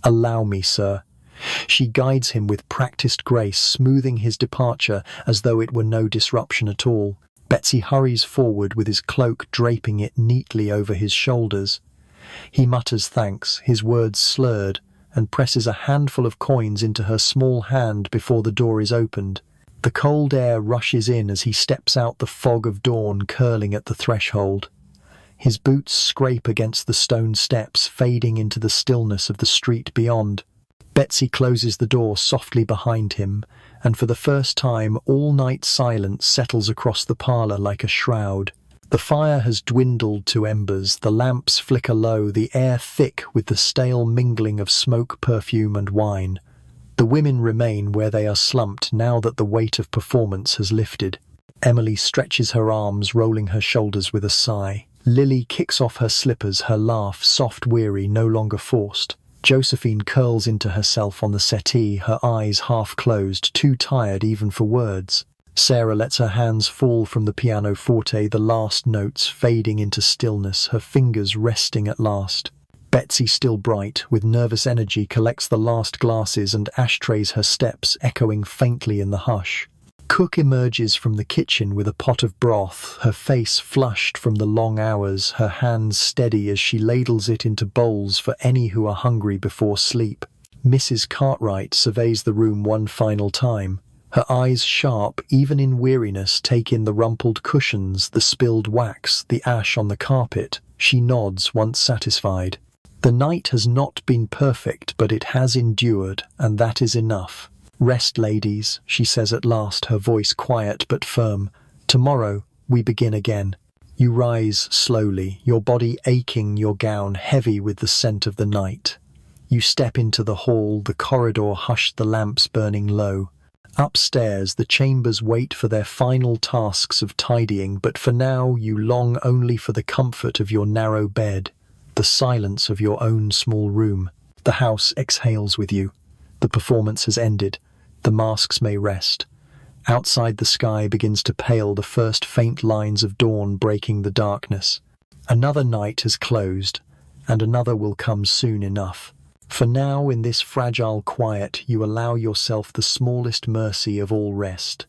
"Allow me, sir." She guides him with practiced grace, smoothing his departure as though it were no disruption at all. Betsy hurries forward with his cloak draping it neatly over his shoulders. He mutters thanks, his words slurred, and presses a handful of coins into her small hand before the door is opened. The cold air rushes in as he steps out, the fog of dawn curling at the threshold. His boots scrape against the stone steps, fading into the stillness of the street beyond. Betsy closes the door softly behind him, and for the first time all-night silence settles across the parlour like a shroud. The fire has dwindled to embers, the lamps flicker low, the air thick with the stale mingling of smoke, perfume and wine. The women remain where they are slumped now that the weight of performance has lifted. Emily stretches her arms, rolling her shoulders with a sigh. Lily kicks off her slippers, her laugh soft, weary, no longer forced. Josephine curls into herself on the settee, her eyes half closed, too tired even for words. Sarah lets her hands fall from the pianoforte, the last notes fading into stillness, her fingers resting at last. Betsy, still bright, with nervous energy, collects the last glasses and ashtrays, her steps echoing faintly in the hush. Cook emerges from the kitchen with a pot of broth, her face flushed from the long hours, her hands steady as she ladles it into bowls for any who are hungry before sleep. Mrs. Cartwright surveys the room one final time. Her eyes sharp, even in weariness, take in the rumpled cushions, the spilled wax, the ash on the carpet. She nods, once satisfied. The night has not been perfect, but it has endured, and that is enough. "Rest, ladies," she says at last, her voice quiet but firm. "Tomorrow we begin again." You rise slowly, your body aching, your gown heavy with the scent of the night. You step into the hall, the corridor hushed, the lamps burning low. Upstairs, the chambers wait for their final tasks of tidying, but for now you long only for the comfort of your narrow bed, the silence of your own small room. The house exhales with you. The performance has ended. The masks may rest. Outside, the sky begins to pale, the first faint lines of dawn breaking the darkness. Another night has closed, and another will come soon enough. For now, in this fragile quiet, you allow yourself the smallest mercy of all rest.